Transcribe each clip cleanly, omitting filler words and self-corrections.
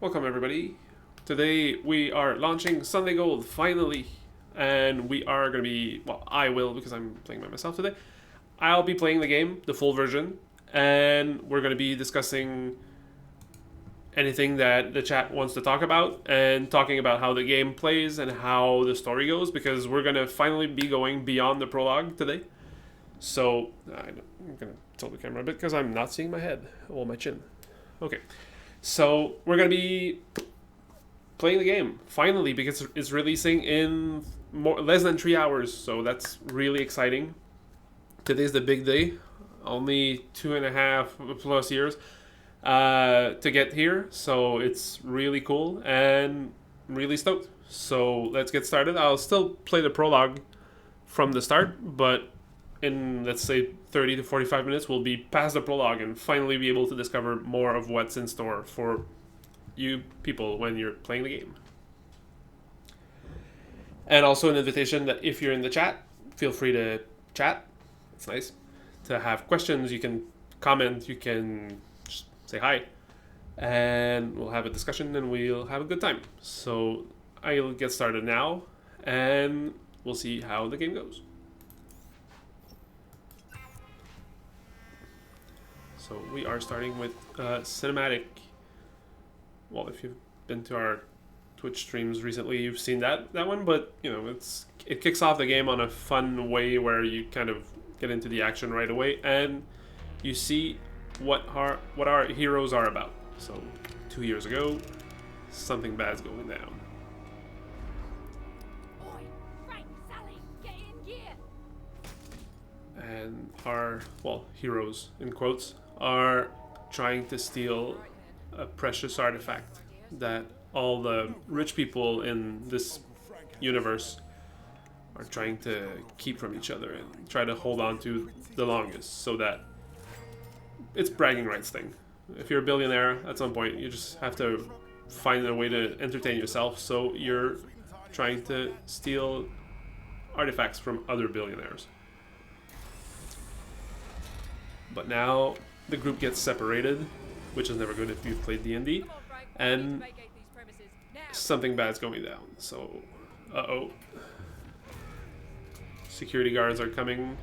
Welcome everybody. Today we are launching Sunday Gold finally, and we are going to be, well, I will because I'm playing by myself today. I'll be playing the game, the full version, and we're going to be discussing anything that the chat wants to talk about and talking about how the game plays and how the story goes, because we're going to finally be going beyond the prologue today. So I'm going to tilt the camera a bit because I'm not seeing my head, or my chin. Okay. So we're going to be playing the game, finally, because it's releasing in less than 3 hours, so that's really exciting. Today's the big day, only 2.5 plus years to get here, so it's really cool and really stoked. So let's get started. I'll still play the prologue from the start, but in, let's say, 30 to 45 minutes, we'll be past the prologue and finally be able to discover more of what's in store for you people when you're playing the game. And also an invitation that if you're in the chat, feel free to chat. It's nice to have questions. You can comment, you can just say hi, and we'll have a discussion and we'll have a good time. So I'll get started now, and we'll see how the game goes. So we are starting with cinematic. Well, if you've been to our Twitch streams recently, you've seen that one. But you know, it kicks off the game on a fun way where you kind of get into the action right away, and you see what our heroes are about. So 2 years ago, something bad's going down. And our, well, heroes in quotes, are trying to steal a precious artifact that all the rich people in this universe are trying to keep from each other and try to hold on to the longest, so that it's bragging rights thing. If you're a billionaire, at some point you just have to find a way to entertain yourself, so you're trying to steal artifacts from other billionaires. But now the group gets separated, which is never good if you've played D&D, and something bad's going down. So, security guards are coming,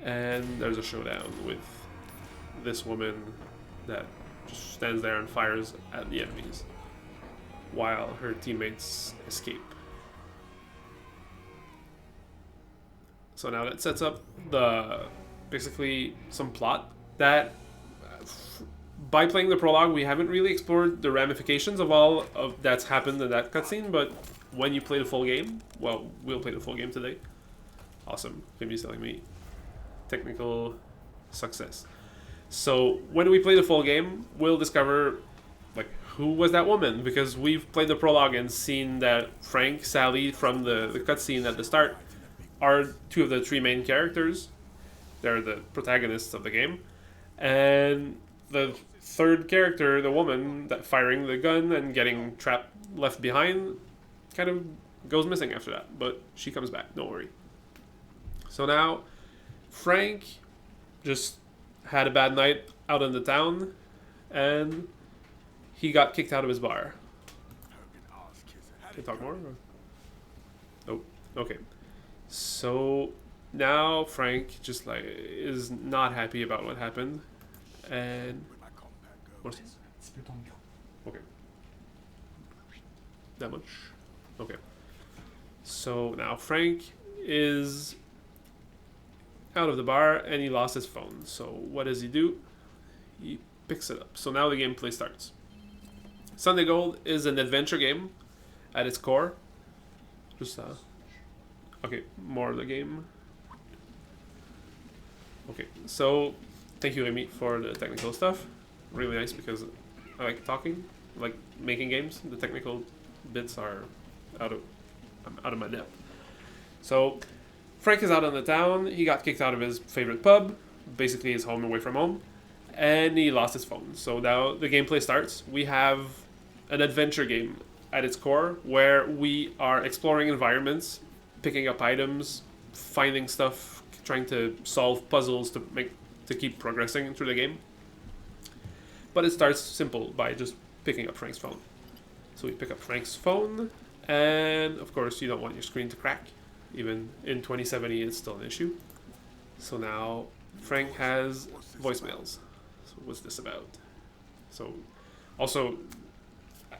and there's a showdown with this woman that just stands there and fires at the enemies while her teammates escape. So now that sets up basically some plot that by playing the prologue we haven't really explored the ramifications of all of that's happened in that cutscene, but when you play the full game, well, we'll play the full game today. Awesome. Jimmy's telling me technical success. So when we play the full game, we'll discover like who was that woman, because we've played the prologue and seen that Frank, Sally from the cutscene at the start are two of the three main characters. They're the protagonists of the game. And the third character, the woman that firing the gun and getting left behind, kind of goes missing after that. But she comes back, don't worry. So now, Frank just had a bad night out in the town, and he got kicked out of his bar. Can you talk more? Oh, okay. So now Frank just like is not happy about what happened, and okay, that much. Okay. So now Frank is out of the bar and he lost his phone. So what does he do? He picks it up. So now the gameplay starts. Sunday Gold is an adventure game at its core. Just okay, more of the game. Okay, so thank you, Amy, for the technical stuff. Really nice, because I like talking, I like making games. The technical bits are I'm out of my depth. So Frank is out in the town. He got kicked out of his favorite pub, basically his home away from home, and he lost his phone. So now the gameplay starts. We have an adventure game at its core where we are exploring environments, picking up items, finding stuff, trying to solve puzzles to keep progressing through the game. But it starts simple by just picking up Frank's phone. So we pick up Frank's phone, and of course you don't want your screen to crack. Even in 2070 it's still an issue. So now Frank has voicemails. So what's this about? So also,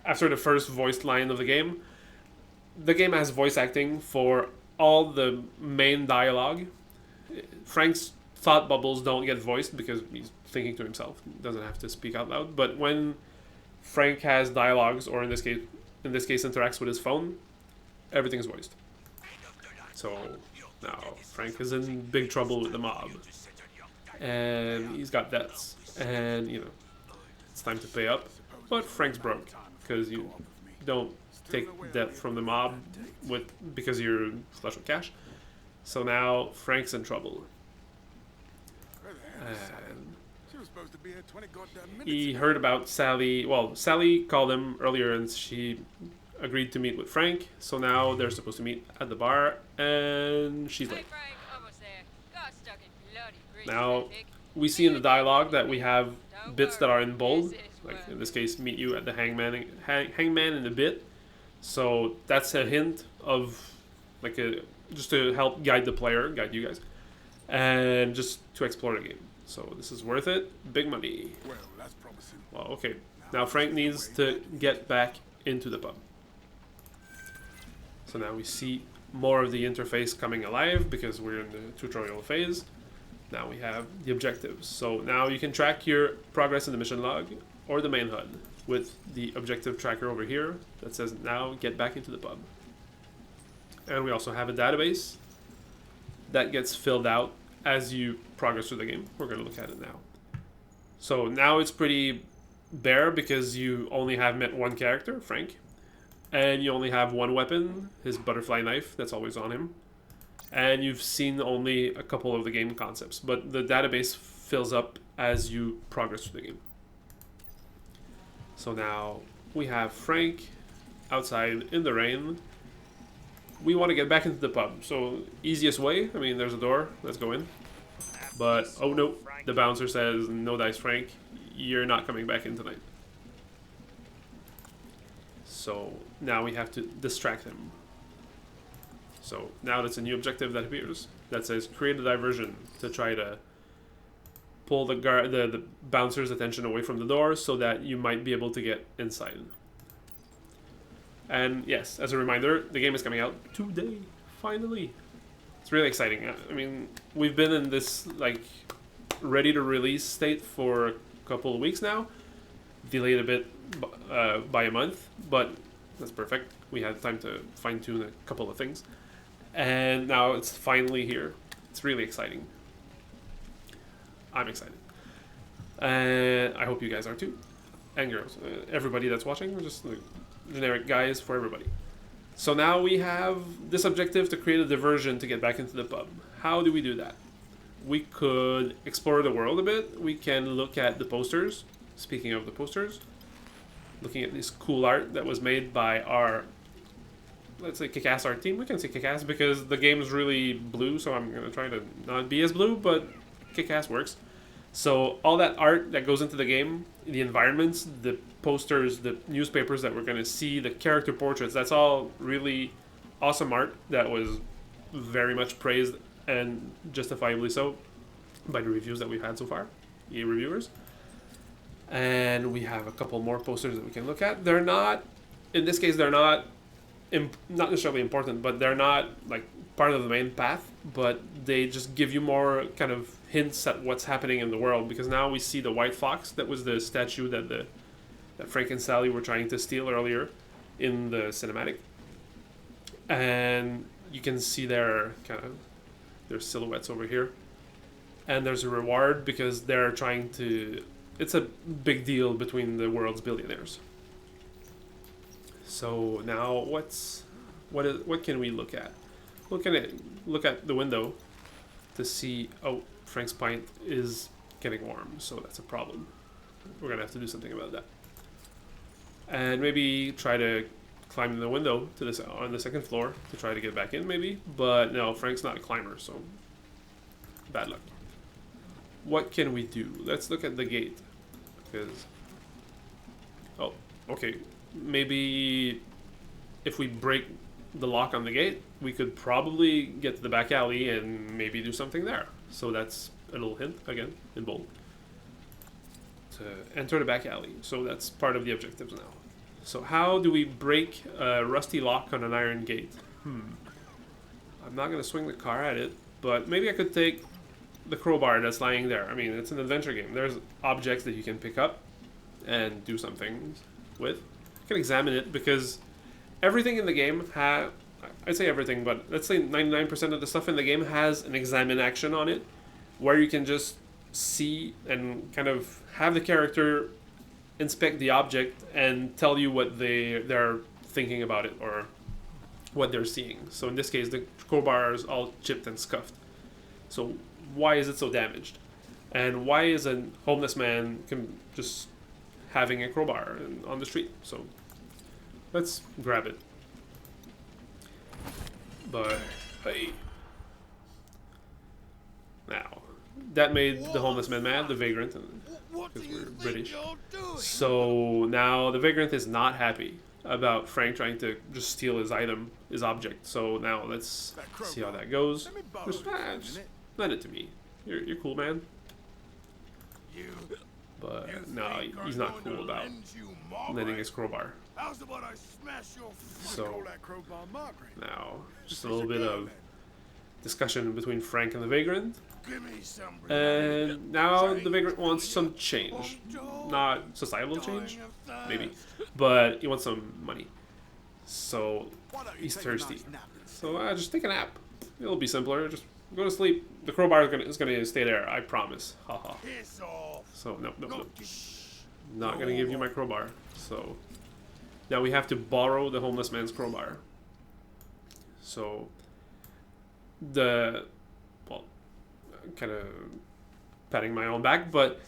after the first voiced line of the game has voice acting for all the main dialogue. Frank's thought bubbles don't get voiced because he's thinking to himself. He doesn't have to speak out loud. But when Frank has dialogues, or in this case interacts with his phone, everything's voiced. So now Frank is in big trouble with the mob, and he's got debts, and you know it's time to pay up. But Frank's broke because you don't take debt from the mob because you're flush with cash. So now Frank's in trouble. And he heard about Sally. Well, Sally called him earlier and she agreed to meet with Frank. So now they're supposed to meet at the bar, and she's late. Now we see in the dialogue that we have bits that are in bold. Like in this case, meet you at the hangman in a bit. So that's a hint of like just to help guide the player, guide you guys, and just to explore the game. So this is worth it. Big money. Well, that's promising. Well, okay. Now Frank needs to get back into the pub. So now we see more of the interface coming alive because we're in the tutorial phase. Now we have the objectives. So now you can track your progress in the mission log or the main HUD with the objective tracker over here that says now get back into the pub. And we also have a database that gets filled out as you progress through the game. We're going to look at it now. So now it's pretty bare because you only have met one character, Frank, and you only have one weapon, his butterfly knife that's always on him, and you've seen only a couple of the game concepts, but the database fills up as you progress through the game. So now we have Frank outside in the rain. We want to get back into the pub, so easiest way, I mean there's a door, let's go in. But oh no, the bouncer says no dice Frank, you're not coming back in tonight. So now we have to distract him. So now that's a new objective that appears that says create a diversion to try to pull the bouncer's attention away from the door so that you might be able to get inside. And yes, as a reminder, the game is coming out today, finally. It's really exciting. I mean, we've been in this like ready to release state for a couple of weeks now, delayed a bit by a month, but that's perfect. We had time to fine tune a couple of things, and now it's finally here. It's really exciting. I'm excited, and I hope you guys are too, and girls, everybody that's watching. We're just like generic guys for everybody. So now we have this objective to create a diversion to get back into the pub. How do we do that? We could explore the world a bit. We can look at the posters. Speaking of the posters, looking at this cool art that was made by our, let's say, kick-ass art team. We can say kick-ass because the game is really blue, so I'm going to try to not be as blue, but kick-ass works. So all that art that goes into the game, the environments, the posters, the newspapers that we're going to see, the character portraits, that's all really awesome art that was very much praised and justifiably so by the reviews that we've had so far, EA reviewers. And we have a couple more posters that we can look at. They're not, in this case, they're not necessarily important, but they're not like part of the main path, but they just give you more kind of hints at what's happening in the world, because now we see the white fox that was the statue that Frank and Sally were trying to steal earlier in the cinematic, and you can see their silhouettes over here, and there's a reward because they're trying to, it's a big deal between the world's billionaires. So now what can we look at? Look at the window to see, oh, Frank's pint is getting warm, so that's a problem. We're gonna have to do something about that. And maybe try to climb the window to this on the second floor to try to get back in, maybe. But no, Frank's not a climber, so bad luck. What can we do? Let's look at the gate, because oh, okay, maybe if we break the lock on the gate, we could probably get to the back alley and maybe do something there. So that's a little hint, again, in bold. To enter the back alley. So that's part of the objectives now. So how do we break a rusty lock on an iron gate? I'm not going to swing the car at it, but maybe I could take the crowbar that's lying there. I mean, it's an adventure game. There's objects that you can pick up and do something with. You can examine it because everything in the game I'd say everything, but let's say 99% of the stuff in the game has an examine action on it, where you can just see and kind of have the character inspect the object and tell you what they're thinking about it or what they're seeing. So in this case, the crowbar is all chipped and scuffed. So why is it so damaged? And why is a homeless man just having a crowbar on the street? So let's grab it. But hey, now that made the homeless man mad, the vagrant, because we're British. So now the vagrant is not happy about Frank trying to just steal his item, his object. So now let's see how that goes. Just lend it to me. You're cool, man. But no, he's not cool about lending his crowbar. So now just a little bit of discussion between Frank and the vagrant. And now the vagrant wants some change. Not societal change, maybe, but he wants some money. So he's thirsty. So just take a nap. It'll be simpler. Just go to sleep. The crowbar is gonna stay there. I promise. Haha. So no. Not gonna give you my crowbar. So now we have to borrow the homeless man's crowbar. So kind of patting my own back, but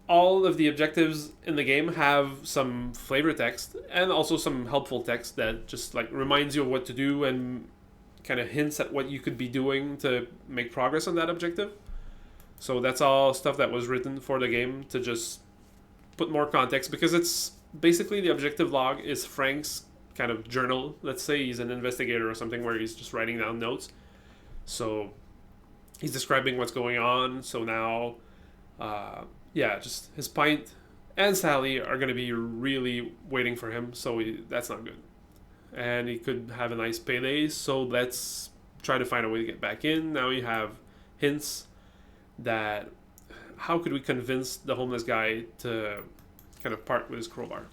all of the objectives in the game have some flavor text and also some helpful text that just like reminds you of what to do and kind of hints at what you could be doing to make progress on that objective. So that's all stuff that was written for the game to just put more context, because it's basically the objective log is Frank's kind of journal. Let's say he's an investigator or something where he's just writing down notes. So he's describing what's going on. So now, just his pint and Sally are going to be really waiting for him. So that's not good. And he could have a nice payday. So let's try to find a way to get back in. Now you have hints that how could we convince the homeless guy to kind of part with his crowbar.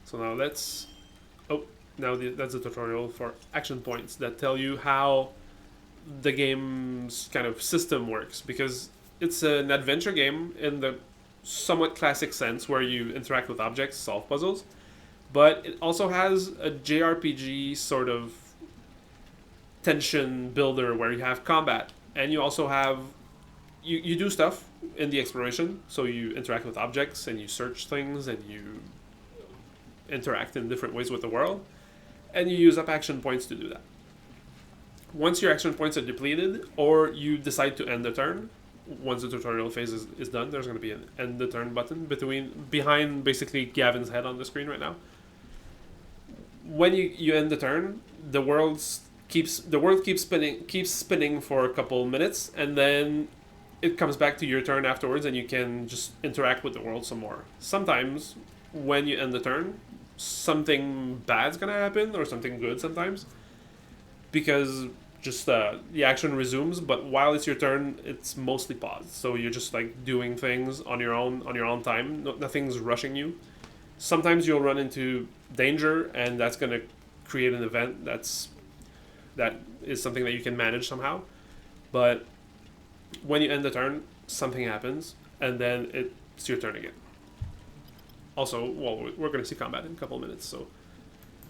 So now that's the tutorial for action points that tell you how the game's kind of system works, because it's an adventure game in the somewhat classic sense where you interact with objects, solve puzzles, but it also has a JRPG sort of tension builder where you have combat, and you also have you do stuff in the exploration. So you interact with objects and you search things and you interact in different ways with the world, and you use up action points to do that. Once your action points are depleted, or you decide to end the turn, once the tutorial phase is done, there's going to be an end the turn button behind basically Gavin's head on the screen right now. When you end the turn, the world keeps spinning for a couple minutes, and then it comes back to your turn afterwards, and you can just interact with the world some more. Sometimes when you end the turn, something bad's gonna happen, or something good sometimes, because just the action resumes, but while it's your turn, it's mostly paused. So you're just like doing things on your own time. Nothing's rushing you. Sometimes you'll run into danger, and that's gonna create an event that is something that you can manage somehow. But when you end the turn, something happens, and then it's your turn again. Also, well, we're going to see combat in a couple of minutes. So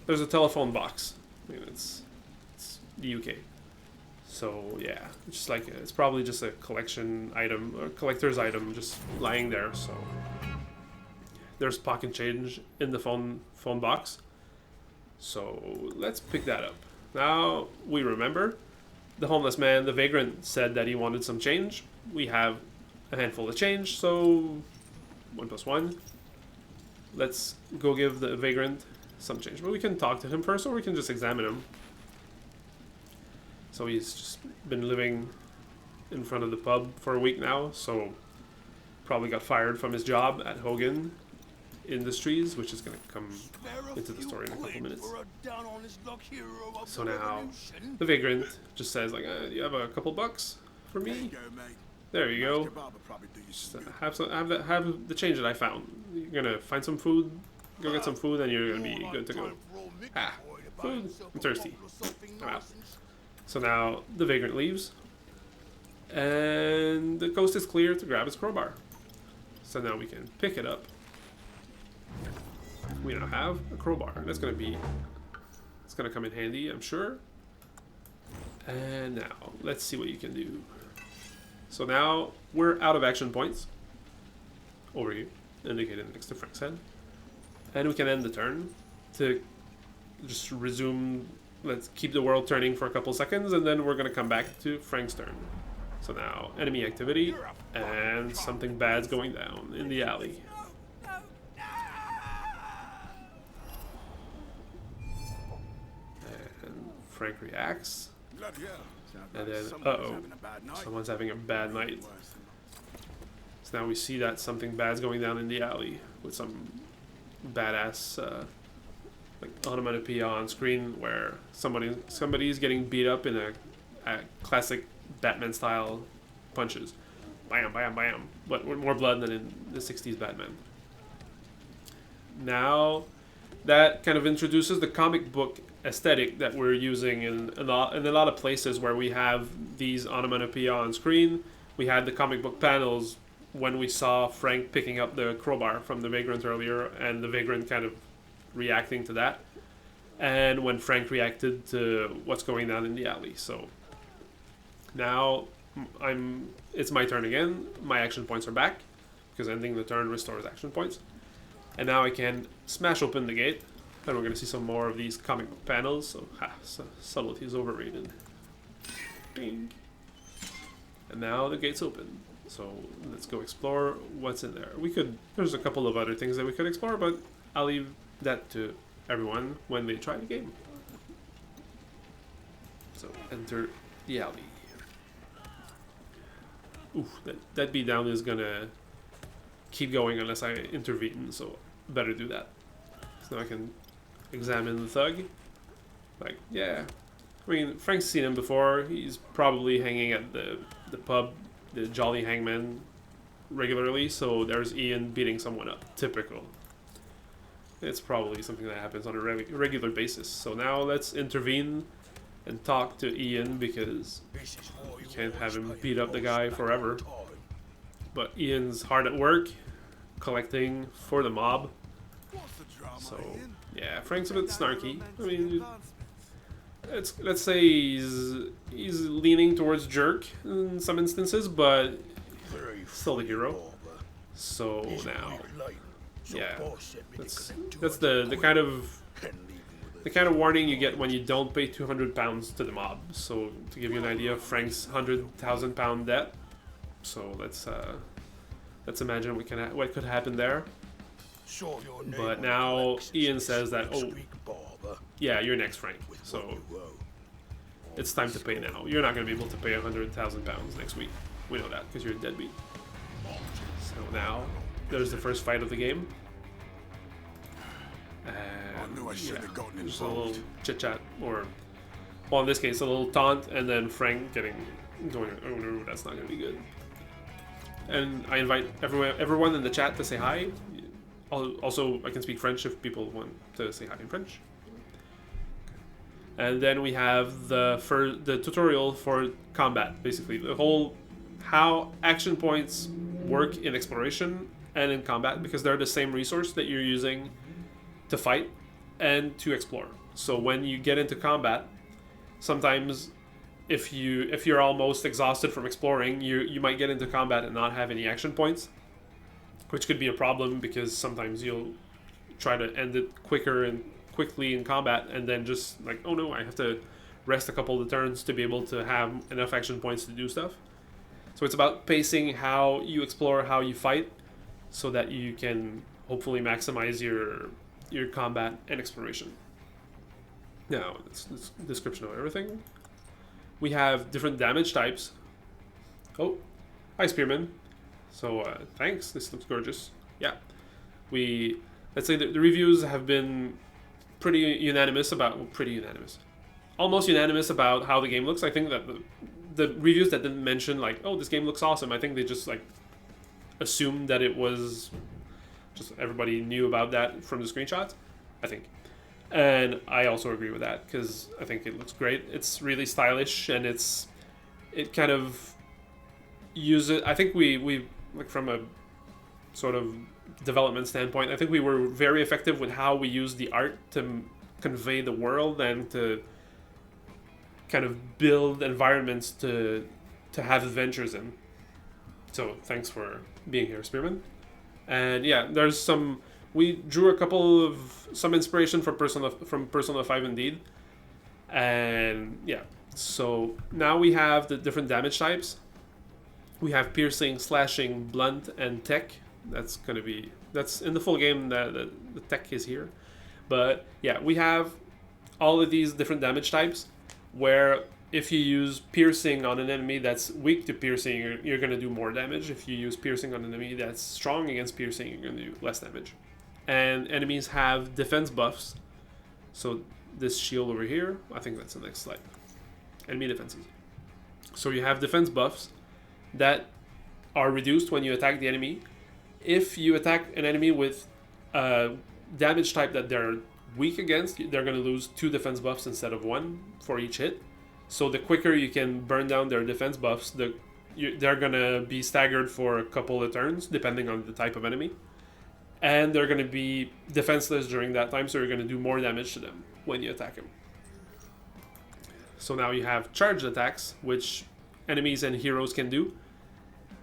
there's a telephone box. I mean, it's the UK. So yeah, it's just like it's probably just a collection item, or collector's item, just lying there. So there's pocket change in the phone box. So let's pick that up. Now we remember the homeless man, the vagrant, said that he wanted some change. We have a handful of change, so 1 + 1 let's go give the vagrant some change. But we can talk to him first, or we can just examine him. So he's just been living in front of the pub for a week now, so probably got fired from his job at Hogan Industries, which is going to come into the story in a couple minutes. So now the vagrant just says like, "You have a couple bucks for me? There you go. Just have the change that I found. You're gonna find some food. Go get some food, and you're gonna be good to go." Ah, food. I'm thirsty. I'm out. So now the vagrant leaves, and the coast is clear to grab his crowbar. So now we can pick it up. We now have a crowbar. That's gonna be, it's gonna come in handy, I'm sure. And now let's see what you can do. So now we're out of action points over here, indicated next to Frank's head, and we can end the turn to just resume. Let's keep the world turning for a couple seconds, and then we're gonna come back to Frank's turn. So now enemy activity, and something bad's going down in the alley. And Frank reacts, and then uh-oh, someone's having a bad night. So now we see that something bad's going down in the alley with some badass like onomatopoeia on screen where somebody's getting beat up in a classic Batman style punches. Bam, bam, bam. But with more blood than in the 60s Batman. Now that kind of introduces the comic book aesthetic that we're using in a lot of places where we have these onomatopoeia on screen. We had the comic book panels when we saw Frank picking up the crowbar from the vagrant earlier, and the vagrant kind of reacting to that, and when Frank reacted to what's going on in the alley. So now it's my turn again. My action points are back because ending the turn restores action points, and now I can smash open the gate, and we're going to see some more of these comic book panels. So subtlety is overrated. Bing. And now the gate's open. So let's go explore what's in there. There's a couple of other things that we could explore, but I'll leave that to everyone when they try the game. So enter the alley. Oof, that beatdown is gonna keep going unless I intervene, so better do that. So now I can examine the thug. Like, yeah. I mean, Frank's seen him before. He's probably hanging at the pub, the Jolly Hangman, regularly, so there's Ian beating someone up. Typical. It's probably something that happens on a regular basis. So now let's intervene and talk to Ian, because you can't have him beat up the guy forever. But Ian's hard at work, collecting for the mob. So, yeah, Frank's a bit snarky. I mean, let's say he's leaning towards jerk in some instances, but still the hero. So now, yeah, that's the kind of warning you get when you don't pay 200 pounds to the mob. So to give you an idea of Frank's 100,000 pound debt. So let's imagine what could happen there. But now Ian says that, oh, yeah, you're next, Frank. So it's time to pay now. You're not going to be able to pay 100,000 pounds next week. We know that because you're a deadbeat. So now there's the first fight of the game. And yeah, just a little chit chat, or well, in this case, a little taunt, and then Frank going, oh no, that's not going to be good. And I invite everyone in the chat to say hi. Also, I can speak French if people want to say hi in French. And then we have the tutorial for combat, basically the whole how action points work in exploration and in combat, because they're the same resource that you're using to fight and to explore. So when you get into combat, sometimes if you're almost exhausted from exploring, you might get into combat and not have any action points, which could be a problem because sometimes you'll try to end it quickly in combat, and then just like, oh no, I have to rest a couple of turns to be able to have enough action points to do stuff. So it's about pacing how you explore, how you fight, so that you can hopefully maximize your combat and exploration. Now, it's description of everything. We have different damage types. Oh, hi Spearman. So thanks, this looks gorgeous. Yeah, let's say the reviews have been pretty unanimous about, almost unanimous about how the game looks. I think that the reviews that didn't mention like, oh, this game looks awesome, I think they just like assumed that it was just everybody knew about that from the screenshots, I think. And I also agree with that because I think it looks great. It's really stylish and it kind of uses, I think we like from a sort of development standpoint, I think we were very effective with how we use the art to convey the world and to kind of build environments to have adventures in. So thanks for being here, Spearman. And yeah, there's some, we drew a couple of some inspiration from Persona 5 indeed. And yeah, so now we have the different damage types. We have piercing, slashing, blunt, and tech. That's in the full game, the tech is here. But yeah, we have all of these different damage types where if you use piercing on an enemy that's weak to piercing, you're going to do more damage. If you use piercing on an enemy that's strong against piercing, you're going to do less damage. And enemies have defense buffs. So this shield over here, I think that's the next slide. Enemy defenses. So you have defense buffs that are reduced when you attack the enemy. If you attack an enemy with a damage type that they're weak against, they're going to lose 2 defense buffs instead of 1 for each hit. So the quicker you can burn down their defense buffs, they're going to be staggered for a couple of turns, depending on the type of enemy. And they're going to be defenseless during that time, so you're going to do more damage to them when you attack them. So now you have charged attacks, which enemies and heroes can do.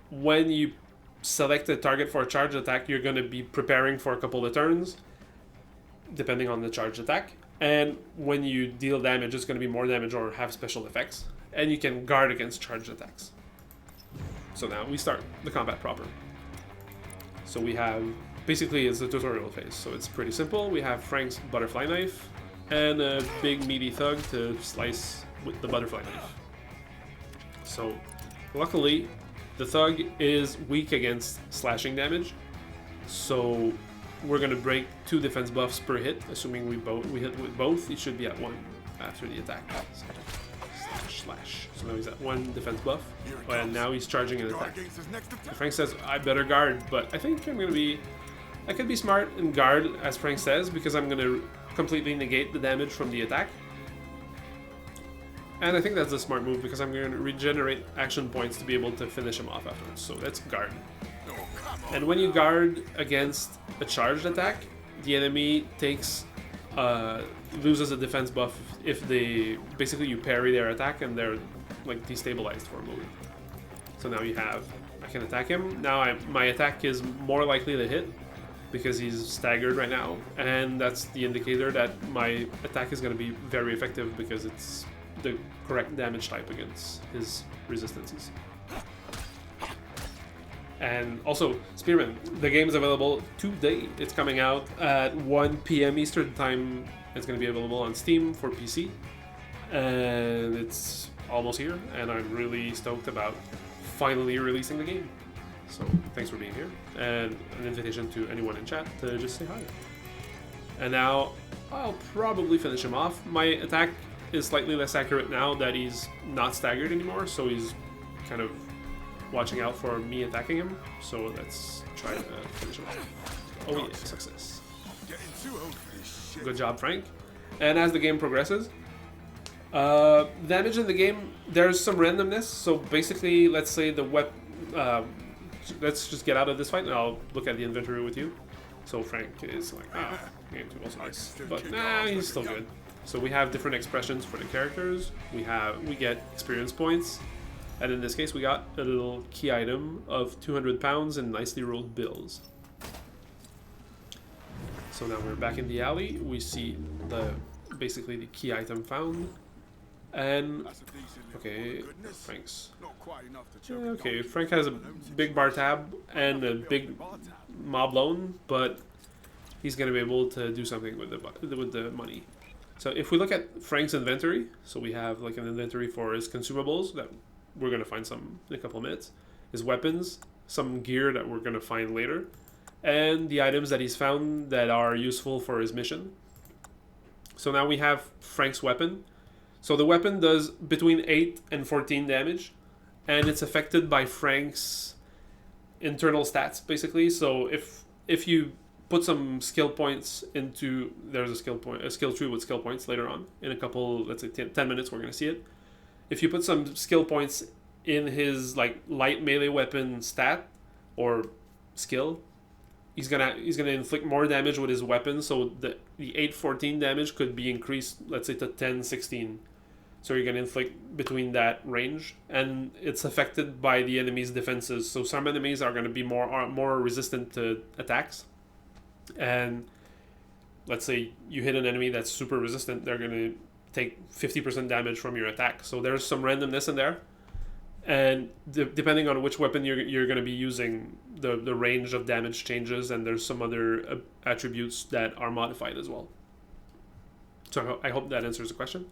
When you select a target for a charged attack, you're going to be preparing for a couple of turns, depending on the charged attack. And when you deal damage, it's going to be more damage or have special effects. And you can guard against charged attacks. So now we start the combat proper. So we have, basically it's a tutorial phase, so it's pretty simple. We have Frank's butterfly knife and a big meaty thug to slice with the butterfly knife. So luckily the thug is weak against slashing damage, so we're gonna break 2 defense buffs per hit, assuming we hit with both. He should be at 1 after the attack. Slash. So now he's at 1 defense buff, and now he's charging an attack. So Frank says, I better guard, but I think I could be smart and guard, as Frank says, because I'm gonna completely negate the damage from the attack. And I think that's a smart move because I'm going to regenerate action points to be able to finish him off afterwards. So let's guard. And when you guard against a charged attack, the enemy loses a defense buff if basically you parry their attack and they're like destabilized for a moment. So now I can attack him. Now my attack is more likely to hit because he's staggered right now. And that's the indicator that my attack is going to be very effective because it's the correct damage type against his resistances. And also, Spearman, the game is available today. It's coming out at 1 p.m. Eastern Time. It's going to be available on Steam for PC. And it's almost here, and I'm really stoked about finally releasing the game. So, thanks for being here. And an invitation to anyone in chat to just say hi. And now, I'll probably finish him off. My attack is slightly less accurate now that he's not staggered anymore, so he's kind of watching out for me attacking him. So let's try to finish him off. Oh yeah, success. Good job, Frank. And as the game progresses, damage in the game, there's some randomness. So basically, let's say let's just get out of this fight and I'll look at the inventory with you. So Frank is like, game 2 also nice. But nah, he's still good. So we have different expressions for the characters. We get experience points, and in this case we got a little key item of 200 pounds and nicely rolled bills. So now we're back in the alley. We see basically the key item found, and okay, Frank's. Okay, Frank has a big bar tab and a big mob loan, but he's going to be able to do something with the money. So if we look at Frank's inventory, so we have like an inventory for his consumables that we're going to find some in a couple of minutes, his weapons, some gear that we're going to find later, and the items that he's found that are useful for his mission. So now we have Frank's weapon. So the weapon does between 8 and 14 damage, and it's affected by Frank's internal stats, basically. So if you put some skill points into, there's a skill tree with skill points later on in a couple, let's say 10 minutes, we're going to see it. If you put some skill points in his like light melee weapon stat or skill, he's gonna inflict more damage with his weapon. So the 8-14 damage could be increased, let's say, to 10-16. So you're gonna inflict between that range, and it's affected by the enemy's defenses. So some enemies are gonna be more resistant to attacks, and let's say you hit an enemy that's super resistant, they're gonna take 50% damage from your attack. So there's some randomness in there, and depending on which weapon you're going to be using, the range of damage changes, and there's some other attributes that are modified as well. So I hope that answers the question.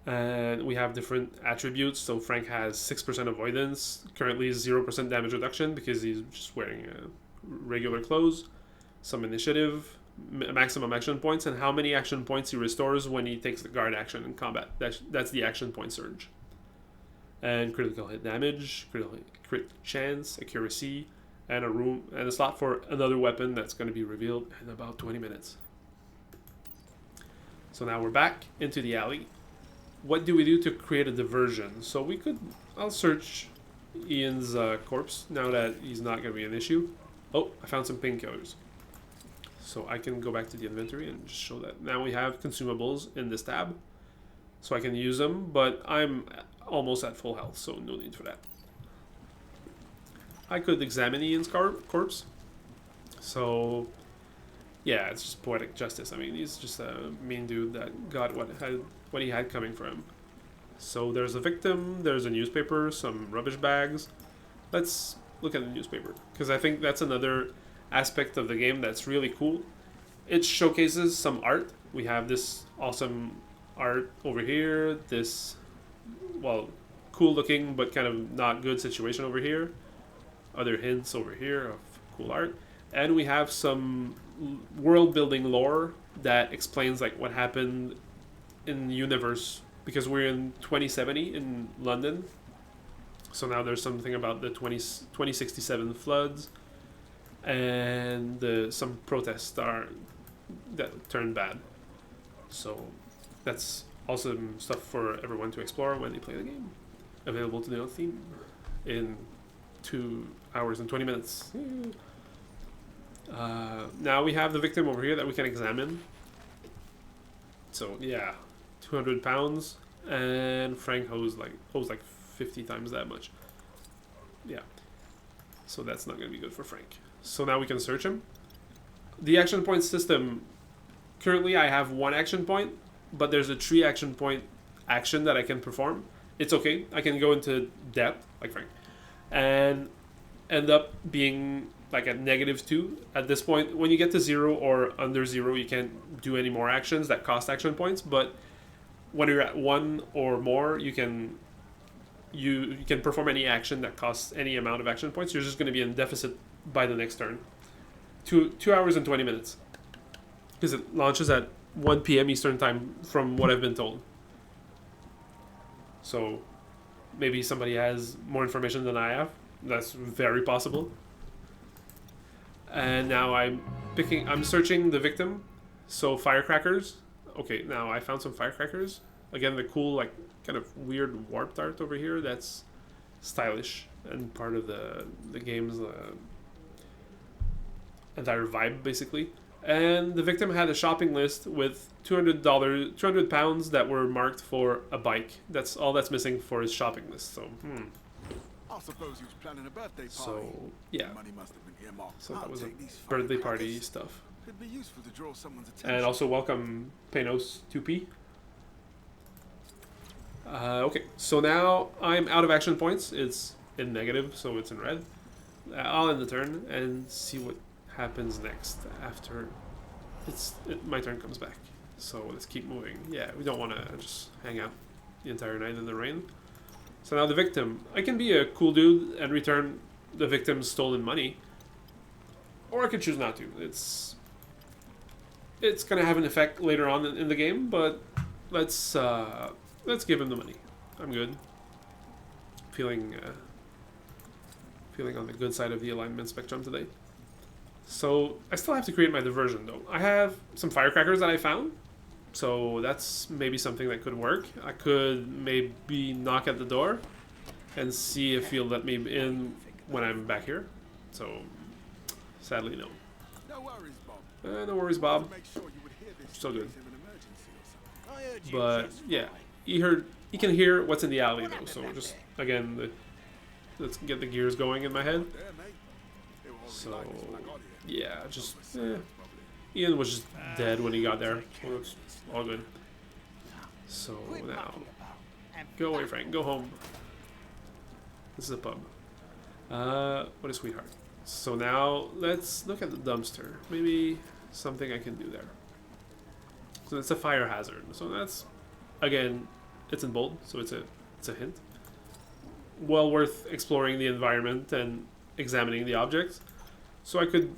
And we have different attributes. So Frank has 6% avoidance, currently 0% damage reduction because he's just wearing regular clothes, some initiative, maximum action points, and how many action points he restores when he takes the guard action in combat. That's the action point surge. And critical hit damage, crit chance, accuracy, and a slot for another weapon that's going to be revealed in about 20 minutes. So now we're back into the alley. What do we do to create a diversion? So I'll search Ian's corpse now that he's not going to be an issue. Oh, I found some painkillers. So I can go back to the inventory and just show that. Now we have consumables in this tab. So I can use them, but I'm almost at full health, so no need for that. I could examine Ian's corpse. So, yeah, it's just poetic justice. I mean, he's just a mean dude that got what he had coming for him. So there's a victim, there's a newspaper, some rubbish bags. Let's look at the newspaper, because I think that's another aspect of the game that's really cool. It showcases some art. We have this awesome art over here, this, well, cool looking but kind of not good situation over here, other hints over here of cool art, and we have some world building lore that explains like what happened in the universe, because we're in 2070 in London. So now there's something about the 2067 floods, and some protests that turned bad. So that's awesome stuff for everyone to explore when they play the game. Available to the theme in 2 hours and 20 minutes. Now we have the victim over here that we can examine. So yeah, 200 pounds, and Frank owes like 50 times that much. Yeah, so that's not going to be good for Frank. So now we can search him. The action point system, currently I have 1 action point, but there's a 3 action point action that I can perform. It's okay, I can go into depth, like Frank, and end up being like at -2. At this point, when you get to 0 or under 0, you can't do any more actions that cost action points, but when you're at 1 or more, you can perform any action that costs any amount of action points. You're just going to be in deficit by the next turn. 2 hours and 20 minutes. Because it launches at 1 p.m. Eastern Time, from what I've been told. So maybe somebody has more information than I have. That's very possible. And now I'm searching the victim. So firecrackers. Okay, now I found some firecrackers. Again, the cool, like, kind of weird warped art over here. That's stylish and part of the game's entire vibe, basically. And the victim had a shopping list with $200 pounds that were marked for a bike. That's all that's missing for his shopping list. So, I suppose he was planning a birthday party. So, yeah. Money must have been earmarked. So that was a birthday party stuff. Could be useful to draw someone's attention. And also welcome Penos 2P. Okay, so now I'm out of action points. It's in negative, so it's in red. I'll end the turn and see what happens next after my turn comes back. So let's keep moving. Yeah, we don't want to just hang out the entire night in the rain. So now the victim. I can be a cool dude and return the victim's stolen money. Or I could choose not to. It's gonna have an effect later on in the game, but let's give him the money. I'm good. Feeling on the good side of the alignment spectrum today. So I still have to create my diversion though. I have some firecrackers that I found, so that's maybe something that could work. I could maybe knock at the door and see if he'll let me in when I'm back here. So sadly, no. No worries, Bob. No worries, Bob. Make sure you would hear this Still good. in an emergency or something. I heard you But just yeah, fine. he can hear what's in the alley though. So just again, let's get the gears going in my head. Yeah, mate. They were already So like this when I got here. yeah, just Ian was just dead when he got there. So it's all good. So Quit now, mucking about and go away, Frank. Go home. This is a pub. What a sweetheart. So now let's look at the dumpster. Maybe something I can do there. So it's a fire hazard. So that's, again, it's in bold, so it's a hint. Well worth exploring the environment and examining the objects. So I could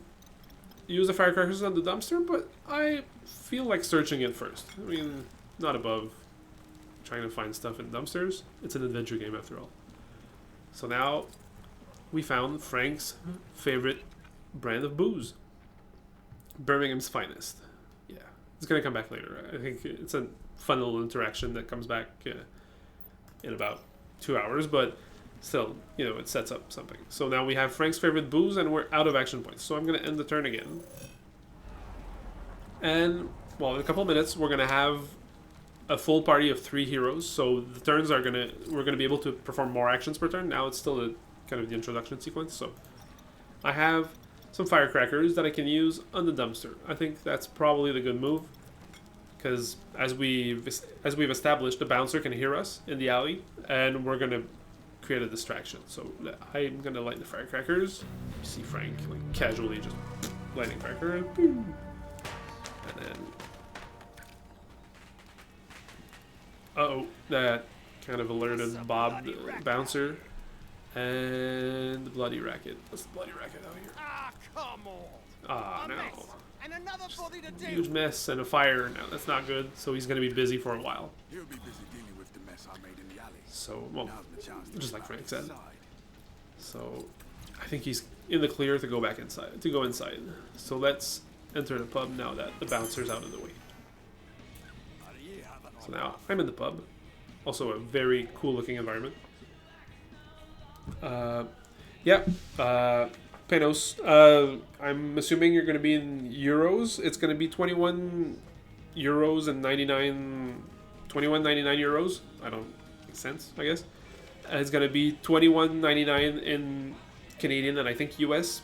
use the firecrackers on the dumpster, but I feel like searching it first. I mean, not above trying to find stuff in dumpsters. It's an adventure game after all. So now we found Frank's favorite brand of booze. Birmingham's finest. Yeah, it's gonna come back later. I think it's a fun little interaction that comes back in about 2 hours, but still, you know, it sets up something. So now we have Frank's favorite booze, and we're out of action points. So I'm gonna end the turn again. And, well, in a couple of minutes, we're gonna have a full party of 3 heroes. So the turns we're gonna be able to perform more actions per turn. Now it's still kind of the introduction sequence. So I have some firecrackers that I can use on the dumpster. I think that's probably the good move, because as we've established, the bouncer can hear us in the alley, and we're gonna create a distraction. So I'm gonna light the firecrackers. You see Frank like casually just lighting firecrackers, and then that kind of alerted Bob, the bouncer, and the bloody racket. What's the bloody racket out here? Ah, come on. Ah, A no. mess and another body to Huge deal. mess and a fire now. That's not good. So he's gonna be busy for a while. He'll be busy dealing with the mess I made in the alley. So, well, Now's the chance to just get like back Frank said. inside. So I think he's in the clear to go back inside. To go inside. So let's enter the pub now that the bouncer's out of the way. So now I'm in the pub. Also a very cool looking environment. Penos. I'm assuming you're going to be in euros. It's going to be 21 euros and 21.99 euros. I don't make sense, I guess. And it's going to be 21.99 in Canadian and I think US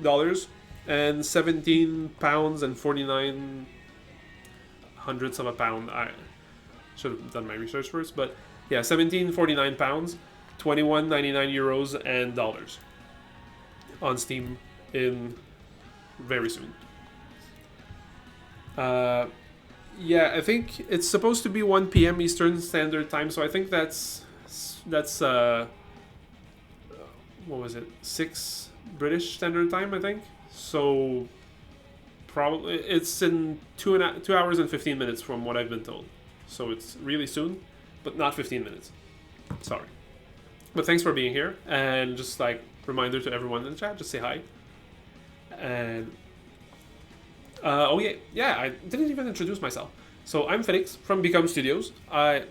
dollars, and 17 pounds and 49 hundredths of a pound. I should have done my research first, but yeah, 17.49 pounds, 21.99 euros and dollars on Steam in very soon. Yeah, I think it's supposed to be 1 p.m. Eastern Standard Time, so I think that's what was it? 6 British Standard Time, I think. So probably it's in 2 hours and 15 minutes from what I've been told. So it's really soon, but not 15 minutes. Sorry. But thanks for being here, and just like reminder to everyone in the chat, just say hi. And oh yeah, I didn't even introduce myself. So I'm Felix from Bkom Studios. I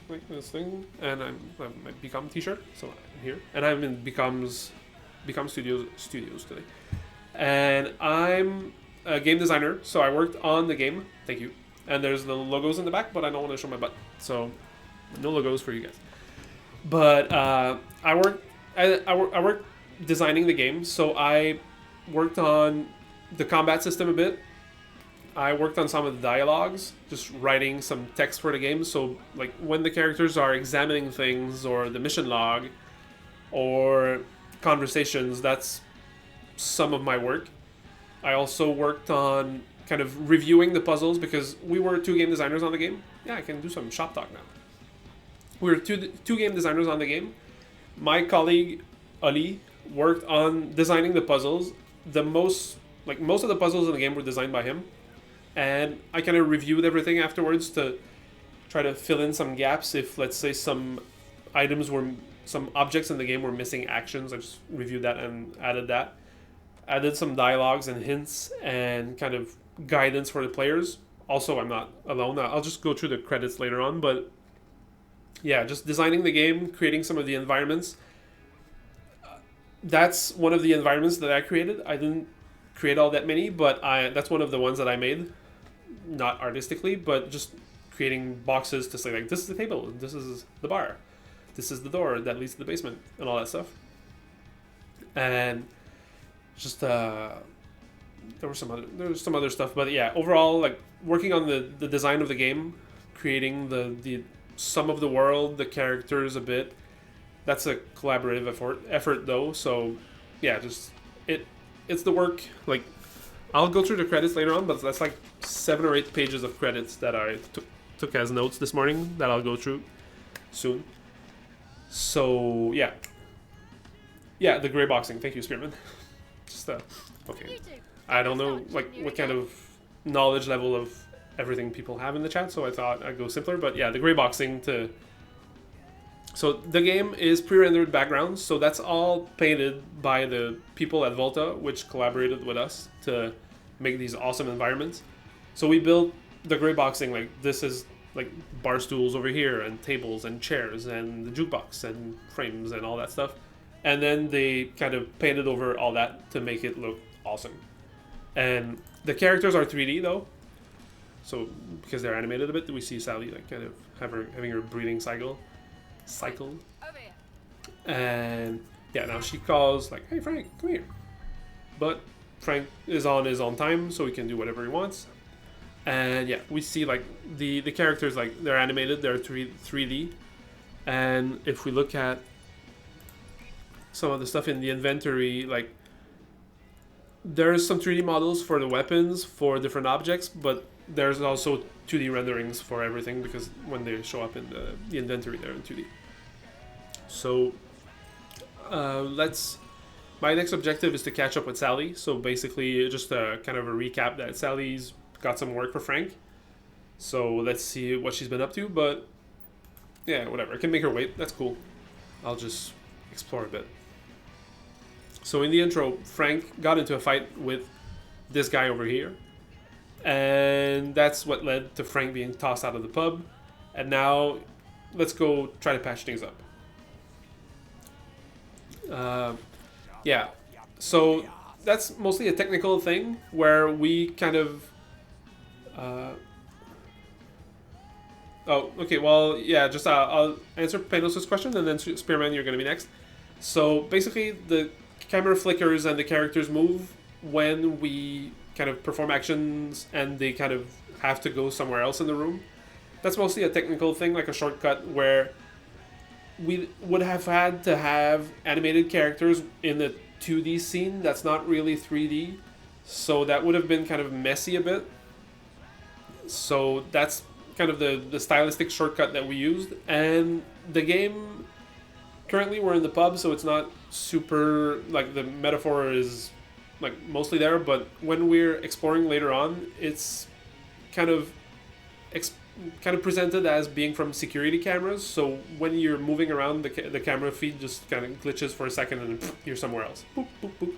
like this thing, and I'm my Bkom t-shirt. So I'm here, and I'm in Bkom Studios today. And I'm a game designer, so I worked on the game. Thank you. And there's the logos in the back, but I don't want to show my butt, so no logos for you guys. But I worked designing the game, so I worked on the combat system a bit. I worked on some of the dialogues, just writing some text for the game. So like when the characters are examining things, or the mission log, or conversations, that's some of my work. I also worked on kind of reviewing the puzzles because we were 2 game designers on the game. Yeah, I can do some shop talk now. We were two game designers on the game. My colleague Ali worked on designing the puzzles. Most of the puzzles in the game were designed by him, and I kind of reviewed everything afterwards to try to fill in some gaps. If, let's say, some objects in the game were missing actions, I just reviewed that and added that. Added some dialogues and hints and kind of guidance for the players. Also, I'm not alone. I'll just go through the credits later on, but yeah, just designing the game, creating some of the environments. That's one of the environments that I created. I didn't create all that many, but that's one of the ones that I made. Not artistically, but just creating boxes to say, like, this is the table, this is the bar, this is the door that leads to the basement, and all that stuff. And just there was some other stuff, but yeah, overall, like, working on the design of the game, creating the some of the world, the characters a bit. That's a collaborative effort though. So yeah, just it's the work. Like, I'll go through the credits later on, but that's like 7 or 8 pages of credits that I took as notes this morning that I'll go through soon. So yeah, the gray boxing. Thank you, Spearman. Just okay. I don't know like what kind of knowledge level of everything people have in the chat, so I thought I'd go simpler. But yeah, the gray boxing to. So the game is pre-rendered backgrounds, so that's all painted by the people at Volta, which collaborated with us to make these awesome environments. So we built the gray boxing, like, this is like bar stools over here, and tables and chairs and the jukebox and frames and all that stuff. And then they kind of painted over all that to make it look awesome. And the characters are 3D though. So because they're animated a bit, we see Sally like kind of having her breathing cycle. And yeah, now she calls like, "Hey Frank, come here." But Frank is on his own time, so he can do whatever he wants. And yeah, we see like the characters, like, they're animated, they're 3D. And if we look at some of the stuff in the inventory, like, there's some 3D models for the weapons, for different objects, but there's also 2D renderings for everything, because when they show up in the inventory, they're in 2D. So my next objective is to catch up with Sally. So basically just kind of a recap that Sally's got some work for Frank. So let's see what she's been up to, but yeah, whatever. I can make her wait. That's cool. I'll just explore a bit. So in the intro, Frank got into a fight with this guy over here. And that's what led to Frank being tossed out of the pub. And now, let's go try to patch things up. Yeah, so that's mostly a technical thing where we kind of... oh, okay, well, yeah, just I'll answer Panos' question, and then Spearman, you're going to be next. So basically, the camera flickers and the characters move when we kind of perform actions, and they kind of have to go somewhere else in the room. That's mostly a technical thing, like a shortcut where we would have had to have animated characters in the 2D scene that's not really 3D, so that would have been kind of messy a bit. So that's kind of the stylistic shortcut that we used. And the game, currently we're in the pub, so it's not super, like, the metaphor is like mostly there, but when we're exploring later on, it's kind of presented as being from security cameras. So when you're moving around, the camera feed just kind of glitches for a second, and then you're somewhere else. Boop, boop, boop.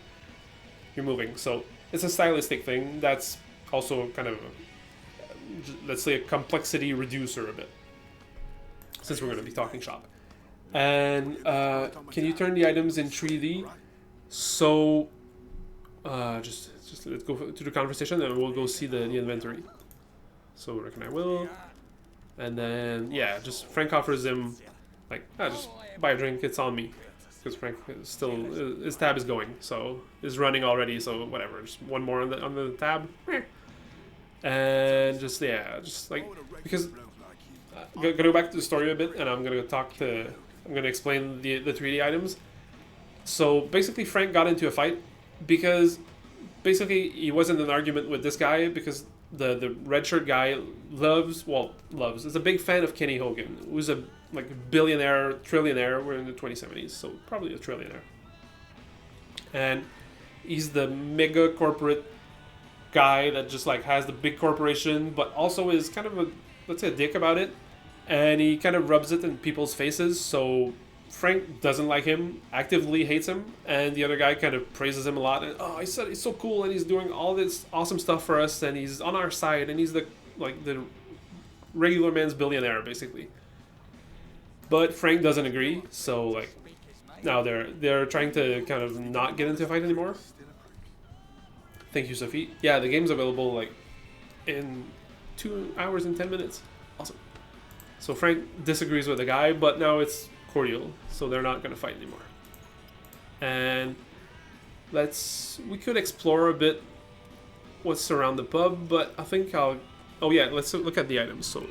You're moving. So it's a stylistic thing that's also kind of, let's say, a complexity reducer a bit, since we're going to be talking shop. And can you turn the items in 3D? So just let's go to the conversation, and we'll go see the inventory. So reckon I will. And then yeah, just Frank offers him like, just buy a drink, it's on me, because Frank is still, his tab is going, so is running already, so whatever, just one more on the tab. And just like, because gonna go back to the story a bit, and I'm gonna explain the 3D items. So basically Frank got into a fight because basically he was in an argument with this guy because the red shirt guy loves is a big fan of Kenny Hogan, who's a billionaire, trillionaire. We're in the 2070s, so probably a trillionaire. And he's the mega corporate guy that just has the big corporation, but also is kind of a dick about it, and he kind of rubs it in people's faces. So Frank doesn't like him, actively hates him, and the other guy kind of praises him a lot. And I said he's so cool, and he's doing all this awesome stuff for us, and he's on our side, and he's the regular man's billionaire, basically. But Frank doesn't agree, so now they're trying to kind of not get into a fight anymore. Thank you, Sophie. Yeah, the game's available in 2 hours and 10 minutes. Awesome. So Frank disagrees with the guy, but now it's cordial, so they're not going to fight anymore. And we could explore a bit what's around the pub, but I think let's look at the items. So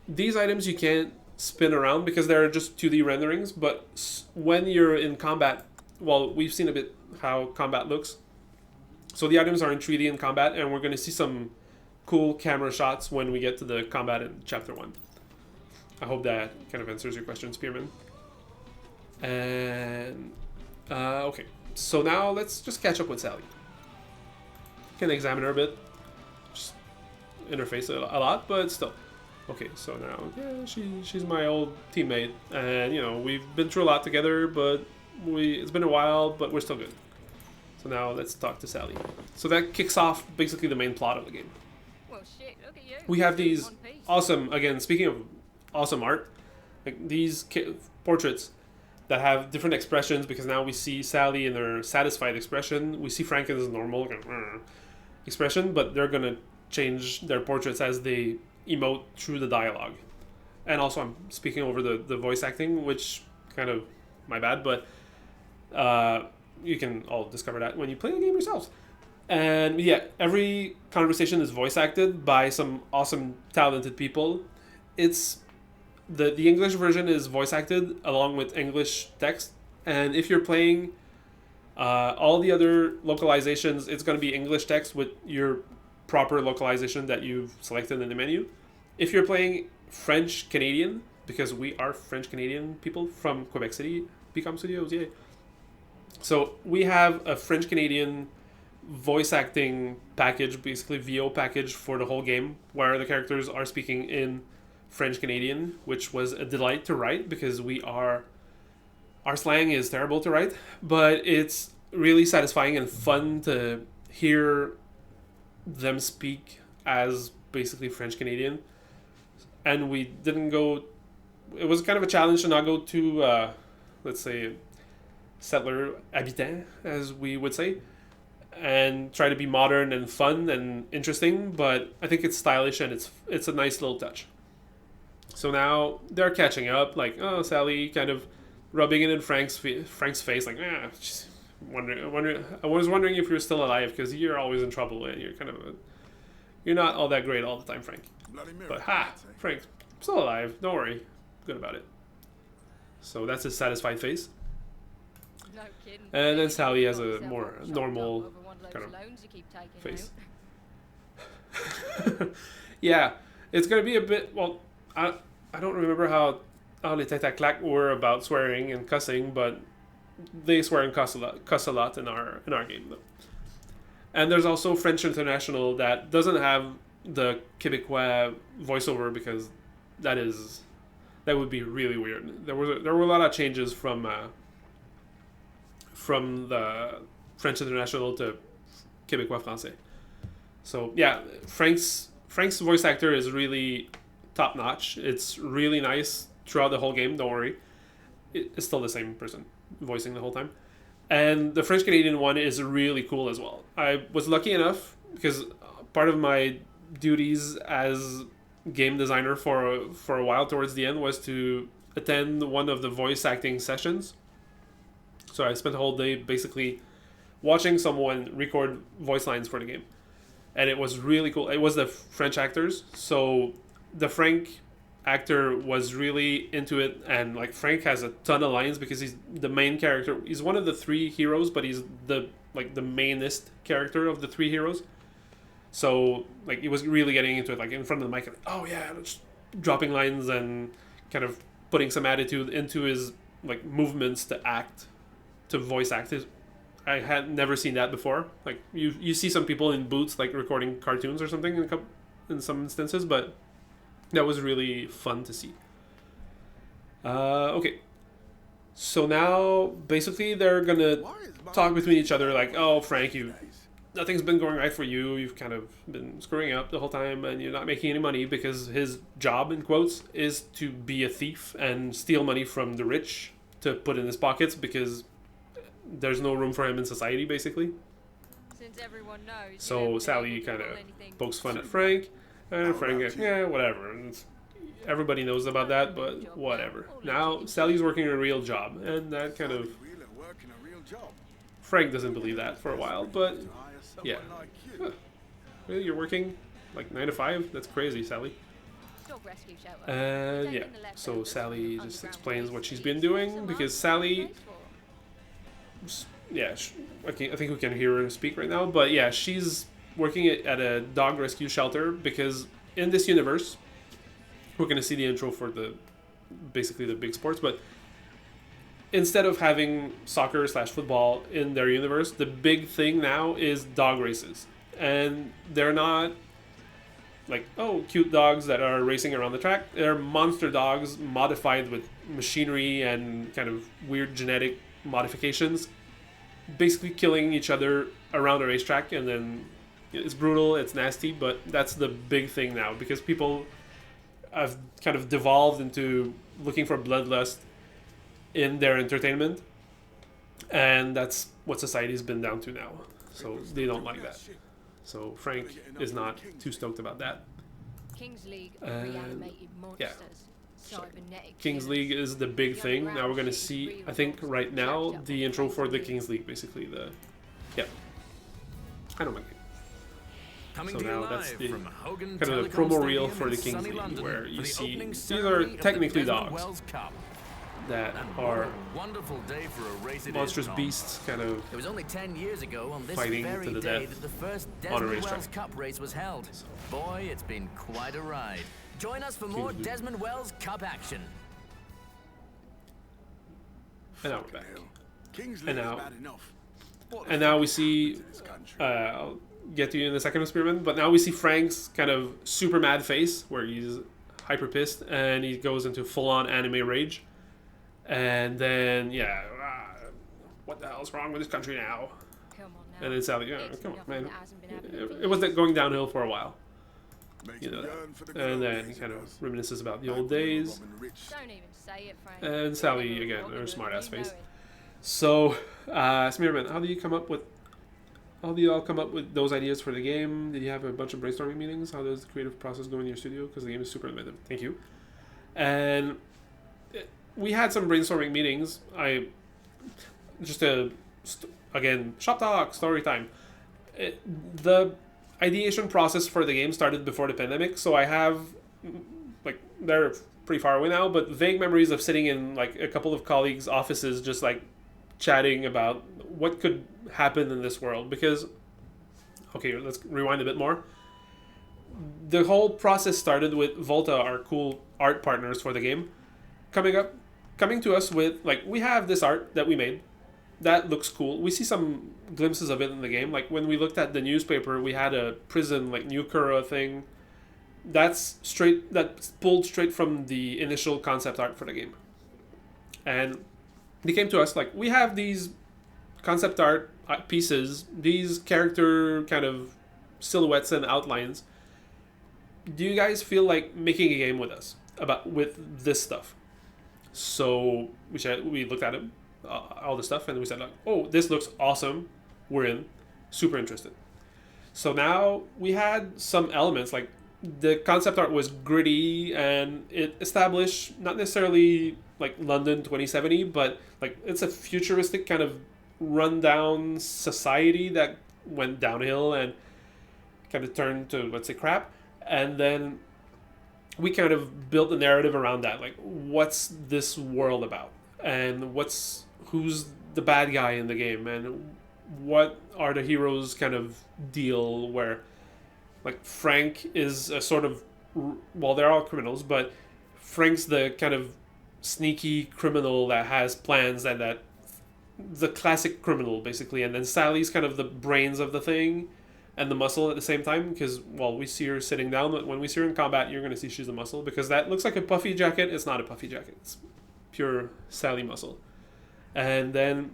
these items you can't spin around because they're just 2D renderings, but when you're in combat, we've seen a bit how combat looks. So the items are in 3D in combat, and we're going to see some cool camera shots when we get to the combat in Chapter 1. I hope that kind of answers your question, Spearman. And, okay. So now let's just catch up with Sally. Can examine her a bit. Just interface a lot, but still. Okay, so now, she's my old teammate. And, we've been through a lot together, but it's been a while, but we're still good. So now let's talk to Sally. So that kicks off basically the main plot of the game. Well, shit, look at you. We have these awesome, again, speaking of awesome art, these portraits that have different expressions, because now we see Sally in her satisfied expression. We see Frank in his normal expression, but they're going to change their portraits as they emote through the dialogue. And also I'm speaking over the voice acting, which kind of my bad, but you can all discover that when you play the game yourselves. And yeah, every conversation is voice acted by some awesome talented people. It's the English version is voice acted along with English text, and if you're playing all the other localizations, it's going to be English text with your proper localization that you've selected in the menu. If you're playing French Canadian, because we are French Canadian people from Quebec City, Bkom Studios, yeah. So we have a French Canadian voice acting package, basically VO package for the whole game, where the characters are speaking in French Canadian, which was a delight to write because our slang is terrible to write, but it's really satisfying and fun to hear them speak as basically French Canadian. And we didn't go, it was kind of a challenge to not go to let's say settler habitant, as we would say, and try to be modern and fun and interesting, but I think it's stylish and it's a nice little touch. So now they're catching up, Sally kind of rubbing it in Frank's face, I was wondering if you're still alive because you're always in trouble and you're not all that great all the time, Frank. But Frank, I'm still alive. Don't worry, good about it. So that's his satisfied face. No kidding. And then Sally has a more normal kind of face. Yeah, it's gonna be a bit. Well, I don't remember how les têtes à claque were about swearing and cussing, but they swear and cuss a lot in our game though. And there's also French International that doesn't have the Québécois voiceover because that would be really weird. There were a lot of changes from the French International to Québécois Français. So yeah, Frank's voice actor is really top notch. It's really nice throughout the whole game. Don't worry, it's still the same person voicing the whole time. And the French Canadian one is really cool as well. I was lucky enough because part of my duties as game designer for a while towards the end was to attend one of the voice acting sessions. So I spent the whole day basically watching someone record voice lines for the game. And it was really cool. It was the French actors. So the Frank actor was really into it, and like Frank has a ton of lines because he's the main character. He's one of the three heroes, but he's the mainest character of the three heroes. So like he was really getting into it, like in front of the mic, and, oh yeah, just dropping lines and kind of putting some attitude into his like movements to voice act. I had never seen that before. Like you see some people in booths like recording cartoons or something in some instances, but that was really fun to see. Okay, so now basically they're gonna talk between each other like, oh Frank, nothing's been going right for you. You've kind of been screwing up the whole time, and you're not making any money because his job, in quotes, is to be a thief and steal money from the rich to put in his pockets because there's no room for him in society, basically. Since everyone knows. So Sally kind of pokes fun at Frank, and Frank goes, yeah, whatever. And everybody knows about that, but whatever. Now Sally's working a real job, and that kind of... Frank doesn't believe that for a while, but yeah. Huh. Really, you're working like 9 to 5? That's crazy, Sally. Yeah, so Sally just explains what she's been doing, because Sally... Yeah, I think we can hear her speak right now, but yeah, she's working at a dog rescue shelter because in this universe, we're going to see the intro for basically the big sports, but instead of having soccer/football in their universe, the big thing now is dog races. And they're not like, oh, cute dogs that are racing around the track. They're monster dogs modified with machinery and kind of weird genetic modifications, basically killing each other around a racetrack. And then it's brutal, it's nasty, but that's the big thing now because people have kind of devolved into looking for bloodlust in their entertainment, and that's what society's been down to now. So they don't like that. So Frank is not too stoked about that. King's League reanimated monsters. King's League is the big thing. Now we're going to see, I think right now, the intro for the King's League, basically. I don't mind it. So now that's the kind of the promo reel for the King's League, where you see these are technically dogs that are monstrous beasts, kind of it was only 10 years ago on this fighting very to the day death that the first on a Desmond racetrack. Wells Cup race was held. Boy, it's been quite a ride. Join us for more Desmond Wells Cup action. And now we're back. And now we see, I'll get to you in a second, Spearman, but now we see Frank's kind of super mad face where he's hyper pissed and he goes into full-on anime rage. And then, yeah, what the hell's wrong with this country now? Come on now. And then Sally, yeah, come on, man. It was going downhill for a while. You know that. And then he kind of reminisces about the old days. Don't even say it, Frank. And Sally, again, her smart-ass face. So, Smearman, how do you all come up with those ideas for the game? Did you have a bunch of brainstorming meetings? How does the creative process go in your studio? Because the game is super inventive. Thank you. And we had some brainstorming meetings. Again, shop talk, story time. The ideation process for the game started before the pandemic, so I have, like, they're pretty far away now, but vague memories of sitting in, like, a couple of colleagues' offices just, like, chatting about what could happen in this world. Because, okay, let's rewind a bit more. The whole process started with Volta, our cool art partners for the game, coming to us with, like, we have this art that we made. That looks cool. We see some glimpses of it in the game. Like, when we looked at the newspaper, we had a prison, like, Newcura thing. That's pulled straight from the initial concept art for the game. And they came to us, like, we have these concept art pieces, these character kind of silhouettes and outlines. Do you guys feel like making a game with us with this stuff? So we looked at it, all the stuff, and we said, like, oh, this looks awesome. We're in. Super interested. So now we had some elements, like the concept art was gritty and it established not necessarily like London 2070, but like it's a futuristic kind of rundown society that went downhill and kind of turned to, let's say, crap. And then we kind of built a narrative around that. Like, what's this world about, and who's the bad guy in the game, and what are the heroes' kind of deal? Where, like, Frank is a sort of, well, they're all criminals, but Frank's the kind of sneaky criminal that has plans, and that the classic criminal basically, and then Sally's kind of the brains of the thing and the muscle at the same time, because, well, we see her sitting down, but when we see her in combat, you're going to see she's a muscle, because that looks like a puffy jacket. It's not a puffy jacket. It's pure Sally muscle. And then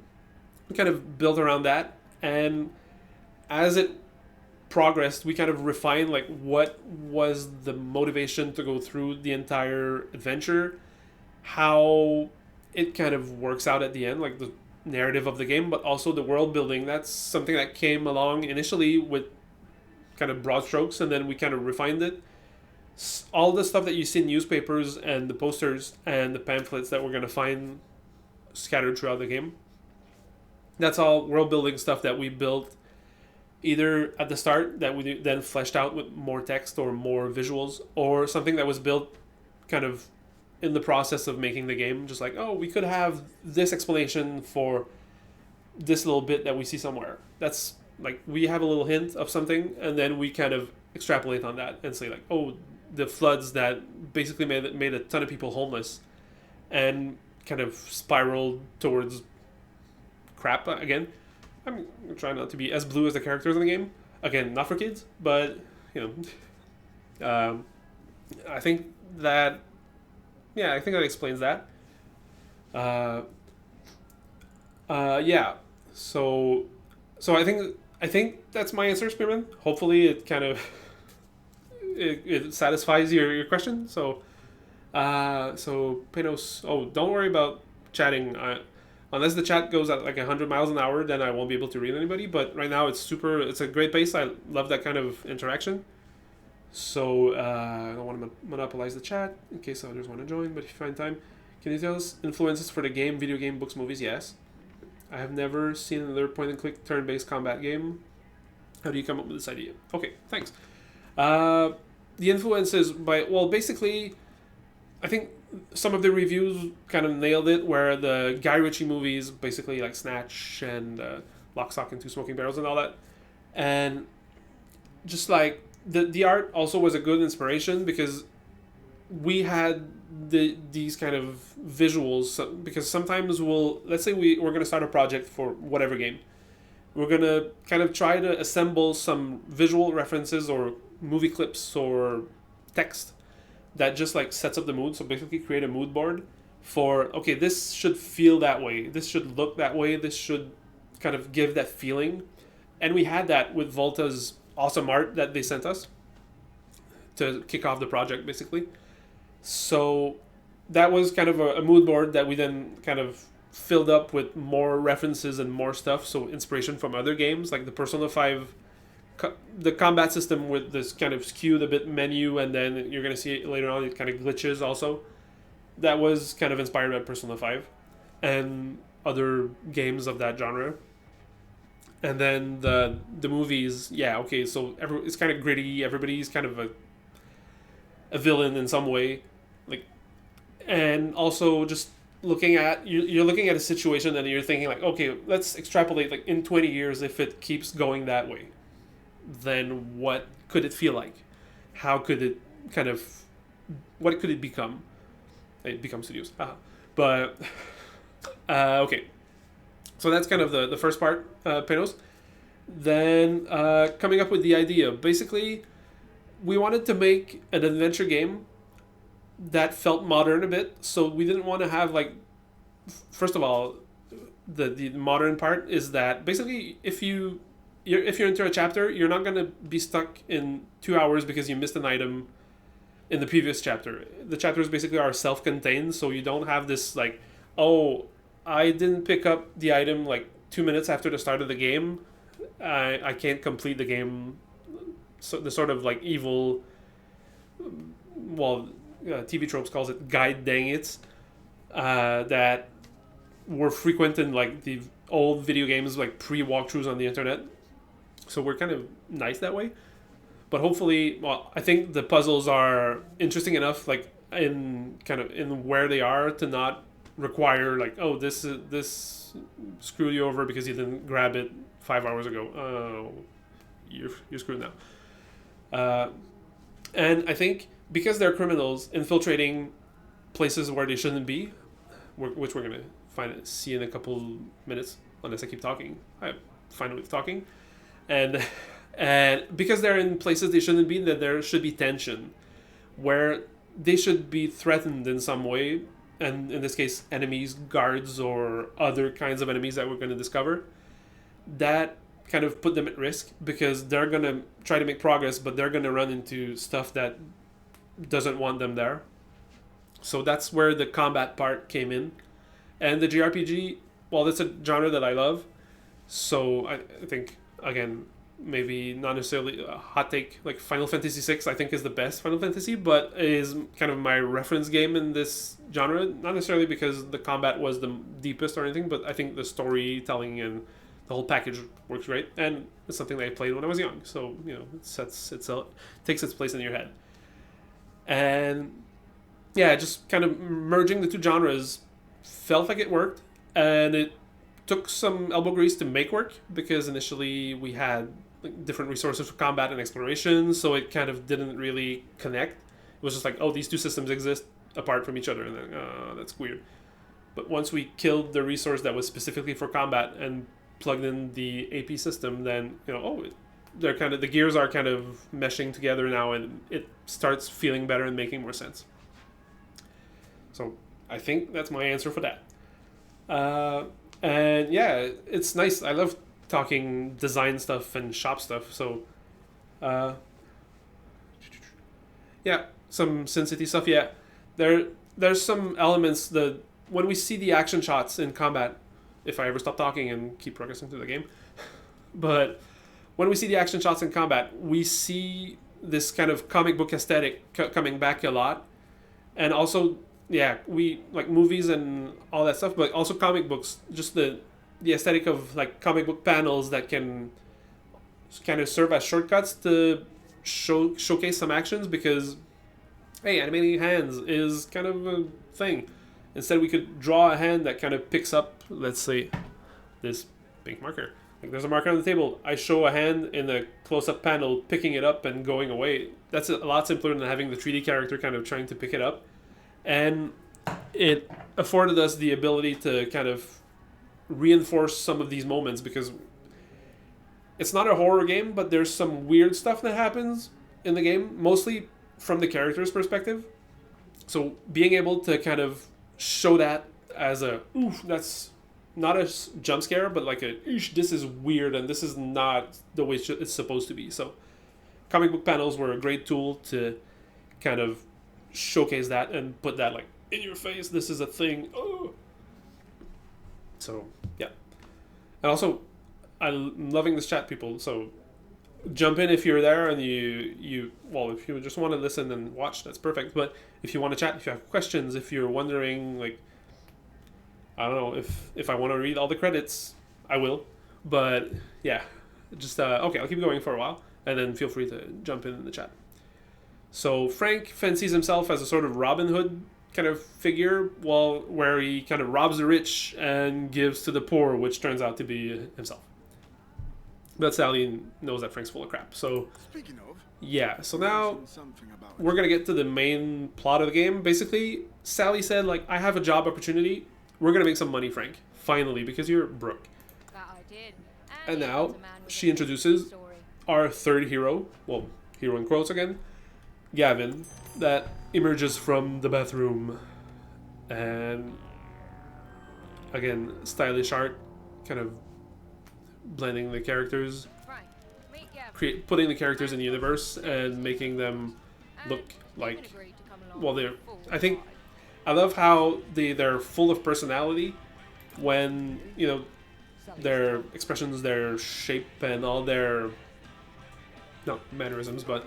we kind of built around that, and as it progressed, we kind of refined, like, what was the motivation to go through the entire adventure, how it kind of works out at the end, like the narrative of the game, but also the world building. That's something that came along initially with kind of broad strokes, and then we kind of refined it. All the stuff that you see in newspapers and the posters and the pamphlets that we're going to find scattered throughout the game, that's all world building stuff that we built either at the start that we then fleshed out with more text or more visuals, or something that was built kind of in the process of making the game, just like, oh, we could have this explanation for this little bit that we see somewhere. That's like, we have a little hint of something, and then we kind of extrapolate on that and say, like, oh, the floods that basically made a ton of people homeless and kind of spiraled towards crap again. I'm trying not to be as blue as the characters in the game. Again, not for kids, but, you know, I think that explains that. Yeah. So I think that's my answer, Spearman. Hopefully it kind of it satisfies your question. So Penos, oh, don't worry about chatting. Unless the chat goes at like 100 miles an hour, then I won't be able to read anybody. But right now it's a great pace. I love that kind of interaction. So I don't want to monopolize the chat in case others want to join, but if you find time, can you tell us influences for the game, video game, books, movies? Yes. I have never seen another point-and-click turn-based combat game. How do you come up with this idea? Okay, thanks. The influences basically, I think some of the reviews kind of nailed it, where the Guy Ritchie movies, basically like Snatch and Lock, Stock, and Two Smoking Barrels and all that, and just like the art also was a good inspiration, because we had these kind of visuals, because sometimes let's say we're going to start a project for whatever game. We're going to kind of try to assemble some visual references or movie clips or text that just like sets up the mood. So basically create a mood board for, okay, this should feel that way, this should look that way, this should kind of give that feeling. And we had that with Volta's awesome art that they sent us to kick off the project, basically. So that was kind of a mood board that we then kind of filled up with more references and more stuff. So inspiration from other games, like the Persona 5, the combat system with this kind of skewed a bit menu, and then you're going to see it later on, it kind of glitches also. That was kind of inspired by Persona 5 and other games of that genre. And then the movies, yeah, okay, so it's kind of gritty. Everybody's kind of a villain in some way, like, and also just you're looking at a situation and you're thinking like, okay, let's extrapolate, like, in 20 years, if it keeps going that way, then what could it feel like? How could it what could it become? It becomes studios, but okay. So that's kind of the first part, Penos. Then coming up with the idea. Basically, we wanted to make an adventure game that felt modern a bit. So we didn't want to have, like, first of all, the modern part is that basically if you're into a chapter, you're not going to be stuck in 2 hours because you missed an item in the previous chapter. The chapters basically are self-contained, so you don't have this like, oh, I didn't pick up the item like 2 minutes after the start of the game, I can't complete the game. So the sort of like evil, TV Tropes calls it guide dang it's, that were frequent in like the old video games, like pre-walkthroughs on the internet. So we're kind of nice that way. But hopefully, well, I think the puzzles are interesting enough, like in kind of in where they are, to not require like, oh, this screwed you over because you didn't grab it 5 hours ago. Oh, you're screwed now. And I think because they're criminals infiltrating places where they shouldn't be, which we're gonna see in a couple minutes, unless I keep talking. I'm fine with talking, and because they're in places they shouldn't be, that there should be tension, where they should be threatened in some way, and in this case, enemies, guards, or other kinds of enemies that we're going to discover. That kind of put them at risk because they're going to try to make progress, but they're going to run into stuff that doesn't want them there. So that's where the combat part came in. And the JRPG, well, that's a genre that I love. So I think, again, maybe not necessarily a hot take, like Final Fantasy VI, I think is the best Final Fantasy, but is kind of my reference game in this genre. Not necessarily because the combat was the deepest or anything, but I think the storytelling and the whole package works great, and it's something that I played when I was young. So it takes its place in your head, and yeah, just kind of merging the two genres felt like it worked, and it took some elbow grease to make work because initially we had like different resources for combat and exploration, so it kind of didn't really connect. It was just like, oh, these two systems exist apart from each other, and then that's weird. But once we killed the resource that was specifically for combat and plugged in the AP system, then they're kind of, the gears are kind of meshing together now, and it starts feeling better and making more sense. So I think that's my answer for that. And yeah, it's nice. I love talking design stuff and shop stuff. So, yeah, some Sin City stuff. Yeah, there's some elements that when we see the action shots in combat, if I ever stop talking and keep progressing through the game, but when we see the action shots in combat, we see this kind of comic book aesthetic coming back a lot, and also. Yeah, we like movies and all that stuff, but also comic books. Just the aesthetic of like comic book panels that can kind of serve as shortcuts to showcase some actions. Because hey, animating hands is kind of a thing. Instead, we could draw a hand that kind of picks up, let's say, this pink marker. Like there's a marker on the table. I show a hand in a close-up panel, picking it up and going away. That's a lot simpler than having the 3D character kind of trying to pick it up. And it afforded us the ability to kind of reinforce some of these moments, because it's not a horror game, but there's some weird stuff that happens in the game, mostly from the character's perspective. So being able to kind of show that as a, oof, that's not a jump scare, but like a, oosh, this is weird and this is not the way it's supposed to be. So comic book panels were a great tool to kind of showcase that and put that like in your face, this is a thing. Oh. So yeah, and also I'm loving this chat, people, so jump in if you're there, and you well, if you just want to listen and watch, that's perfect. But if you want to chat, if you have questions, if you're wondering, like, I don't know, if I want to read all the credits, I will. But yeah, just okay, I'll keep going for a while, and then feel free to jump in the chat. So Frank fancies himself as a sort of Robin Hood kind of figure, where he kind of robs the rich and gives to the poor, which turns out to be himself. But Sally knows that Frank's full of crap. So Speaking of, yeah, so now something about we're gonna get to the main plot of the game. Basically, Sally said, like, I have a job opportunity. We're gonna make some money, Frank. Finally, because you're broke. That I did. And he now was a man with she a introduces story. our third hero, well, hero in quotes again, Gavin, that emerges from the bathroom. And again, stylish art, kind of blending the characters, Frank, meet Gavin. putting the characters in the universe and making them And look he like, agreed to come along well, for they're, the full I think, ride. I love how they're full of personality when, you know, their expressions, their shape, and all their, not mannerisms, but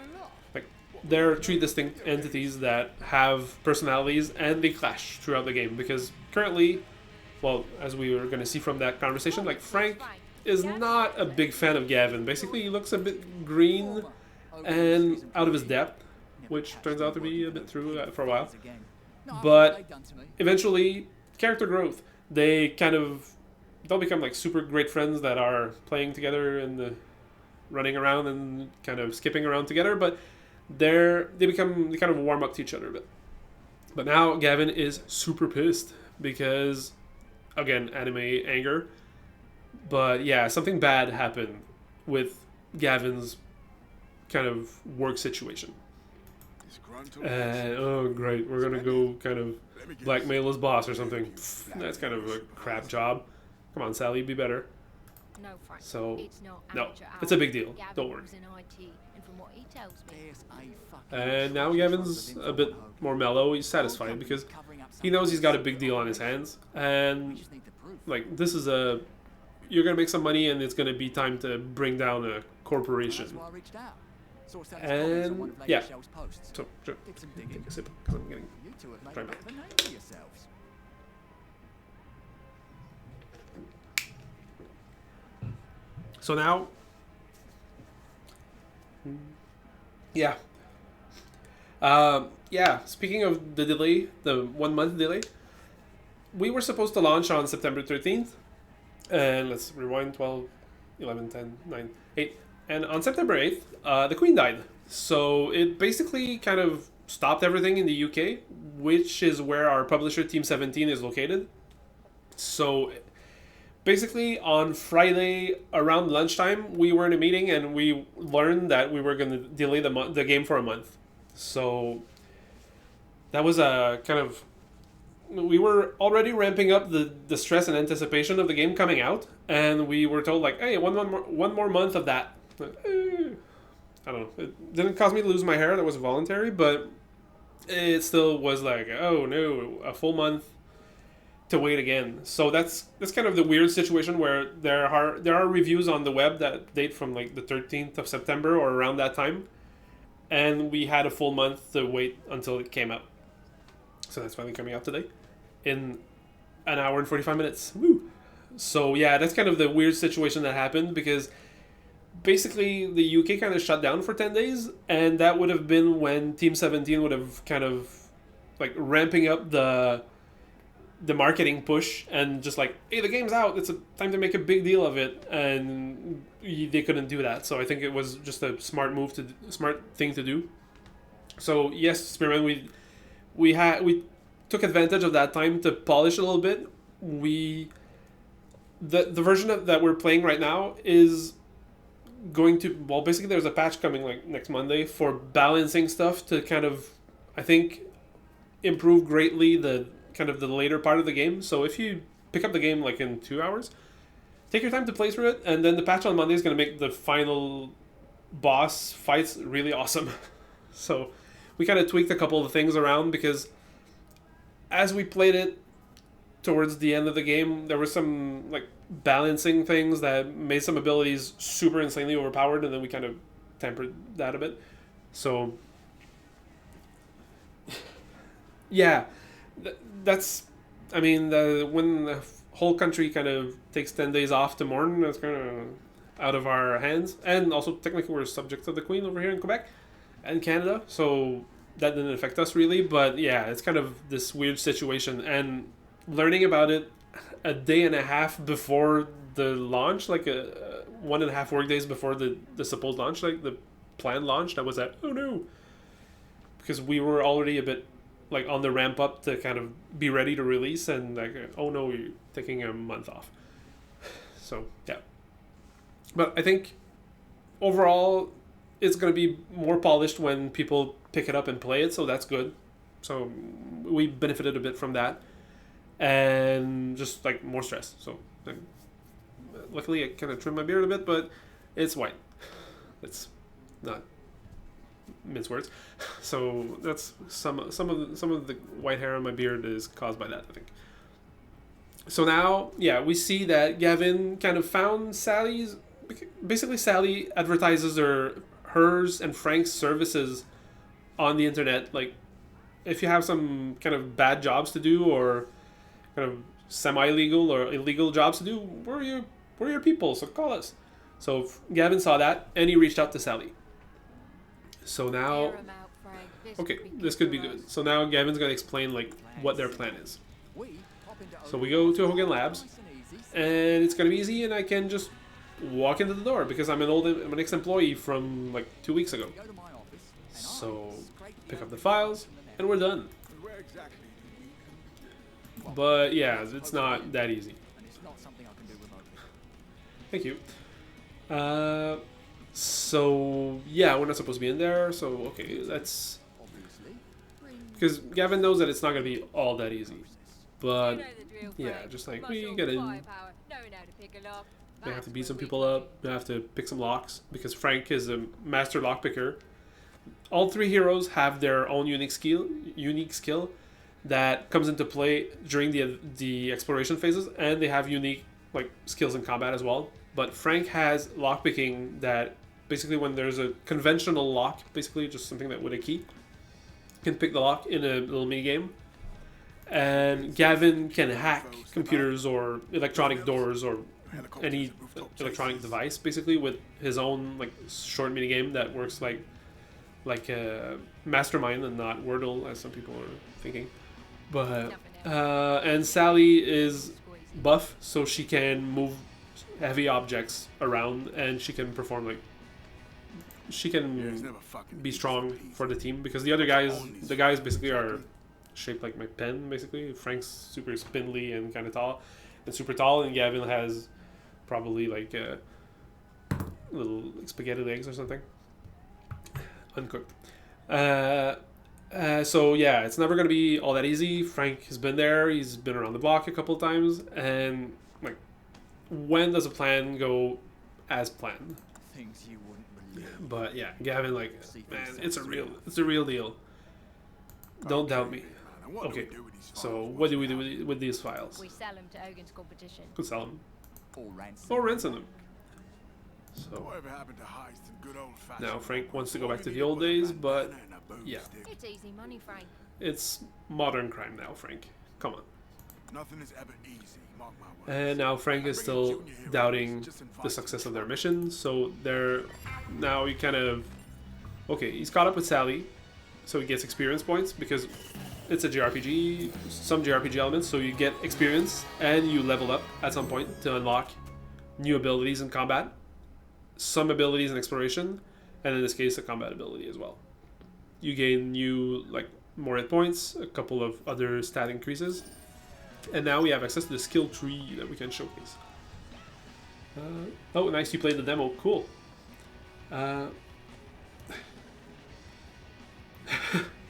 like they're three distinct entities that have personalities, and they clash throughout the game. Because currently, well, as we were going to see from that conversation, like Frank is not a big fan of Gavin. Basically, he looks a bit green and out of his depth, which turns out to be a bit true for a while. But eventually, character growth. They'll become like super great friends that are playing together and running around and kind of skipping around together. But they kind of warm up to each other a bit. But now Gavin is super pissed because, again, anime anger. But yeah, something bad happened with Gavin's kind of work situation. Oh great, we're gonna go kind of blackmail his boss or something. Pfft, that's kind of a crap job. Come on, Sally, be better. No, Frank. So, It's not no, amateur it's a hour. big deal. Gavin Don't worry. was in IT, and from what he tells me, And now Gavin's a bit more mellow. He's satisfied because he knows he's got a big deal on his hands. And, like, you're going to make some money and it's going to be time to bring down a corporation. And, yeah. So, sure. Take a sip because I'm getting dry mouth. So now, yeah. Speaking of the delay, the 1 month delay, we were supposed to launch on September 13th. And let's rewind 12, 11, 10, 9, 8. And on September 8th, the Queen died. So it basically kind of stopped everything in the UK, which is where our publisher Team 17 is located. So basically, on Friday around lunchtime, we were in a meeting and we learned that we were going to delay the game for a month. So that was a kind of... We were already ramping up the stress and anticipation of the game coming out, and we were told, like, hey, one more month of that. I don't know. It didn't cause me to lose my hair. That was voluntary, but it still was like, oh no, a full month to wait again. So that's kind of the weird situation where there are reviews on the web that date from like the 13th of September or around that time, and we had a full month to wait until it came out. So that's finally coming out today in an hour and 45 minutes. Woo! So yeah, that's kind of the weird situation that happened because basically the UK kind of shut down for 10 days, and that would have been when Team 17 would have kind of like ramping up the marketing push and just like, hey, the game's out, it's time to make a big deal of it, and they couldn't do that. So I think it was just a smart thing to do. So yes, Spearman, we took advantage of that time to polish a little bit. The version that we're playing right now is going to, well, basically there's a patch coming like next Monday for balancing stuff to kind of, I think, improve greatly the kind of the later part of the game. So if you pick up the game like in 2 hours, take your time to play through it, and then the patch on Monday is going to make the final boss fights really awesome. So we kind of tweaked a couple of things around because as we played it towards the end of the game, there were some like balancing things that made some abilities super insanely overpowered, and then we kind of tempered that a bit. So yeah, that's, I mean, when the whole country kind of takes 10 days off to mourn, that's kind of out of our hands. And also technically we're subject to the Queen over here in Quebec and Canada, so that didn't affect us really. But yeah, it's kind of this weird situation, and learning about it a day and a half before the launch, like 1.5 work days before the supposed launch, like the planned launch, that was that, oh no, because we were already a bit like on the ramp up to kind of be ready to release, and like, oh no, you're taking a month off. So yeah, but I think overall it's going to be more polished when people pick it up and play it, so that's good. So we benefited a bit from that, and just like more stress. So luckily I kind of trimmed my beard a bit, but it's white. It's not mince words. So that's some of the white hair on my beard is caused by that, I think. So now, yeah, we see that Gavin kind of found Sally's. Basically, Sally advertises hers and Frank's services on the internet. Like, if you have some kind of bad jobs to do, or kind of semi-legal or illegal jobs to do, we're your people, so call us. So Gavin saw that, and he reached out to Sally. So now, Air 'em out, Frank. okay, could be this could be for us. good. So now Gavin's gonna explain like what their plan is. We pop into So we go to Hogan Labs, nice and easy. and it's gonna be easy, and I can just walk into the door because I'm an ex-employee from like 2 weeks ago. Go to my office. And So I scrape pick the up the evidence files, from the net. and we're done. But where exactly do we... But yeah, it's not that easy. And it's not something I can do remotely. Thank you. So yeah, we're not supposed to be in there. So okay, that's Obviously. because Gavin knows that it's not gonna be all that easy. But You know the drill, yeah, Frank. just like Muscle, we get in, firepower, knowing how to pick a lock. we have to That's beat some where we people come up. We have to pick some locks because Frank is a master lock picker. All three heroes have their own unique skill that comes into play during the exploration phases, and they have unique like skills in combat as well. But Frank has lockpicking that basically when there's a conventional lock, basically just something that with a key, can pick the lock in a little mini game. And Gavin can hack computers or electronic doors or any electronic device basically with his own like short mini game that works like Mastermind and not Wordle as some people are thinking. But and Sally is buff, so she can move heavy objects around and she can perform like she There's can never fucking be easy strong peasy. for the team because the other guys, the guys basically are shaped like my pen basically. Frank's super spindly and kind of tall and super tall, and Gavin has probably like little like, spaghetti legs or something, uncooked. So yeah, it's never gonna be all that easy. Frank has been there. He's been around the block a couple of times, and like, when does a plan go as planned? Things you wouldn't believe. But yeah, Gavin, like, man, it's a real deal. Don't doubt me. Man, and what do we Okay, do with these so files what do we once do with these files? We sell them to Hogan's competition. Could sell them Or ransom. or ransom them. they're- So Whatever happened to heists and good old-fashioned... now Frank wants to go All back we to need the old was a days, but bandana and a boom yeah. stick. It's easy money, Frank. it's modern crime now, Frank. Come on. Nothing is ever easy, mark my words. And now Frank is still doubting the success of their mission, so they're now he kind of okay. He's caught up with Sally, so he gets experience points because it's a JRPG, some JRPG elements. So you get experience and you level up at some point to unlock new abilities in combat, some abilities in exploration, and in this case, a combat ability as well. You gain new like more hit points, a couple of other stat increases. And now we have access to the skill tree that we can showcase. Oh, nice! You played the demo. Cool.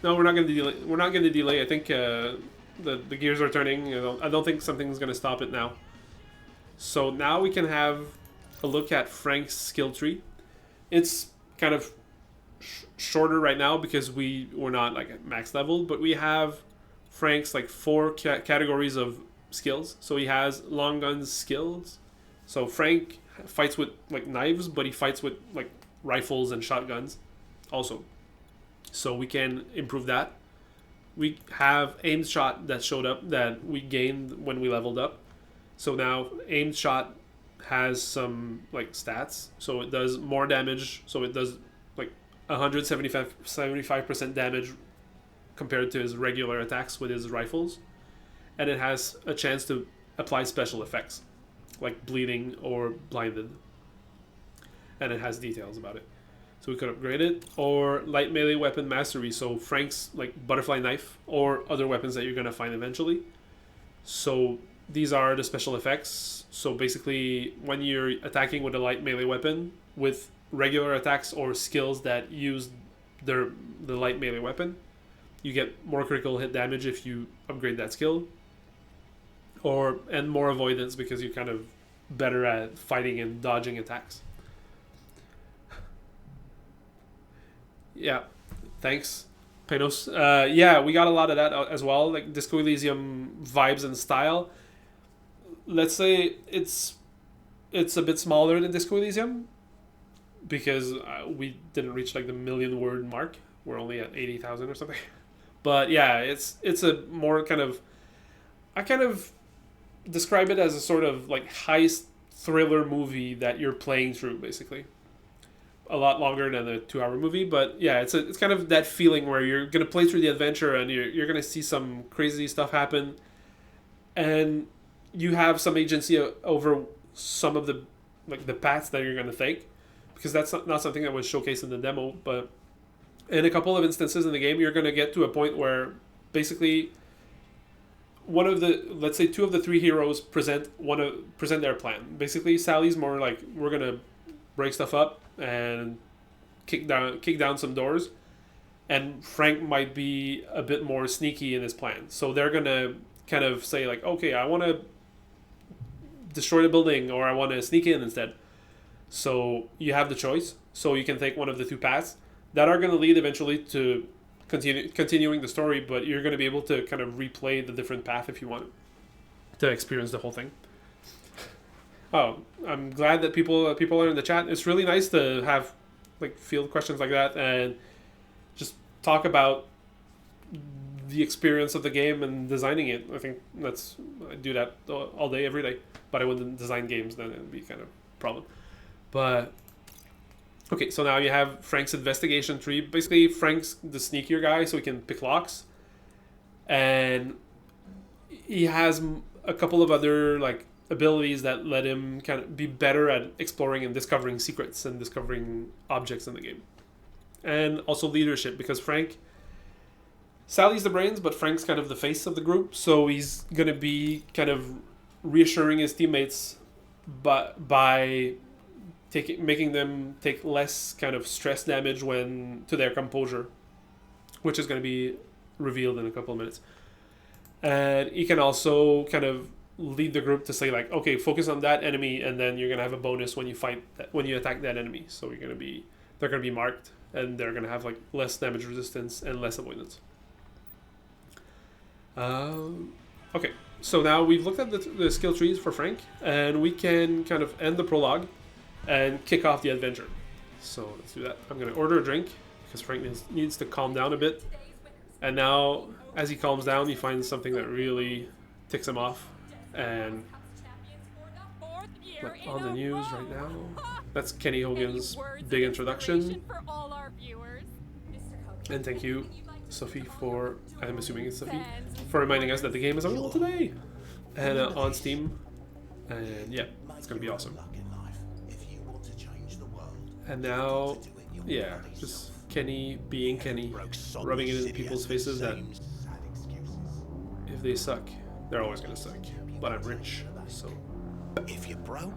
No, we're not going to delay. We're not going to delay. I think the gears are turning. I don't think something's going to stop it now. So now we can have a look at Frank's skill tree. It's kind of shorter right now because we're not like at max level, but we have Frank's like 4 categories of skills. So he has long guns skills. So Frank fights with like knives, but he fights with like rifles and shotguns also. So we can improve that. We have aimed shot that showed up that we gained when we leveled up. So now aimed shot has some like stats. So it does more damage. So it does like 75% damage compared to his regular attacks with his rifles, and it has a chance to apply special effects like bleeding or blinded, and it has details about it. So we could upgrade it, or light melee weapon mastery, so Frank's like butterfly knife or other weapons that you're going to find eventually. So these are the special effects. So basically when you're attacking with a light melee weapon with regular attacks or skills that use the light melee weapon, you get more critical hit damage if you upgrade that skill, and more avoidance because you're kind of better at fighting and dodging attacks. Yeah, thanks, Penos. Yeah, we got a lot of that as well, like Disco Elysium vibes and style. Let's say it's a bit smaller than Disco Elysium because we didn't reach like the 1,000,000 word mark. We're only at 80,000 or something. But yeah, it's a more kind of, I kind of describe it as a sort of like heist thriller movie that you're playing through basically. a lot longer than a 2-hour movie, but yeah, it's kind of that feeling where you're gonna play through the adventure and you're gonna see some crazy stuff happen, and you have some agency over some of the paths that you're gonna take, because that's not something that was showcased in the demo, but in a couple of instances in the game, you're gonna get to a point where basically let's say 2 of the 3 heroes present their plan. Basically, Sally's more like, we're gonna break stuff up and kick down some doors, and Frank might be a bit more sneaky in his plan. So they're gonna kind of say like, okay, I want to destroy the building, or I want to sneak in instead. So you have the choice. So you can take one of the 2 paths that are going to lead eventually to continuing the story, but you're going to be able to kind of replay the different path if you want to experience the whole thing. Oh, I'm glad that people are in the chat. It's really nice to have like field questions like that and just talk about the experience of the game and designing it. I think I do that all day, every day. But I wouldn't design games, then it would be kind of a problem. But okay, so now you have Frank's investigation tree. Basically, Frank's the sneakier guy, so he can pick locks, and he has a couple of other like abilities that let him kind of be better at exploring and discovering secrets and discovering objects in the game, and also leadership, because Sally's the brains, but Frank's kind of the face of the group, so he's gonna be kind of reassuring his teammates, but by making them take less kind of stress damage to their composure, which is going to be revealed in a couple of minutes. And he can also kind of lead the group to say like, okay, focus on that enemy, and then you're going to have a bonus when you attack that enemy. So they're going to be marked, and they're going to have like less damage resistance and less avoidance. Okay, so now we've looked at the skill trees for Frank, and we can kind of end the prologue and kick off the adventure. So let's do that. I'm going to order a drink because Frank needs to calm down a bit. And now, as he calms down, he finds something that really ticks him off. And on the news right now, that's Kenny Hogan's big introduction. And thank you, Sophie, I'm assuming it's Sophie, for reminding us that the game is available today and on Steam. And yeah, it's going to be awesome. And now, yeah, just Kenny being Kenny, rubbing it in people's faces that if they suck, they're always going to suck. But I'm rich, so... If you're broke,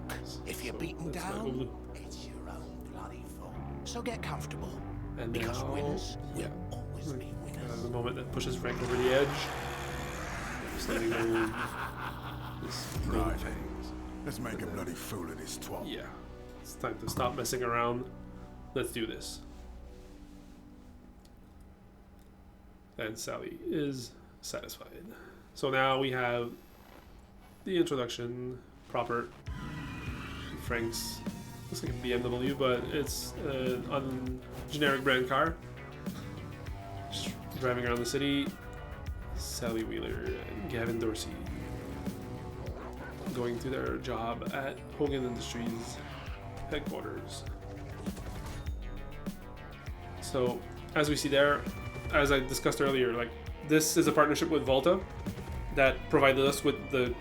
if you're beaten down, it's your own bloody fault. So get comfortable. And because now, winners yeah, will always be winners. the moment that pushes Frank over the edge. Standing there, just Right. Let's make a bloody fool of this twat. yeah, it's time to stop messing around. Let's do this. And Sally is satisfied. So now we have the introduction proper. Frank's looks like a BMW, but it's an generic brand car. Just driving around the city. Sally Wheeler and Gavin Dorsey going to their job at Hogan Industries headquarters. So, as we see there, as I discussed earlier, like this is a partnership with Volta that provided us with the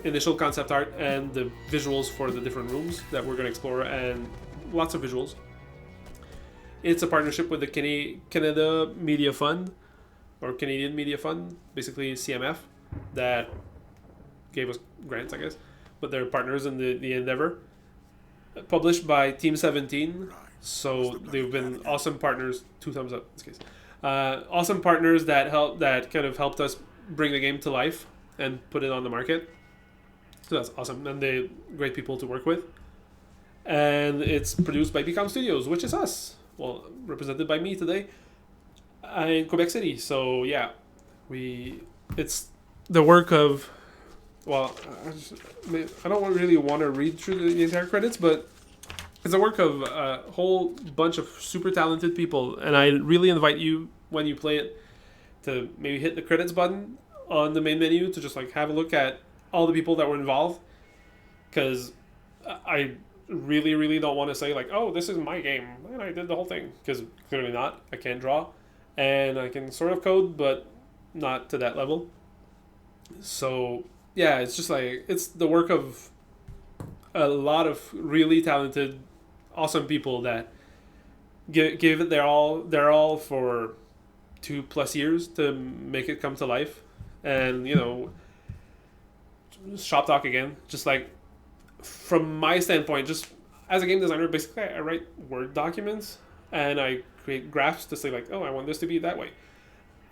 initial concept art and the visuals for the different rooms that we're going to explore, and lots of visuals. It's a partnership with the Canada Media Fund, or Canadian Media Fund, basically CMF, that gave us grants, I guess, but they're partners in the endeavor. Published by Team 17, so they've been awesome partners. 2 thumbs up in this case. Awesome partners that kind of helped us bring the game to life and put it on the market. So that's awesome, and they're great people to work with. And it's produced by Bkom Studios, which is us. Well, represented by me today in Quebec City. So yeah, it's the work of, well, I don't really want to read through the entire credits, but it's the work of a whole bunch of super talented people, and I really invite you, when you play it, to maybe hit the credits button on the main menu to just like have a look at all the people that were involved, because I really, really don't want to say like, oh, this is my game and I did the whole thing, because clearly not. I can't draw, and I can sort of code, but not to that level. So yeah, it's just like it's the work of a lot of really talented, awesome people that give it their all for 2+ years to make it come to life. And shop talk again, just like from my standpoint, just as a game designer, basically I write Word documents and I create graphs to say like, oh, I want this to be that way,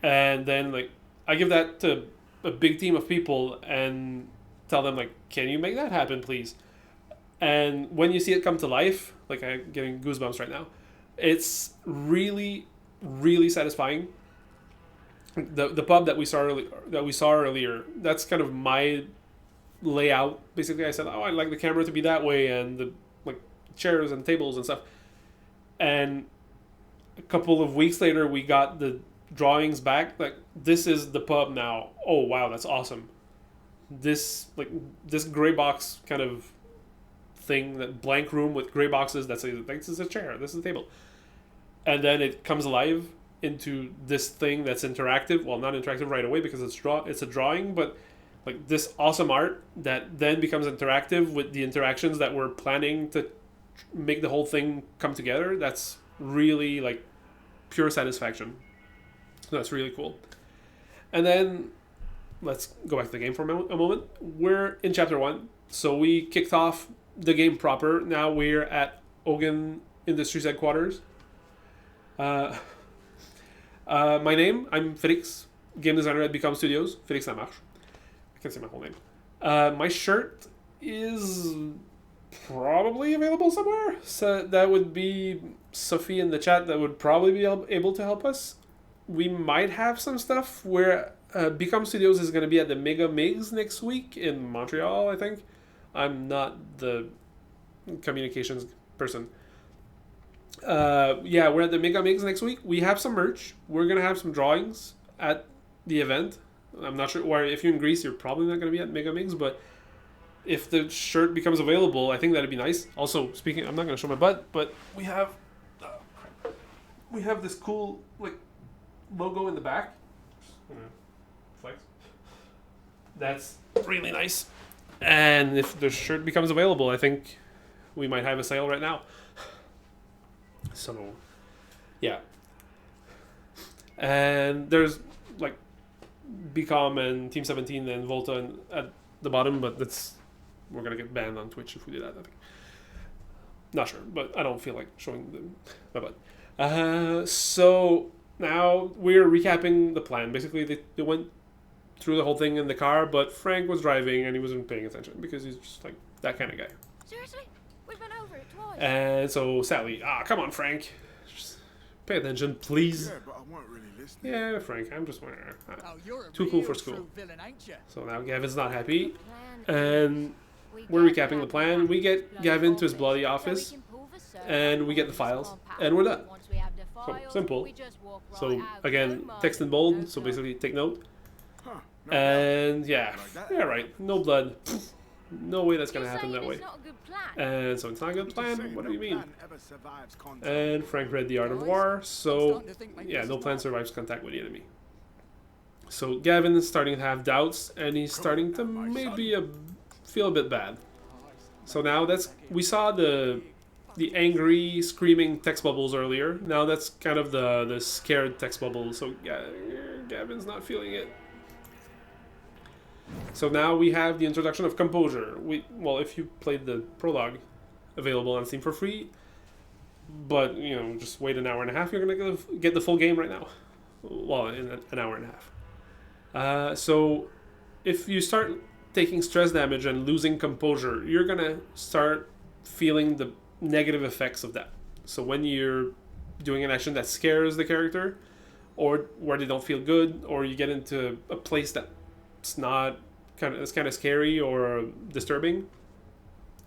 and then like I give that to a big team of people and tell them like, can you make that happen, please? And when you see it come to life, like I'm getting goosebumps right now, it's really, really satisfying. The pub that we saw earlier, that's kind of my layout. Basically, I said, oh, I'd like the camera to be that way, and the like chairs and tables and stuff. And a couple of weeks later, we got the drawings back. Like, this is the pub now. Oh wow, that's awesome. This gray box kind of thing, that blank room with gray boxes that say this is a chair, this is a table, and then it comes alive into this thing that's interactive. Well, not interactive right away because it's a drawing, but like this awesome art that then becomes interactive with the interactions that we're planning to make the whole thing come together. That's really like pure satisfaction. So that's really cool. And then let's go back to the game for a moment. We're in chapter 1, so we kicked off the game proper. Now we're at Hogan Industries headquarters. My name, I'm Felix, game designer at Bkom Studios. Felix Lamarche. I can't say my whole name. My shirt is probably available somewhere. So that would be Sophie in the chat that would probably be able to help us. We might have some stuff where Bkom Studios is going to be at the Mega Migs next week in Montreal, I think. I'm not the communications person. Yeah, we're at the Mega Migs next week. We have some merch. We're going to have some drawings at the event. I'm not sure where. If you're in Greece, you're probably not going to be at Mega Migs, but if the shirt becomes available, I think that'd be nice. Also, speaking, I'm not going to show my butt, but we have this cool like logo in the back. Flex. That's really nice. And if the shirt becomes available, I think we might have a sale right now. So, yeah. And there's like Bkom and Team 17 and Volta at the bottom, but we're gonna get banned on Twitch if we do that, I think. Not sure, but I don't feel like showing them my butt. So now we're recapping the plan. Basically, they went through the whole thing in the car, but Frank was driving and he wasn't paying attention because he's just like that kind of guy. Seriously? We've been over it twice. And so Sally, come on, Frank, just pay attention, please. Yeah, but I weren't really listening. Yeah, Frank, I'm just Oh, you're a too cool real for school. true villain, ain't you? So now Gavin's not happy, Plan and is we're we recapping get the plan. We get Gavin to his bloody office, and we get the files, and we're done. Once we have the files, simple. we just walk right So out. again, No text in money, bold, no so talk. basically take note. Huh, no And yeah, Like that? yeah, right, no blood. No way that's gonna You're happen saying that way. it's not a good plan. And so it's not a good doubt. Just plan. saying, What do no you mean? plan ever survives contact. And Frank read The Art of War, so starting to think maybe yeah, this no is plan not- survives contact with the enemy. So Gavin is starting to have doubts, and he's starting to maybe feel a bit bad. So now we saw the angry, screaming text bubbles earlier. Now that's kind of the scared text bubble. So Gavin's not feeling it. So now we have the introduction of composure. If you played the prologue, available on Steam for free, but just wait an hour and a half. You're gonna get the full game right now. Well, in an hour and a half. So if you start taking stress damage and losing composure, you're gonna start feeling the negative effects of that. So when you're doing an action that scares the character, or where they don't feel good, or you get into a place that's not it's kind of scary or disturbing,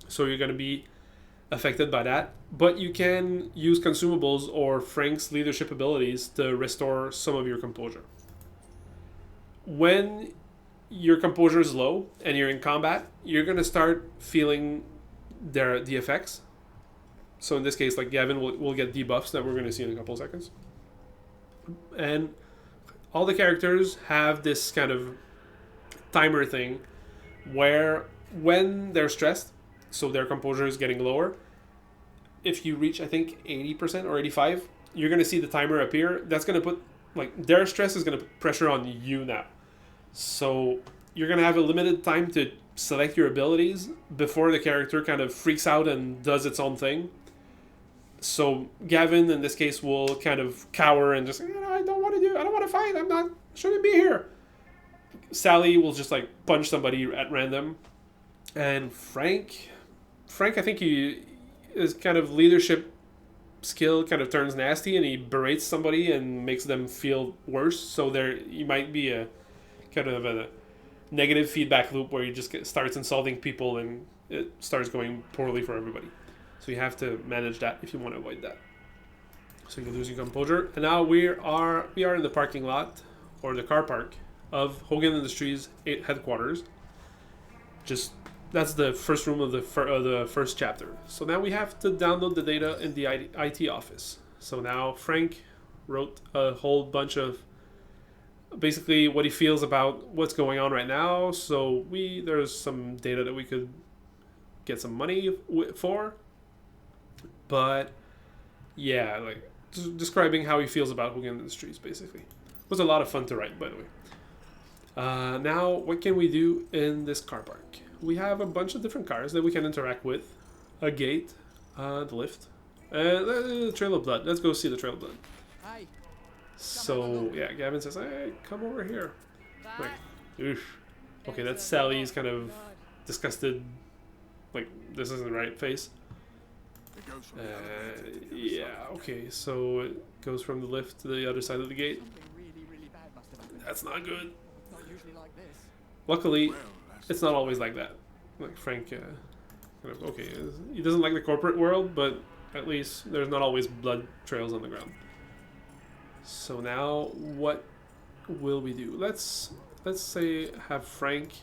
so you're gonna be affected by that. But you can use consumables or Frank's leadership abilities to restore some of your composure. When your composure is low and you're in combat, you're gonna start feeling the effects. So in this case, like Gavin will get debuffs that we're going to see in a couple of seconds. And all the characters have this kind of timer thing where when they're stressed, so their composure is getting lower, if you reach, I think, 80% or 85, you're going to see the timer appear. That's going to put, like, their stress is going to put pressure on you now. So you're going to have a limited time to select your abilities before the character kind of freaks out and does its own thing. So Gavin, in this case, will kind of cower and just, I don't want to fight. Shouldn't be here. Sally will just, like, punch somebody at random. And Frank, I think his kind of leadership skill kind of turns nasty, and he berates somebody and makes them feel worse. So you might be a kind of a negative feedback loop where he just starts insulting people and it starts going poorly for everybody. So you have to manage that if you want to avoid that. So you lose your composure. And now we are in the parking lot, or the car park, of Hogan Industries headquarters. That's the first room of the first chapter. So now we have to download the data in the IT office. So now Frank wrote a whole bunch of basically what he feels about what's going on right now. So there's some data that we could get some money for. But yeah, like describing how he feels about Hogan Industries, basically. It was a lot of fun to write, by the way. Now, what can we do in this car park? We have a bunch of different cars that we can interact with. A gate, the lift, and the Trail of Blood. Let's go see the Trail of Blood. Hey, So, yeah, Gavin says, hey, come over here. Like, oof. Okay, that's Sally's kind of disgusted, like, this isn't right face. It goes from the elevator to the other Yeah, side. okay, so it goes from the lift to the other side of the gate. something really, really bad must have happened. That's not good. It's not usually like this. Luckily, Well, that's it's not always like that. Like Frank, kind of, okay, he doesn't like the corporate world, but at least there's not always blood trails on the ground. So now, what will we do? Let's say have Frank.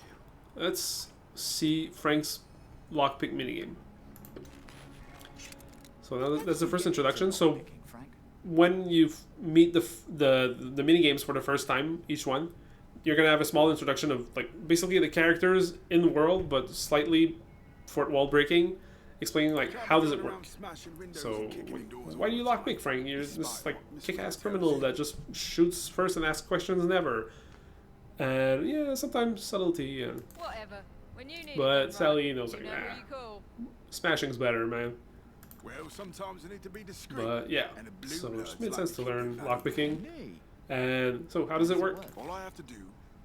Let's see Frank's lockpick minigame. So now that's the first introduction. So Picking, Frank. when you meet the mini games for the first time, each one, you're gonna have a small introduction of like basically the characters in the world, but slightly fourth wall breaking, explaining like how does it work. So why do you lock pick, Frank? You're this like kick-ass criminal that just shoots first and asks questions never. And yeah, sometimes subtlety. And Whatever. When you need But it, Sally knows, you like, know who nah. you call. smashing's better, man. Well, sometimes you need to be discreet. But yeah, And a blue so it blood's just made like sense to learn keeping lockpicking. Hey, And so how does it work? All I have to do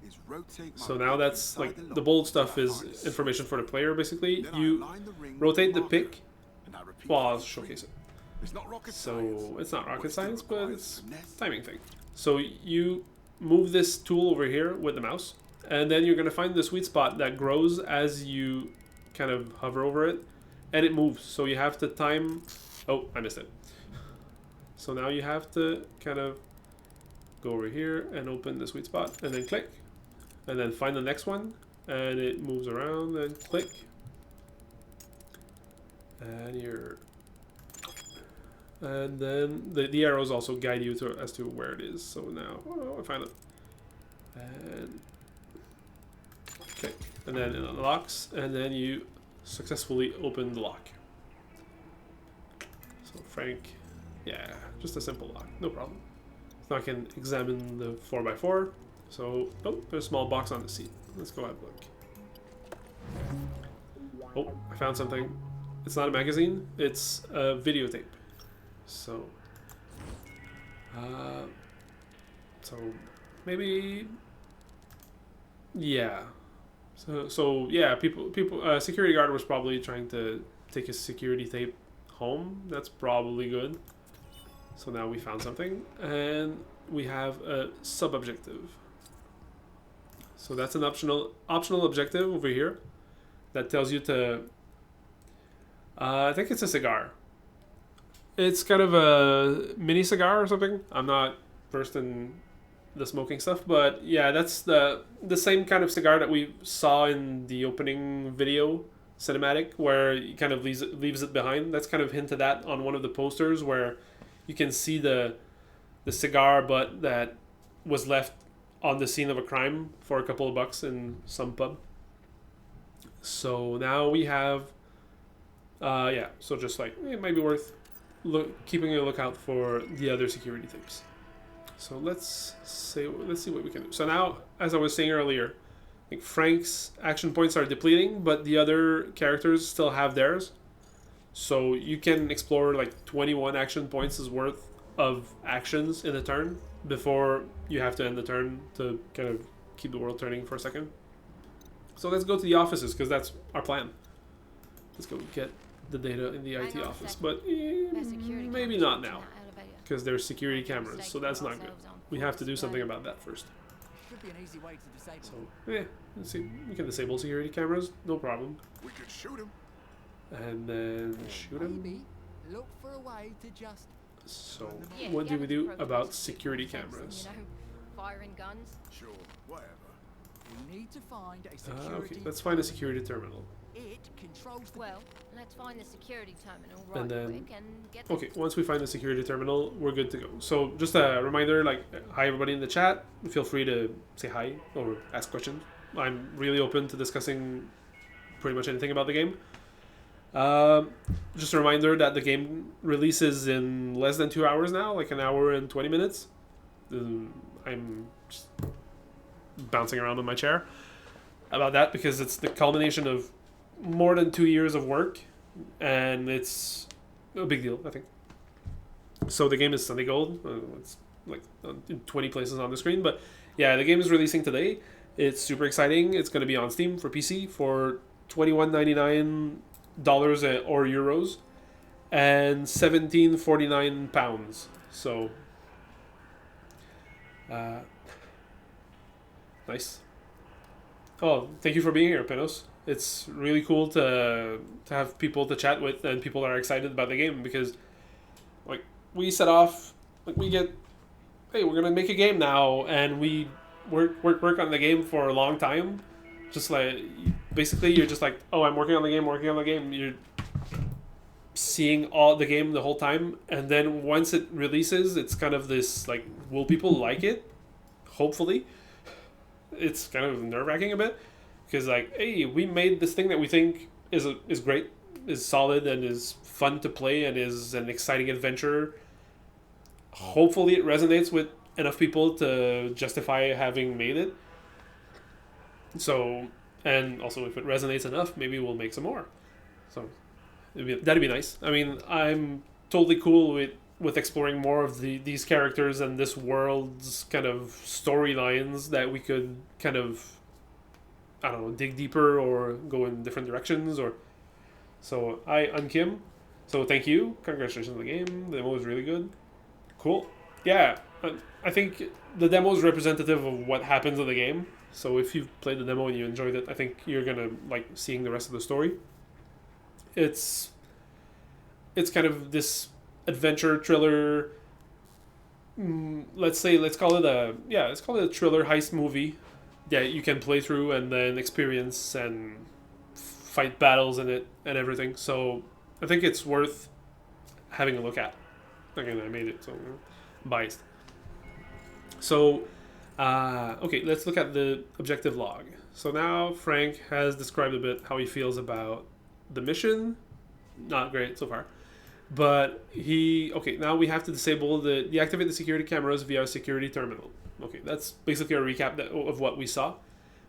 is rotate my So now that's inside like the lock bold till I stuff is find a information for the player basically. Then I You align the ring rotate with the marker, pick. and I repeat Well, I'll the showcase it. It's not rocket science. So it's not rocket What still science, but requires it's finesse. timing thing. So you move this tool over here with the mouse, and then you're gonna find the sweet spot that grows as you kind of hover over it, and it moves. So you have to time. Oh, I missed it. So now you have to kind of go over here and open the sweet spot, and then click, and then find the next one, and it moves around, and click, and you're. And then the arrows also guide you as to where it is. So now, oh, I find it. And okay, and then it unlocks, and then you successfully open the lock. So Frank, yeah, just a simple lock, no problem. Now I can examine the 4x4. So, oh, there's a small box on the seat. Let's go have a look. Oh, I found something. It's not a magazine, it's a videotape. So maybe, yeah. So yeah, security guard was probably trying to take his security tape home. That's probably good. So now we found something, and we have a sub-objective. So that's an optional objective over here that tells you to. I think it's a cigar. It's kind of a mini cigar or something. I'm not versed in the smoking stuff, but yeah, that's the same kind of cigar that we saw in the opening video cinematic where he kind of leaves it behind. That's kind of hinted at on one of the posters where you can see the cigar butt that was left on the scene of a crime for a couple of bucks in some pub. So now we have, so just like, it might be worth keeping a lookout for the other security tapes. So let's see what we can do. So now, as I was saying earlier, I think Frank's action points are depleting, but the other characters still have theirs. So you can explore like 21 action points is worth of actions in a turn before you have to end the turn to kind of keep the world turning for a second. So let's go to the offices because that's our plan. Let's go get the data in the IT office, but maybe not now because there's security cameras, so that's not good. We have to do something about that first. Should be an easy way to disable So, let's see. We can disable security cameras, no problem. We could shoot him. And then shoot him. Maybe look for a way to just... So, what do we do about security cameras? You know, firing guns. Sure, whatever. We need to find a security... Okay, let's find a security terminal. It controls the... Well, let's find the security terminal And right then- quick and get Okay, once we find the security terminal, we're good to go. So, just a reminder, like, hi everybody in the chat. Feel free to say hi or ask questions. I'm really open to discussing pretty much anything about the game. Just a reminder that the game releases in less than 2 hours now, like an hour and 20 minutes. I'm just bouncing around in my chair about that because it's the culmination of more than 2 years of work, and it's a big deal, I think. So the game is Sunday Gold. It's like in 20 places on the screen, but yeah, the game is releasing today. It's super exciting. It's going to be on Steam for PC for $21.99 or euros and £17.49. So nice. Oh, thank you for being here, Pinos. It's really cool to have people to chat with and people that are excited about the game because, like, we set off, like, we get, hey, we're gonna make a game now, and we work on the game for a long time. Just like, basically, you're just like, oh, I'm working on the game. You're seeing all the game the whole time, and then once it releases, it's kind of this like, will people like it? Hopefully. It's kind of nerve-wracking a bit because, like, hey, we made this thing that we think is great, is solid, and is fun to play, and is an exciting adventure. Hopefully, it resonates with enough people to justify having made it. So, and also if it resonates enough, maybe we'll make some more. So, that'd be nice. I mean, I'm totally cool with exploring more of these characters and this world's kind of storylines that we could kind of, I don't know, dig deeper or go in different directions. Or so I'm Kim. So thank you. Congratulations on the game. The demo was really good. Cool. Yeah, I think the demo is representative of what happens in the game. So if you've played the demo and you enjoyed it, I think you're gonna like seeing the rest of the story. It's kind of this adventure thriller. Let's call it a thriller heist movie that you can play through and then experience and fight battles in it and everything. So I think it's worth having a look at. Again, I made it, so I'm biased. So, okay, let's look at the objective log. So now Frank has described a bit how he feels about the mission. Not great so far. But now we have to deactivate the security cameras via a security terminal. Okay, that's basically a recap of what we saw.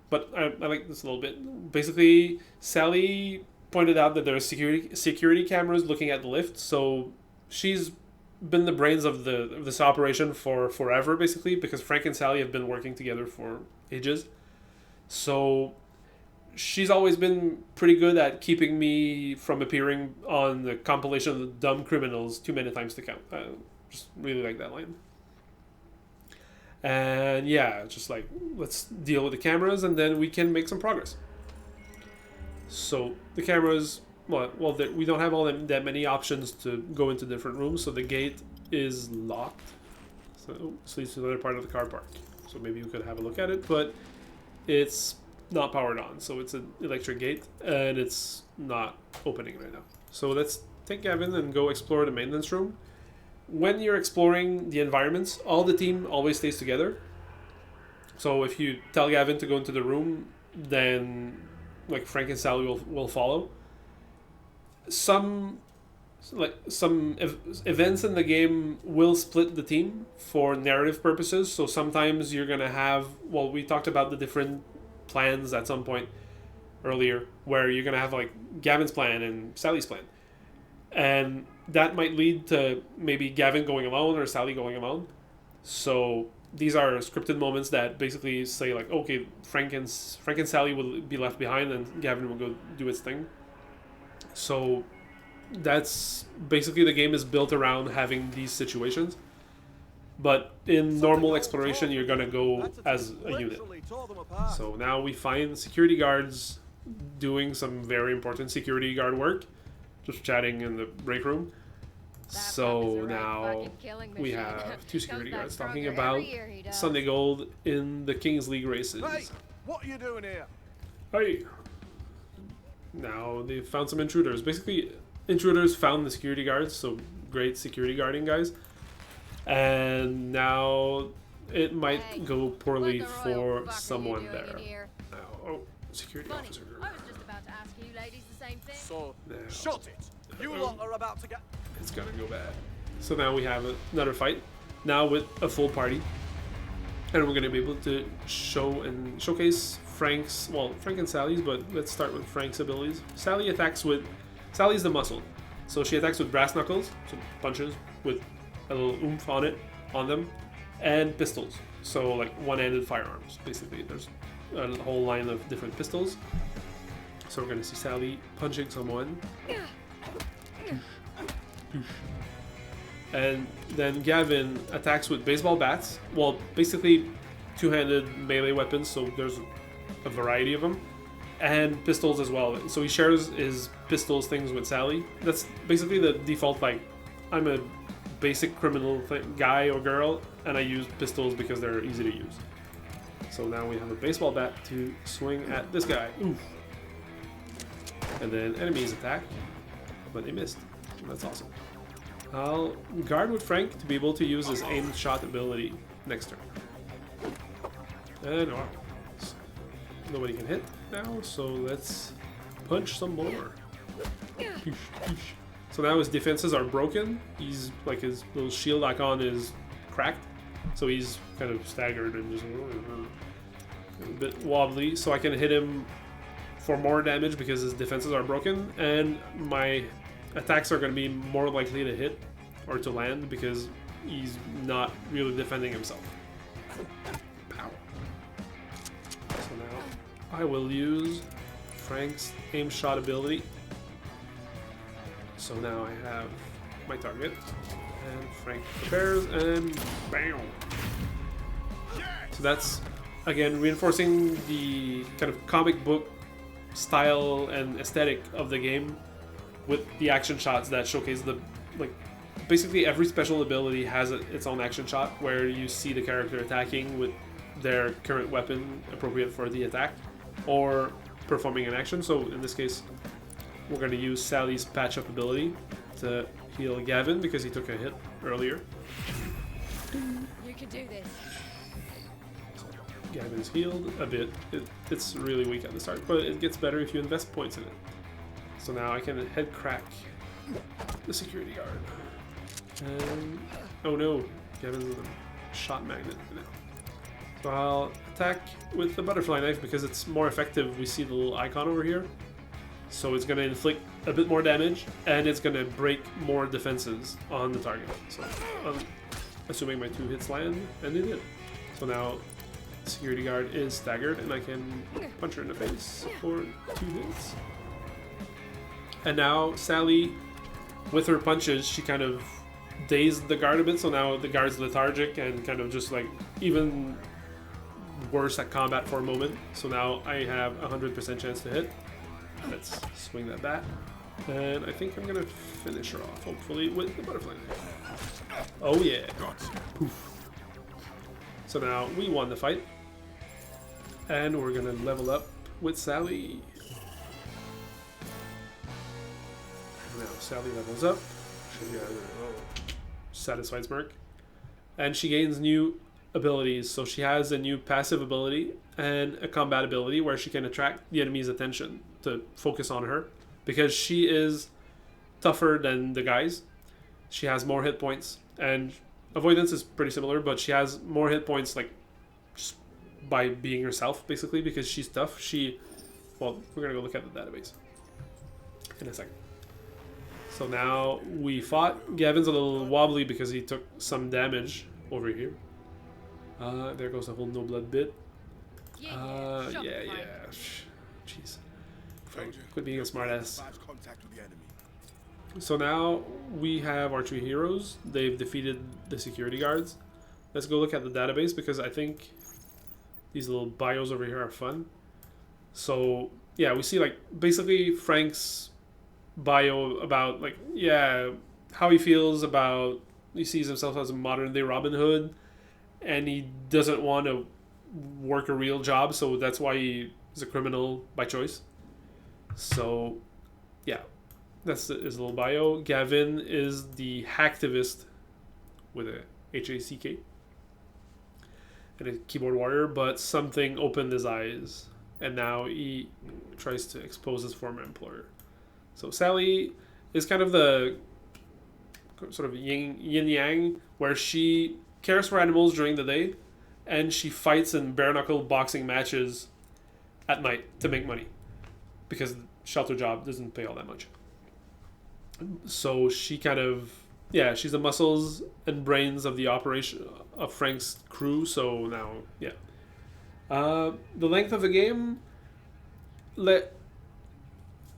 But I like this a little bit. Basically, Sally pointed out that there are security cameras looking at the lift, so she's been the brains of this operation for forever, basically, because Frank and Sally have been working together for ages. So she's always been pretty good at keeping me from appearing on the compilation of the dumb criminals too many times to count. I just really like that line. And yeah, just like, let's deal with the cameras and then we can make some progress. So the cameras, we don't have that many options to go into different rooms, so the gate is locked. So this leads to another part of the car park. So maybe you could have a look at it, but it's not powered on, so it's an electric gate, and it's not opening right now. So let's take Gavin and go explore the maintenance room. When you're exploring the environments, all the team always stays together. So if you tell Gavin to go into the room, then like Frank and Sally will follow. Some events in the game will split the team for narrative purposes. So sometimes you're gonna have, well, we talked about the different plans at some point earlier, where you're gonna have like Gavin's plan and Sally's plan, and that might lead to maybe Gavin going alone or Sally going alone. So these are scripted moments that basically say like, okay, Frank and Sally will be left behind and Gavin will go do its thing. So that's basically, the game is built around having these situations. But in normal exploration, you're gonna go as a unit. So now we find security guards doing some very important security guard work, just chatting in the break room. So now we have two security guards talking about Sunday Gold in the Kings League races. Hey, what are you doing here? Hey! Now they found some intruders. Basically, intruders found the security guards, so great security guarding guys. And now it might go poorly for someone there. Now, oh, security officer. I was just about to ask you ladies the same thing. So, Now, shut it. You lot are about to get... it's gonna go bad. So now we have another fight, now with a full party. And we're gonna be able to showcase Frank and Sally's, but let's start with Frank's abilities. Sally's the muscle. So she attacks with brass knuckles, so punches with a little oomph on them, and pistols. So like one-handed firearms, basically. There's a whole line of different pistols. So we're gonna see Sally punching someone. And then Gavin attacks with baseball bats. Well, basically two-handed melee weapons, so there's a variety of them. And pistols as well. So he shares his pistols things with Sally. That's basically the default, like, I'm a basic criminal guy or girl, and I use pistols because they're easy to use. So now we have a baseball bat to swing at this guy. Oof. And then enemies attack, but they missed. That's awesome. I'll guard with Frank to be able to use his aimed shot ability next turn. And nobody can hit now, so let's punch some more. So now his defenses are broken. He's like, his little shield icon is cracked, so he's kind of staggered and just a bit wobbly. So I can hit him for more damage because his defenses are broken, and my attacks are going to be more likely to hit or to land because he's not really defending himself. Pow. So now I will use Frank's aim shot ability. So now I have my target, and Frank prepares, and bam! So that's, again, reinforcing the kind of comic book style and aesthetic of the game with the action shots that showcase the, like, basically every special ability has its own action shot where you see the character attacking with their current weapon appropriate for the attack or performing an action. So in this case, we're going to use Sally's patch up ability to heal Gavin because he took a hit earlier. You can do this. Gavin's healed a bit. It's really weak at the start, but it gets better if you invest points in it. So now I can head crack the security guard. And oh no, Gavin's a shot magnet now. So I'll attack with the butterfly knife because it's more effective. We see the little icon over here. So it's going to inflict a bit more damage, and it's going to break more defenses on the target. So assuming my 2 hits land, and they did. So now the security guard is staggered, and I can punch her in the face for 2 hits. And now Sally, with her punches, she kind of dazed the guard a bit, so now the guard's lethargic and kind of just like even worse at combat for a moment. So now I have a 100% chance to hit. Let's swing that bat. And I think I'm going to finish her off, hopefully, with the butterfly knife. Oh yeah. Poof. So now we won the fight. And we're going to level up with Sally. Sally levels up. Satisfied smirk. And she gains new abilities. So she has a new passive ability and a combat ability where she can attract the enemy's attention to focus on her. Because she is tougher than the guys. She has more hit points. And avoidance is pretty similar, but she has more hit points like just by being herself, basically, because she's tough. Well, we're going to go look at the database in a second. So now we fought. Gavin's a little wobbly because he took some damage over here. There goes the whole no blood bit. Yeah. Jeez. Quit being a smartass. So now we have our 3 heroes. They've defeated the security guards. Let's go look at the database because I think these little bios over here are fun. So yeah, we see like basically Frank's bio about like, yeah, how he feels about, he sees himself as a modern day Robin Hood and he doesn't want to work a real job, so that's why he is a criminal by choice. So yeah, that's his little bio. Gavin is the hacktivist with a H-A-C-K and a keyboard warrior, but something opened his eyes and now he tries to expose his former employer. So Sally is kind of the sort of yin-yang, where she cares for animals during the day and she fights in bare-knuckle boxing matches at night to make money because the shelter job doesn't pay all that much. So she kind of, yeah, she's the muscles and brains of the operation of Frank's crew. So now, yeah. The length of the game,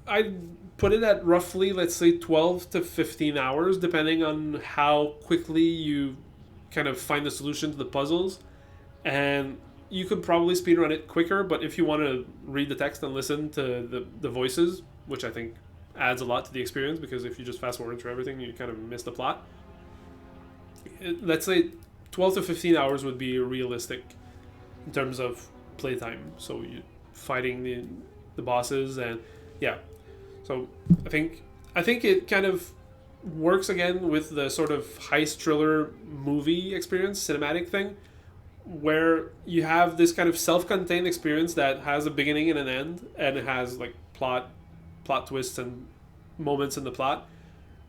I put it at roughly, let's say, 12 to 15 hours, depending on how quickly you kind of find the solution to the puzzles. And you could probably speedrun it quicker, but if you want to read the text and listen to the voices, which I think adds a lot to the experience, because if you just fast forward through everything, you kind of miss the plot. Let's say 12 to 15 hours would be realistic in terms of playtime. So you fighting the bosses, and yeah. So I think it kind of works again with the sort of heist thriller movie experience, cinematic thing, where you have this kind of self-contained experience that has a beginning and an end, and it has like plot twists and moments in the plot,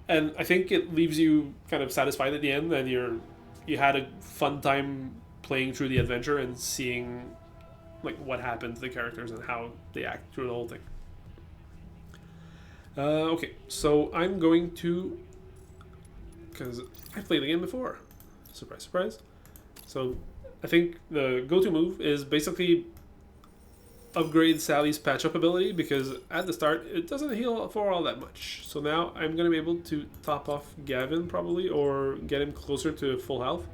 and I think it leaves you kind of satisfied at the end, and you had a fun time playing through the adventure and seeing like what happened to the characters and how they act through the whole thing. Okay, so I'm going to, because I've played the game before, surprise surprise, so I think the go-to move is basically upgrade Sally's patch-up ability, because at the start it doesn't heal for all that much. So now I'm going to be able to top off Gavin probably, or get him closer to full health.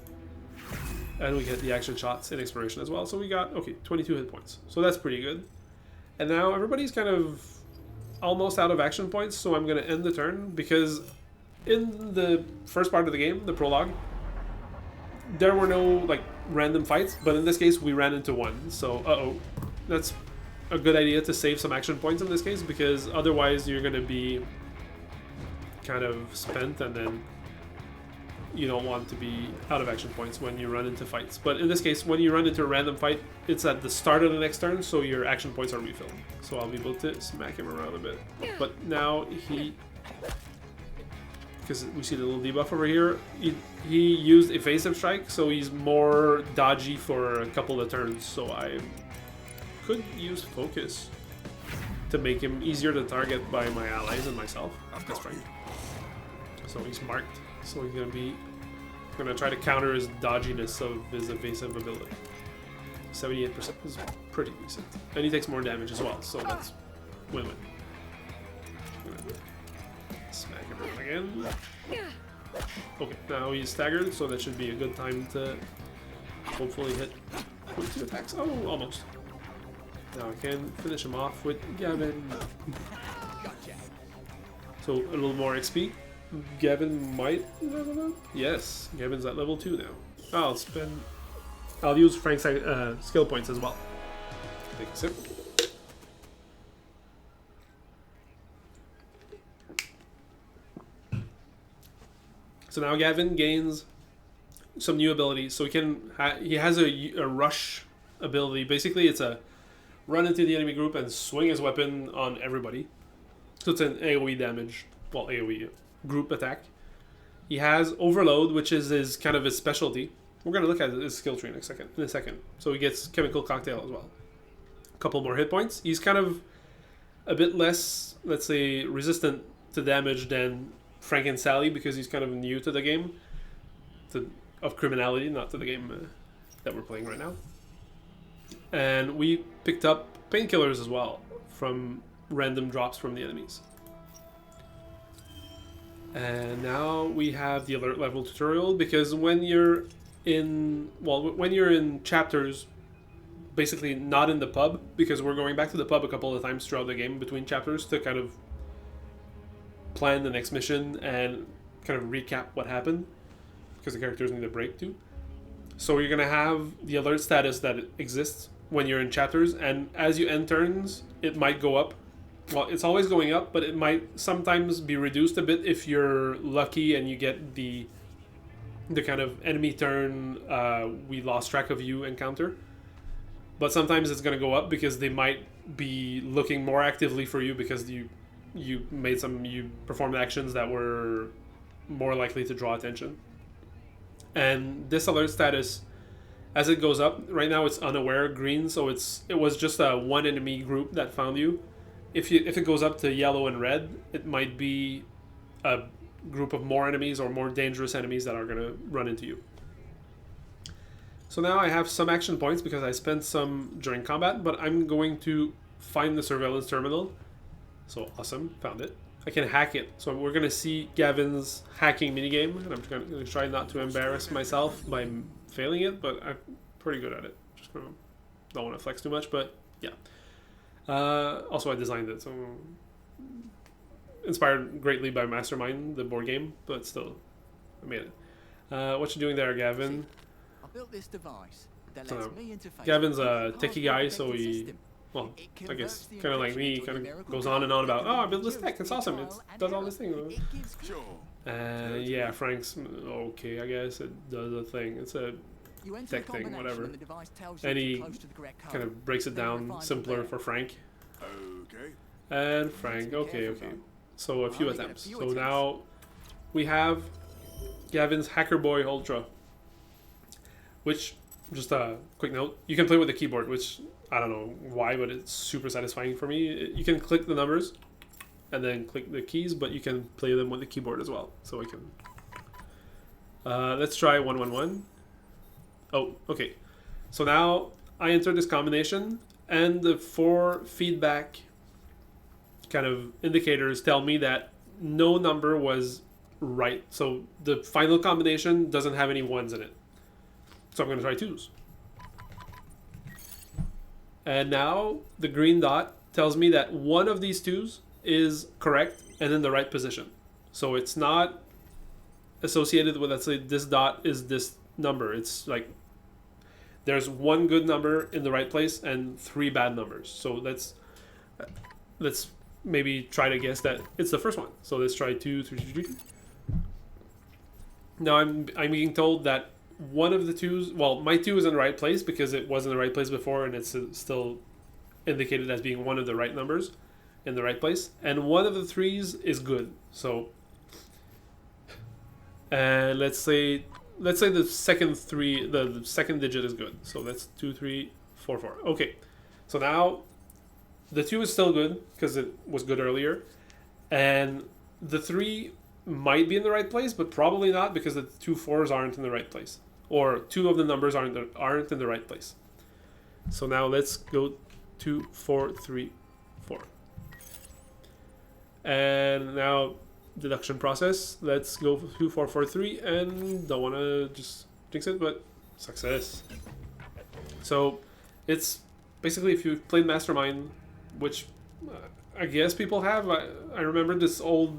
And we get the action shots in exploration as well. So we got, okay, 22 hit points. So that's pretty good. And now everybody's kind of almost out of action points, so I'm going to end the turn, because in the first part of the game, the prologue, there were no like random fights, but in this case we ran into one. So that's a good idea to save some action points in this case, because otherwise you're going to be kind of spent, and then you don't want to be out of action points when you run into fights. But in this case, when you run into a random fight, it's at the start of the next turn, so your action points are refilled. So I'll be able to smack him around a bit. But now because we see the little debuff over here, he used evasive strike, so he's more dodgy for a couple of turns. So I could use focus to make him easier to target by my allies and myself. That's right. So he's marked. So he's gonna try to counter his dodginess of his evasive ability. 78% is pretty decent, and he takes more damage as well. So that's win-win. Smack him around again. Okay, now he's staggered, so that should be a good time to hopefully hit with 2 attacks. Oh, almost. Now I can finish him off with Gavin. So a little more XP. Gavin might level up? Yes, Gavin's at level 2 now. I'll use Frank's skill points as well. Take a sip. So now Gavin gains some new abilities. So he has a rush ability. Basically, it's a run into the enemy group and swing his weapon on everybody. So it's an AoE damage, well, AoE group attack. He has overload, which is his kind of his specialty. We're gonna look at his skill tree in a second. So he gets chemical cocktail as well. A couple more hit points. He's kind of a bit less, let's say, resistant to damage than Frank and Sally because he's kind of new to the game of criminality, not to the game that we're playing right now. And we picked up painkillers as well from random drops from the enemies. And now we have the alert level tutorial, because when you're in chapters, basically not in the pub, because we're going back to the pub a couple of times throughout the game between chapters to kind of plan the next mission and kind of recap what happened, because the characters need a break too. So you're gonna have the alert status that exists when you're in chapters, and as you end turns, it might go up. Well, it's always going up, but it might sometimes be reduced a bit if you're lucky and you get the kind of enemy turn, we lost track of you encounter. But sometimes it's going to go up because they might be looking more actively for you because you performed actions that were more likely to draw attention. And this alert status, as it goes up, right now it's unaware green, so it was just a one enemy group that found you. If it goes up to yellow and red, it might be a group of more enemies or more dangerous enemies that are going to run into you. So now I have some action points because I spent some during combat, but I'm going to find the surveillance terminal. So awesome, found it. I can hack it. So we're going to see Gavin's hacking minigame, and I'm going to try not to embarrass myself by failing it, but I'm pretty good at it. Just don't want to flex too much, but yeah. Also, I designed it, so inspired greatly by Mastermind, the board game, but still, I made it. What you doing there, Gavin? I built this device that So, lets me interface Gavin's with a the techie guy, so password-protected he, system. well, It I guess converts the kind of like encryption me, into a kind of numerical goes on and on about, code oh, I built this used tech, it's in awesome, trial it and does all error. this thing. It gives Yeah, Frank's okay, I guess it does a thing. It's a You enter tech the thing, combination whatever. and the device tells you And if he you're close to the correct code. kind of breaks it Then down refines it simpler there. for Frank. Okay. And Frank, okay. So a few Well, you get a attempts. few So attempts. now we have Gavin's Hacker Boy Ultra, which, just a quick note, you can play with the keyboard, which I don't know why, but it's super satisfying for me. You can click the numbers and then click the keys, but you can play them with the keyboard as well. So I can... let's try 111. Oh, okay. So now I enter this combination, and the 4 feedback kind of indicators tell me that no number was right. So the final combination doesn't have any 1s in it. So I'm going to try 2s. And now the green dot tells me that one of these 2s is correct and in the right position. So it's not associated with, let's say, this dot is this number. It's like there's 1 good number in the right place and 3 bad numbers. So let's maybe try to guess that it's the first one. So let's try 2, 3, 3. Now I'm being told that one of the 2s, well, my 2 is in the right place because it was in the right place before, and it's still indicated as being one of the right numbers in the right place, and one of the 3s is good. So, and let's say the second 3, the second digit is good. So that's 2, 3, 4, 4. Okay, so now the 2 is still good because it was good earlier, and the 3 might be in the right place, but probably not because the 2 4s aren't in the right place, or 2 of the numbers aren't in the right place. So now let's go 2, 4, 3, 4, and now deduction process. Let's go 2, 4, 4, 3, and don't want to just jinx it, but success. So it's basically, if you've played Mastermind, which I guess people have. I remember this old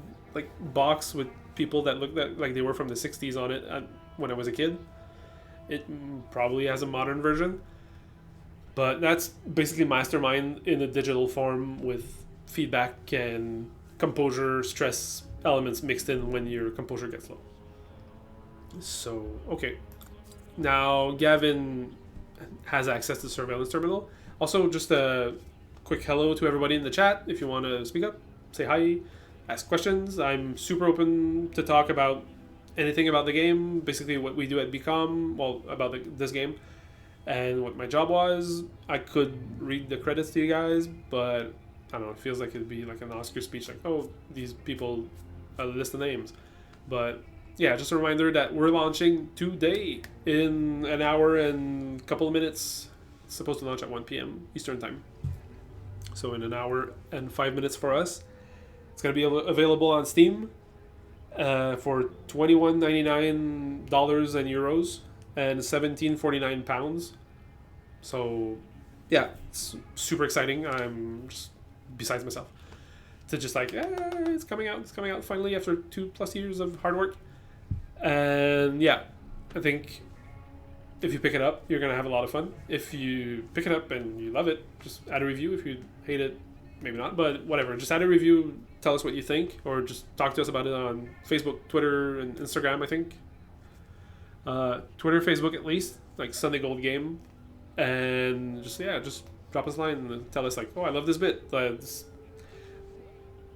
box with people that looked like they were from the 60s on it when I was a kid. It probably has a modern version, but that's basically Mastermind in a digital form with feedback and composure, stress elements mixed in when your composure gets low. So, okay. Now, Gavin has access to the surveillance terminal. Also, just a quick hello to everybody in the chat. If you want to speak up, say hi, ask questions. I'm super open to talk about anything about the game. Basically, what we do at Bkom, well, about this game, and what my job was. I could read the credits to you guys, but I don't know. It feels like it'd be like an Oscar speech, like, oh, these people, list the names. But yeah, just a reminder that we're launching today in an hour and a couple of minutes. It's supposed to launch at 1 p.m. Eastern time. So in an hour and 5 minutes for us. It's going to be available on Steam for $21.99 and euros and £17.49. So yeah, it's super exciting. I'm just besides myself to just like, it's coming out finally after 2+ years of hard work. And yeah, I think if you pick it up, you're gonna have a lot of fun. If you pick it up and you love it, just add a review. If you hate it, maybe not, but whatever, just add a review, tell us what you think, or just talk to us about it on Facebook, Twitter, and Instagram. I think Twitter, Facebook, at least, like Sunday Gold Game, and just drop us a line and tell us like, oh, I love this bit.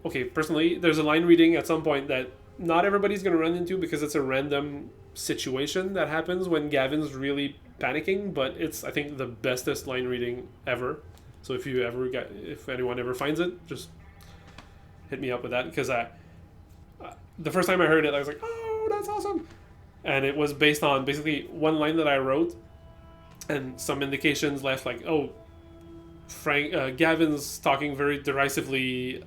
Okay, personally, there's a line reading at some point that not everybody's going to run into because it's a random situation that happens when Gavin's really panicking, but it's, I think, the bestest line reading ever. So if anyone ever finds it, just hit me up with that, because the first time I heard it, I was like, oh, that's awesome. And it was based on basically one line that I wrote and some indications left, like, oh, Gavin's talking very derisively,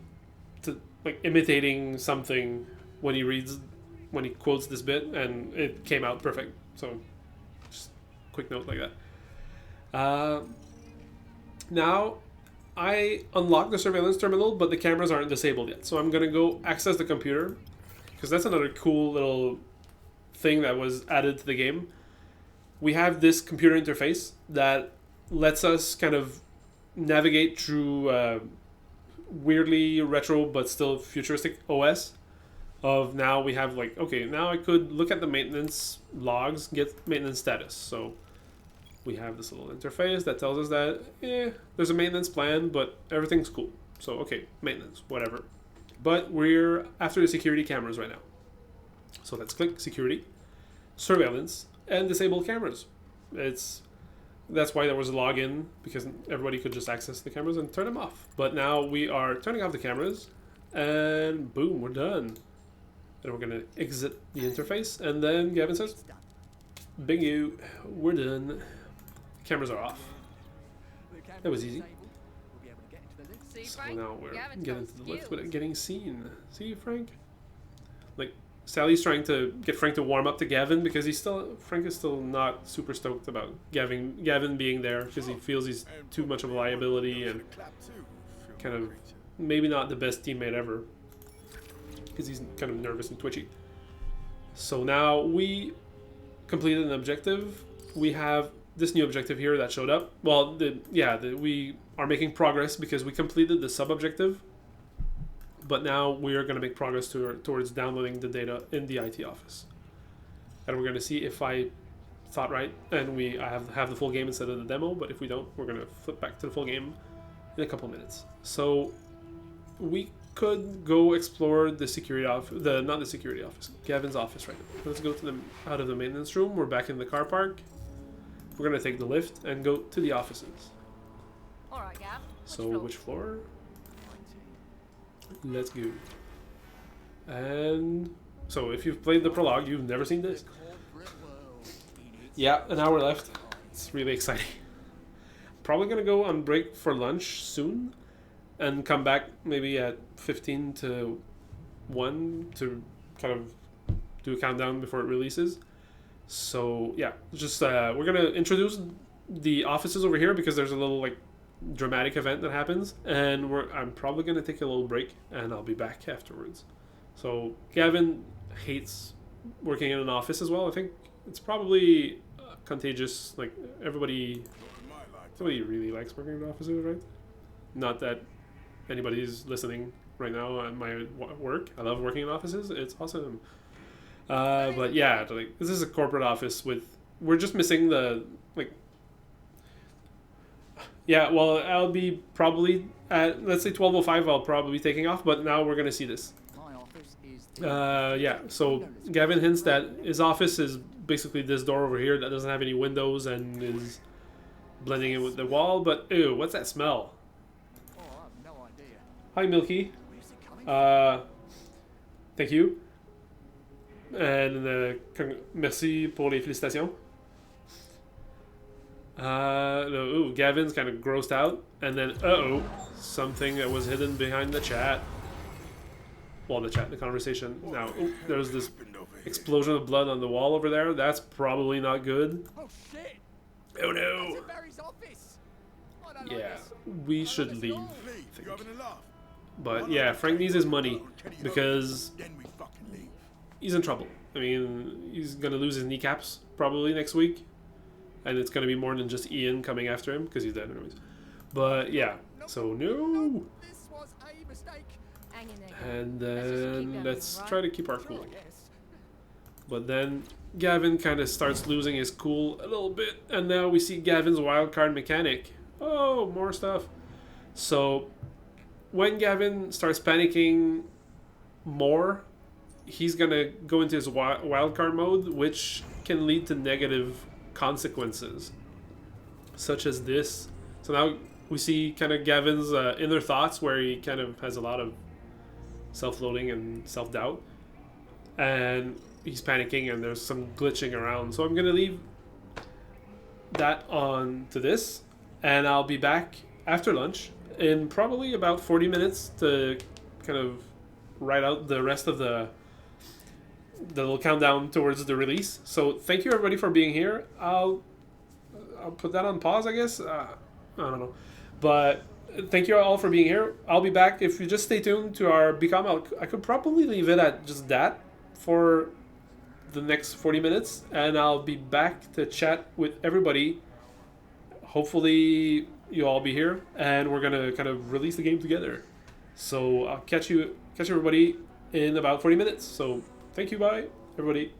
to like imitating something when he quotes this bit, and it came out perfect. So just quick note like that. Now I unlocked the surveillance terminal, but the cameras aren't disabled yet, so I'm gonna go access the computer, because that's another cool little thing that was added to the game. We have this computer interface that lets us kind of navigate through weirdly retro but still futuristic OS. Of now we have like, okay, now I could look at the maintenance logs, get maintenance status. So we have this little interface that tells us that there's a maintenance plan, but everything's cool. So okay, maintenance, whatever. But we're after the security cameras right now. So let's click security, surveillance, and disable cameras. That's why there was a login, because everybody could just access the cameras and turn them off. But now we are turning off the cameras, and boom, we're done. And we're gonna exit the interface, and then Gavin says, bingo, we're done. Cameras are off. That was easy. See, So Frank? now we're Gavin's getting got to the lift skills. without getting seen. See, Frank? Like, Sally's trying to get Frank to warm up to Gavin, because Frank is still not super stoked about Gavin being there, because he feels he's too much of a liability and kind of maybe not the best teammate ever, because he's kind of nervous and twitchy. So now we completed an objective. We have this new objective here that showed up. Well, we are making progress because we completed the sub-objective, but now we are going to make progress towards downloading the data in the IT office. And we're going to see if I thought right, and I have the full game instead of the demo, but if we don't, we're going to flip back to the full game in a couple minutes. So we could go explore the security office, not the security office, Gavin's office right now. Let's go out of the maintenance room. We're back in the car park. We're gonna take the lift and go to the offices. All right, Gav. Which floor? Let's go. And so if you've played the prologue, you've never seen this. Yeah, an hour left. It's really exciting. Probably gonna go on break for lunch soon, and come back maybe at 15 to 1 to kind of do a countdown before it releases. So yeah, just we're gonna introduce the offices over here, because there's a little like dramatic event that happens, and I'm probably gonna take a little break, and I'll be back afterwards. So Gavin hates working in an office as well. I think it's probably contagious. Like everybody really likes working in offices, right? Not that anybody's listening right now at my work. I love working in offices. It's awesome. But yeah, like this is a corporate office with. We're just missing the like. Yeah, well, I'll be probably at let's say 12:05. I'll probably be taking off, but now we're gonna see this. My office is. Yeah. So Gavin hints that his office is basically this door over here that doesn't have any windows and is blending in with the wall. But ew, what's that smell? Oh, I have no idea. Hi, Milky. Where's it coming Thank you. And merci pour les félicitations. No, ooh, Gavin's kind of grossed out, and then something that was hidden behind the chat. Well, the conversation. Now, there's this explosion of blood on the wall over there. That's probably not good. Oh shit! Oh That's no! in Barry's office. I don't like Yeah, this. we should leave. Leave. You having a laugh? But yeah, Frank needs his money because Then we fucking leave. he's in trouble. I mean, he's gonna lose his kneecaps probably next week, and it's gonna be more than just Ian coming after him because he's dead anyways. But yeah, so no. This was a mistake. Hang in there, Gavin. And Let's just keep then going, let's right? try to keep our Sure, cool. I guess. But then Gavin kind of starts losing his cool a little bit, and now we see Gavin's wildcard mechanic. Oh, more stuff. So when Gavin starts panicking more, he's gonna go into his wildcard mode, which can lead to negative consequences, such as this. So now we see kind of Gavin's inner thoughts, where he kind of has a lot of self-loathing and self-doubt, and he's panicking, and there's some glitching around. So I'm gonna leave that on to this, and I'll be back after lunch in probably about 40 minutes to kind of write out the rest of the little countdown towards the release. So thank you everybody for being here. I'll put that on pause, I guess. I don't know, but thank you all for being here. I'll be back. If you just stay tuned to our Bkom, I could probably leave it at just that for the next 40 minutes, and I'll be back to chat with everybody. Hopefully you'll all be here, and we're gonna kind of release the game together. So I'll catch everybody in about 40 minutes. So thank you, bye everybody.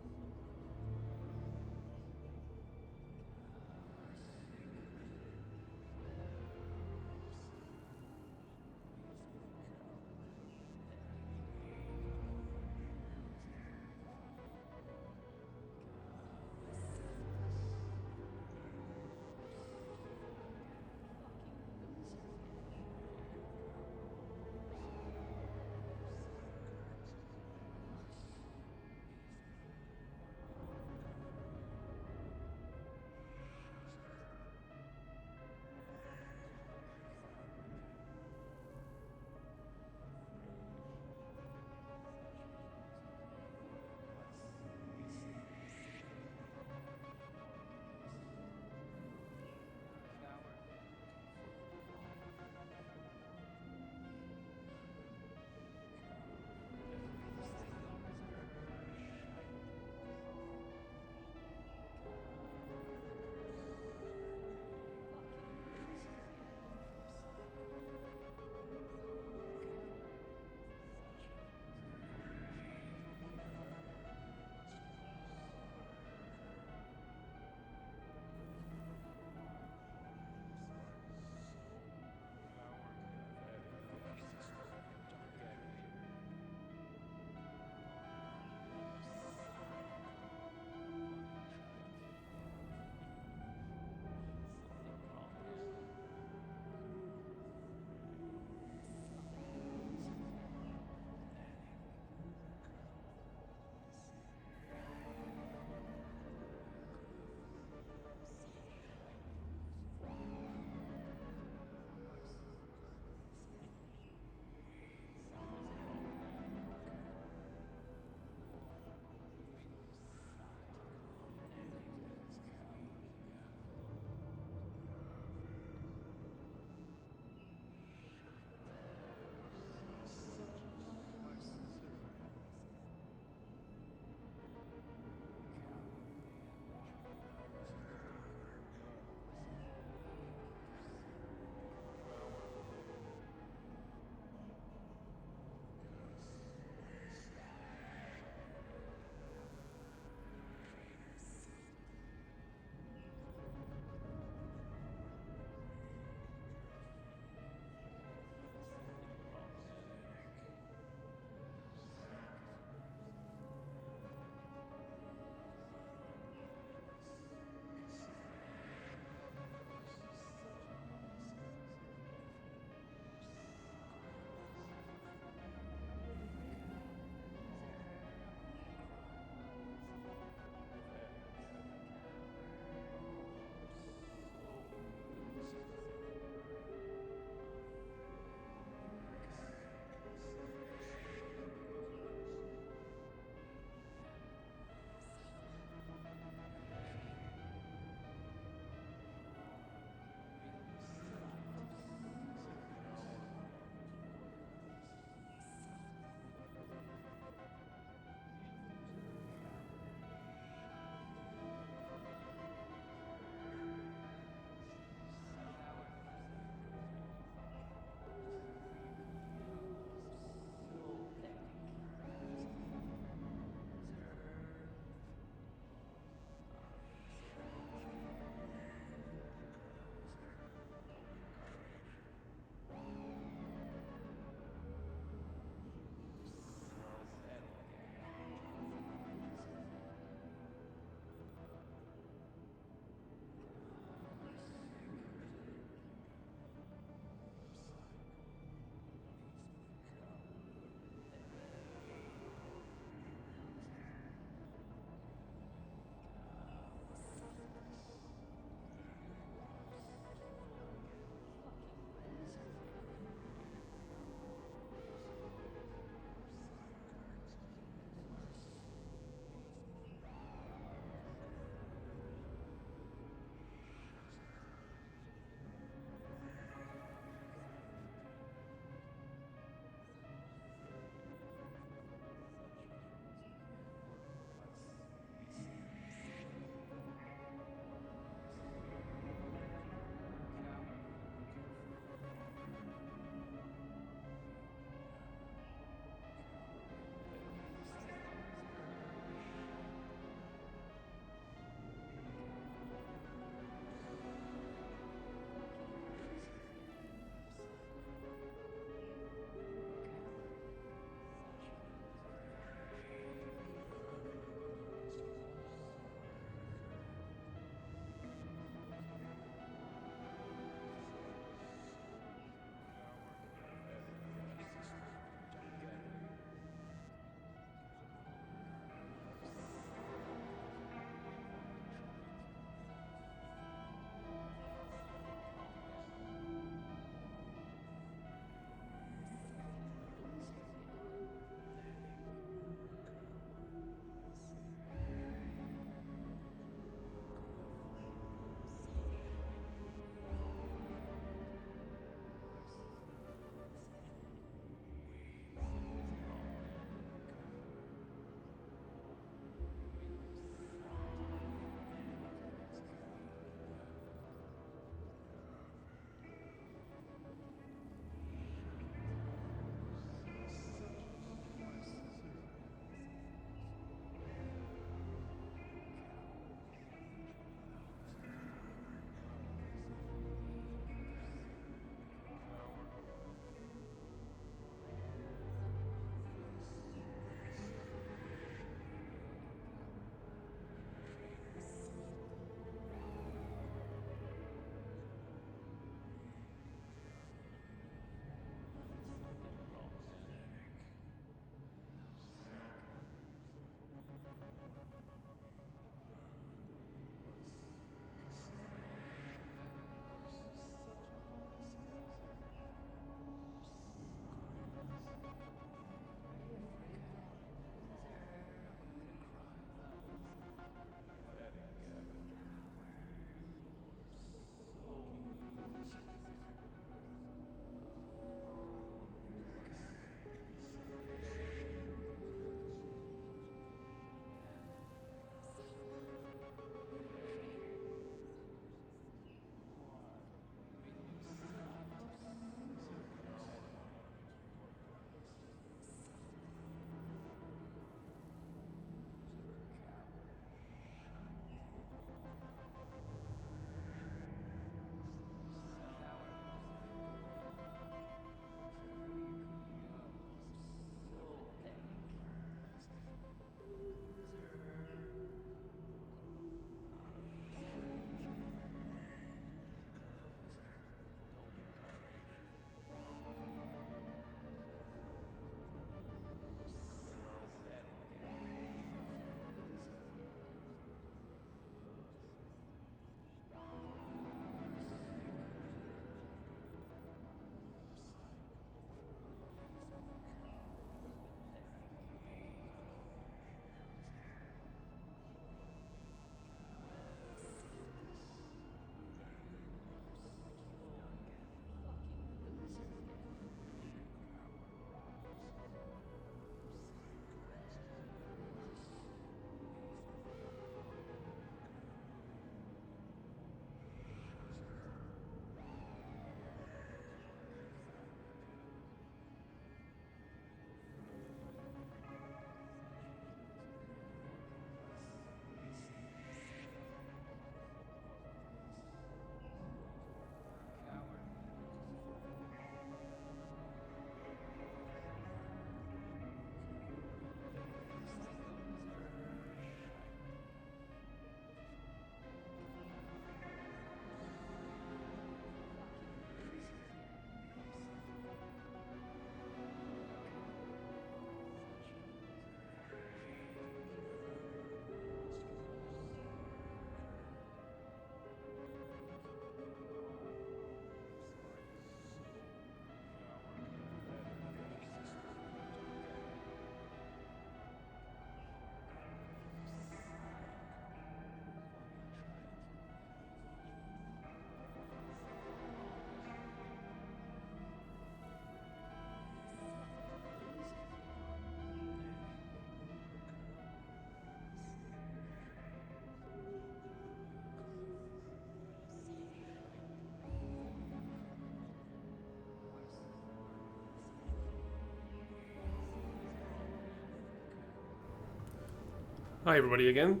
Hi everybody again.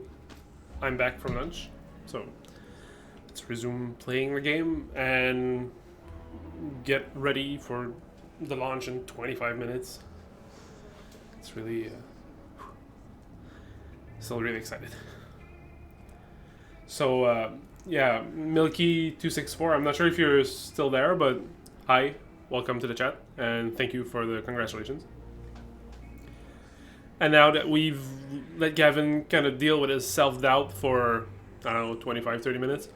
I'm back from lunch, so let's resume playing the game and get ready for the launch in 25 minutes. It's really, still really excited. So, yeah, Milky264, I'm not sure if you're still there, but hi, welcome to the chat, and thank you for the congratulations. And now that we've let Gavin kind of deal with his self-doubt for, I don't know, 25, 30 minutes,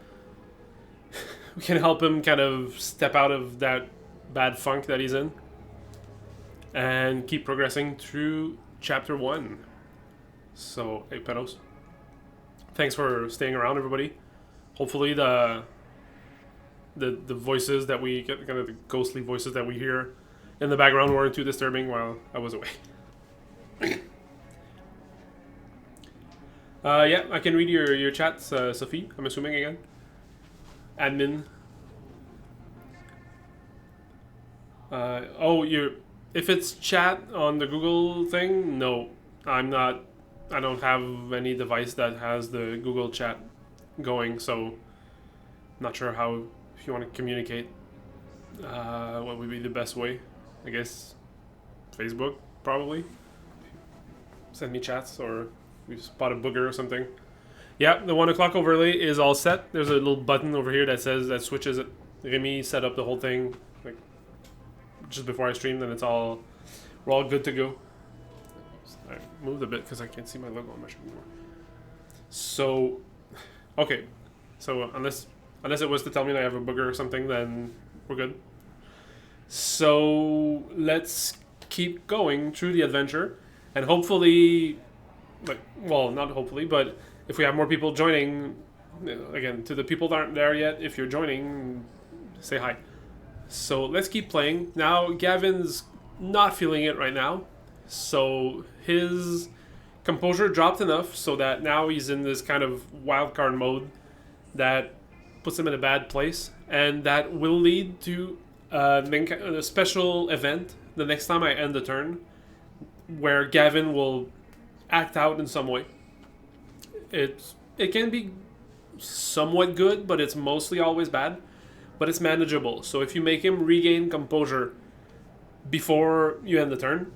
we can help him kind of step out of that bad funk that he's in and keep progressing through chapter 1. So, hey, Pedos. Thanks for staying around, everybody. Hopefully the voices that we get, kind of the ghostly voices that we hear in the background weren't too disturbing while I was away. Yeah, I can read your chats, Sophie, I'm assuming again. Admin. Oh, if it's chat on the Google thing, no. I don't have any device that has the Google chat going, so not sure how, if you want to communicate, what would be the best way. I guess Facebook, probably. Send me chats, or we spot a booger or something. Yeah, the 1 o'clock overlay is all set. There's a little button over here that says, that switches it. Remy set up the whole thing like just before I streamed, and we're all good to go. I moved a bit because I can't see my logo on my screen anymore. So, okay. So unless it was to tell me that I have a booger or something, then we're good. So let's keep going through the adventure, and hopefully, not hopefully, but if we have more people joining, again, to the people that aren't there yet, if you're joining, say hi. So let's keep playing. Now, Gavin's not feeling it right now, so his composure dropped enough so that now he's in this kind of wildcard mode that puts him in a bad place, and that will lead to a special event the next time I end the turn, where Gavin will act out in some way. It can be somewhat good, but it's mostly always bad. But it's manageable. So if you make him regain composure before you end the turn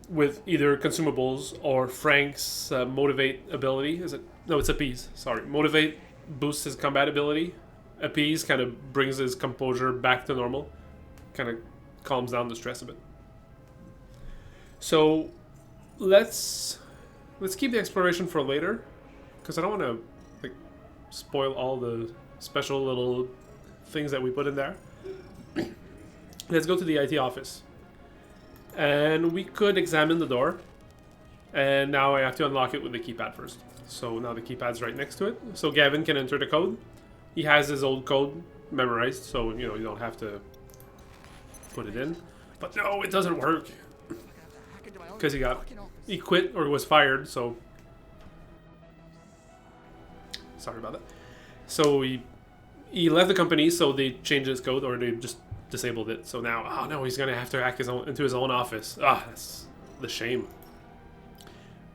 with either consumables or Frank's motivate ability, no, it's appease. Sorry, motivate boosts his combat ability. Appease kind of brings his composure back to normal, kind of calms down the stress a bit. So let's keep the exploration for later, because I don't want to spoil all the special little things that we put in there. Let's go to the IT office, and we could examine the door, and now I have to unlock it with the keypad first. So now the keypad's right next to it, so Gavin can enter the code. He has his old code memorized, so you don't have to put it in. But no, it doesn't work because he quit or was fired. So sorry about that. So he left the company, so they changed his code, or they just disabled it. So now, oh no, he's gonna have to hack into his own office. That's the shame.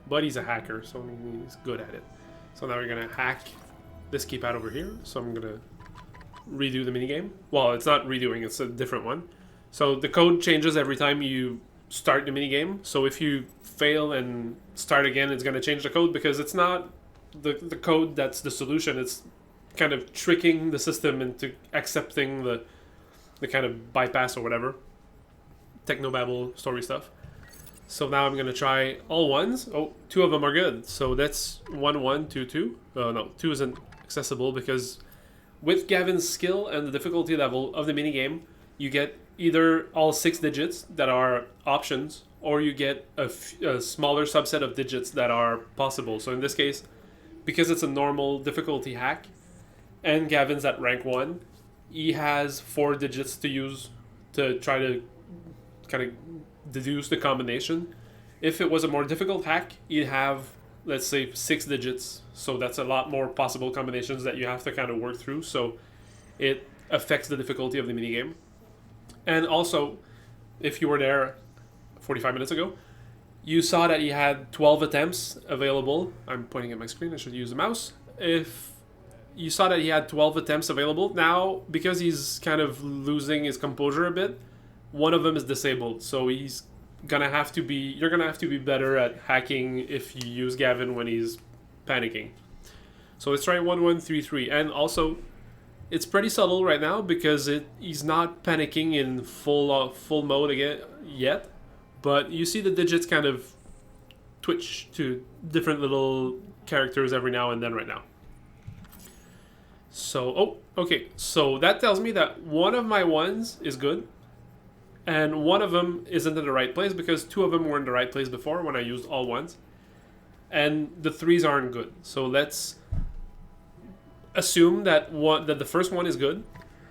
But he's a hacker, so he's good at it. So now we're gonna hack this keypad over here. So I'm gonna redo the minigame. Well, it's not redoing, it's a different one. So the code changes every time you start the minigame. So if you fail and start again, it's gonna change the code, because it's not the code that's the solution. It's kind of tricking the system into accepting the kind of bypass or whatever. Technobabble story stuff. So now I'm going to try all ones. Oh, 2 of them are good. So that's 1, 1, 2, 2. No, 2 isn't accessible, because with Gavin's skill and the difficulty level of the minigame, you get either all 6 digits that are options, or you get a smaller subset of digits that are possible. So in this case, because it's a normal difficulty hack, and Gavin's at rank 1, he has 4 digits to use to try to kind of deduce the combination. If it was a more difficult hack, he'd have, let's say, 6 digits. So that's a lot more possible combinations that you have to kind of work through. So it affects the difficulty of the minigame. And also, if you were there 45 minutes ago, You saw that he had 12 attempts available. I'm pointing at my screen. I should use the mouse. If you saw that he had 12 attempts available, now because he's kind of losing his composure a bit, one of them is disabled. So he's gonna have to be. You're gonna have to be better at hacking if you use Gavin when he's panicking. So let's try 1133, and also it's pretty subtle right now because he's not panicking in full mode again yet. But you see the digits kind of twitch to different little characters every now and then right now. So, oh, okay. So that tells me that one of my ones is good. And one of them isn't in the right place because two of them were in the right place before when I used all ones. And the threes aren't good. So let's assume that the first one is good.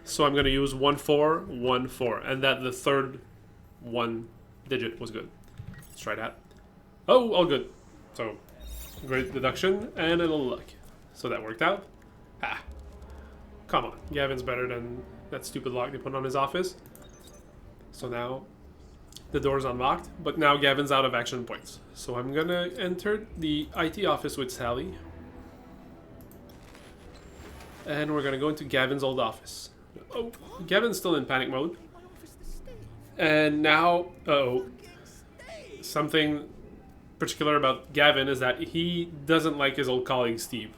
So I'm going to use 1414. And that the third one digit was good. Let's try that. Oh, all good. So, great deduction and a little luck. So that worked out. Ah. Come on. Gavin's better than that stupid lock they put on his office. So now the door's unlocked, but now Gavin's out of action points. So I'm gonna enter the IT office with Sally. And we're gonna go into Gavin's old office. Oh, Gavin's still in panic mode. And now, something particular about Gavin is that he doesn't like his old colleague Steve.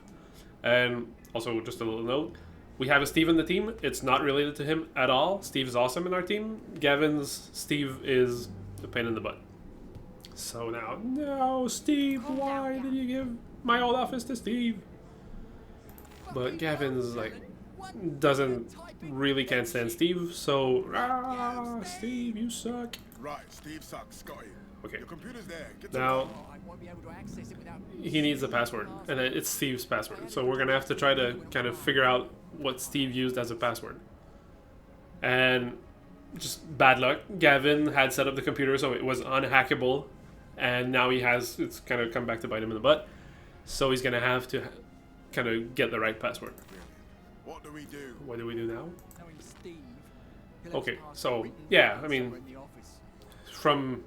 And also, just a little note, we have a Steve in the team. It's not related to him at all. Steve is awesome in our team. Gavin's Steve is a pain in the butt. So now, no, Steve, why did you give my old office to Steve? But Gavin's like, can't stand Steve, so Steve, you suck. Right, Steve sucks. Got it. Okay. Your computer's there. Get to Now Oh, I won't be able to access it without. he needs a password, and it's Steve's password. So we're gonna have to try to kind of figure out what Steve used as a password. And just bad luck. Gavin had set up the computer so it was unhackable, and now it's kind of come back to bite him in the butt. So he's gonna have to kind of get the right password. What do we do? What do we do now? Knowing Steve. he'll have Okay, his password so written yeah, I mean, somewhere in the office. from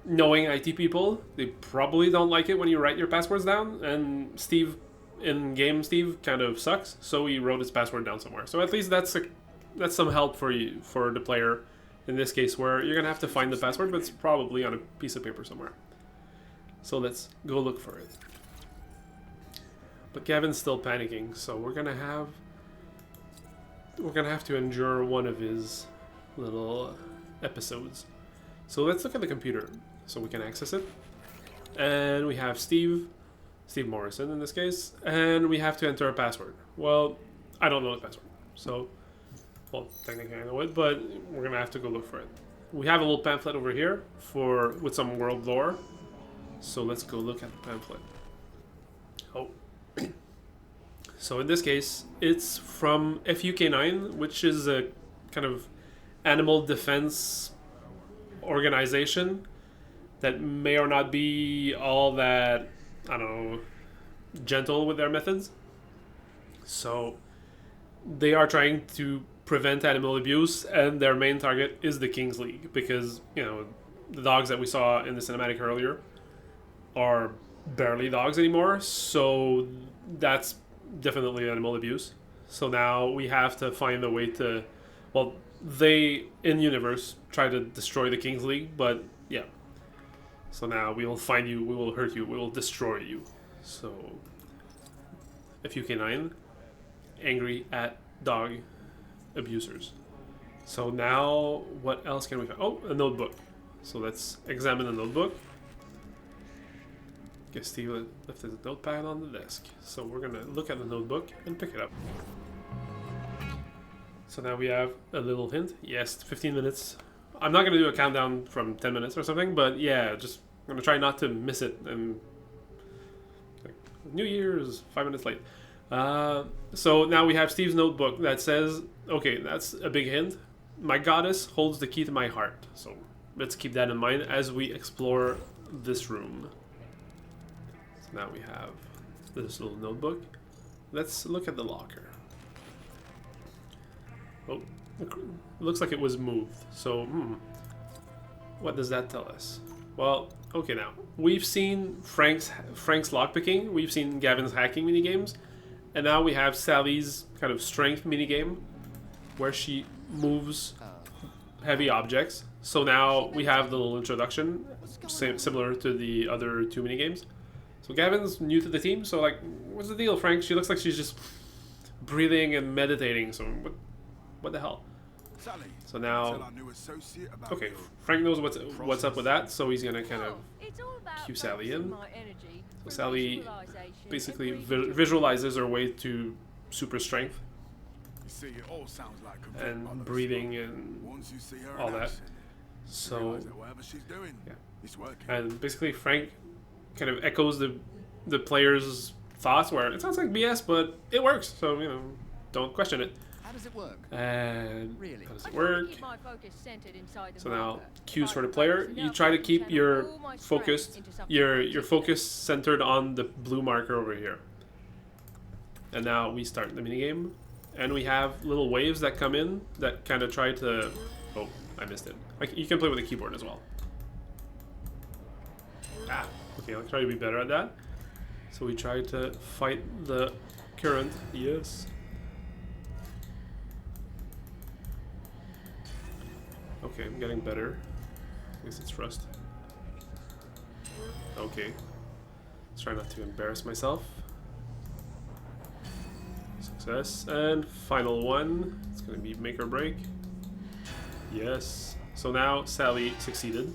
knowing IT people, they probably don't like it when you write your passwords down, and Steve, in-game Steve, kind of sucks, so he wrote his password down somewhere. So at least that's some help for you, for the player, in this case, where you're gonna have to find the password, but it's probably on a piece of paper somewhere. So let's go look for it. But Gavin's still panicking, so we're gonna have to endure one of his little episodes. So let's look at the computer so we can access it. And we have Steve Morrison in this case, and we have to enter a password. Well, I don't know the password, so, well, technically I know it, but we're gonna have to go look for it. We have a little pamphlet over here with some world lore, so let's go look at the pamphlet. Oh. So in this case, it's from FUK9, which is a kind of animal defense organization that may or not be all that, I don't know, gentle with their methods. So they are trying to prevent animal abuse, and their main target is the King's League, because, you know, the dogs that we saw in the cinematic earlier are barely dogs anymore, so that's definitely animal abuse. So now we have to find a way to, well, they in universe try to destroy the King's League, but yeah. So now we will find you, we will hurt you, we will destroy you. So FUK9, angry at dog abusers. So now what else can we find? Oh, a notebook. So let's examine the notebook. Guess Steve left his notepad on the desk. So we're gonna look at the notebook and pick it up. So now we have a little hint. Yes, 15 minutes. I'm not gonna do a countdown from 10 minutes or something, but yeah, just I'm gonna try not to miss it. And like, New Year's 5 minutes late. So now we have Steve's notebook that says, okay, that's a big hint. My goddess holds the key to my heart. So let's keep that in mind as we explore this room. So now we have this little notebook. Let's look at the locker. Oh, it looks like it was moved. So, what does that tell us? Well, okay, now we've seen Frank's lockpicking, we've seen Gavin's hacking minigames, and now we have Sally's kind of strength minigame, where she moves heavy objects. So now we have the little introduction, similar to the other two minigames. So Gavin's new to the team, so like, what's the deal, Frank? She looks like she's just breathing and meditating. So what the hell? Sally, So now, tell our new associate about okay, your Frank knows what's up with that, so he's gonna kind of It's all about cue Sally in. my energy So through Sally visualization basically and breathing. visualizes her way to super strength You see, it all sounds like complete and bollocks. breathing and Once you see her all in that. action, you So realise that whatever she's doing, yeah. it's working. And basically Frank kind of echoes the player's thoughts, where it sounds like BS, but it works. So don't question it. How does it work? And Really? how does I it try to work? keep my focus centered inside the So now marker. cues If for I the player. focus You enough, try to I can keep channel your all my strength focus, into something your particular. focus centered on the blue marker over here. And now we start the minigame, and we have little waves that come in that kind of try to. Oh, I missed it. Like, you can play with the keyboard as well. Ah, okay. I'll try to be better at that. So we try to fight the current. Yes. Okay, I'm getting better. I guess it's rust. Okay. Let's try not to embarrass myself. Success. And final one. It's gonna be make or break. Yes. So now Sally succeeded.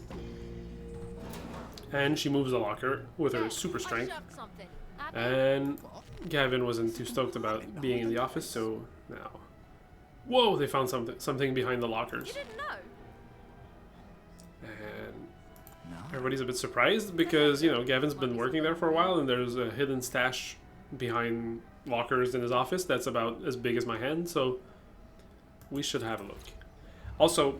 And she moves the locker with her super strength. I shoved something. Happy? And Gavin wasn't too stoked about being in the office, so now. Whoa, they found something behind the lockers. You didn't know? And everybody's a bit surprised because, Gavin's been working there for a while, and there's a hidden stash behind lockers in his office that's about as big as my hand, so we should have a look. Also,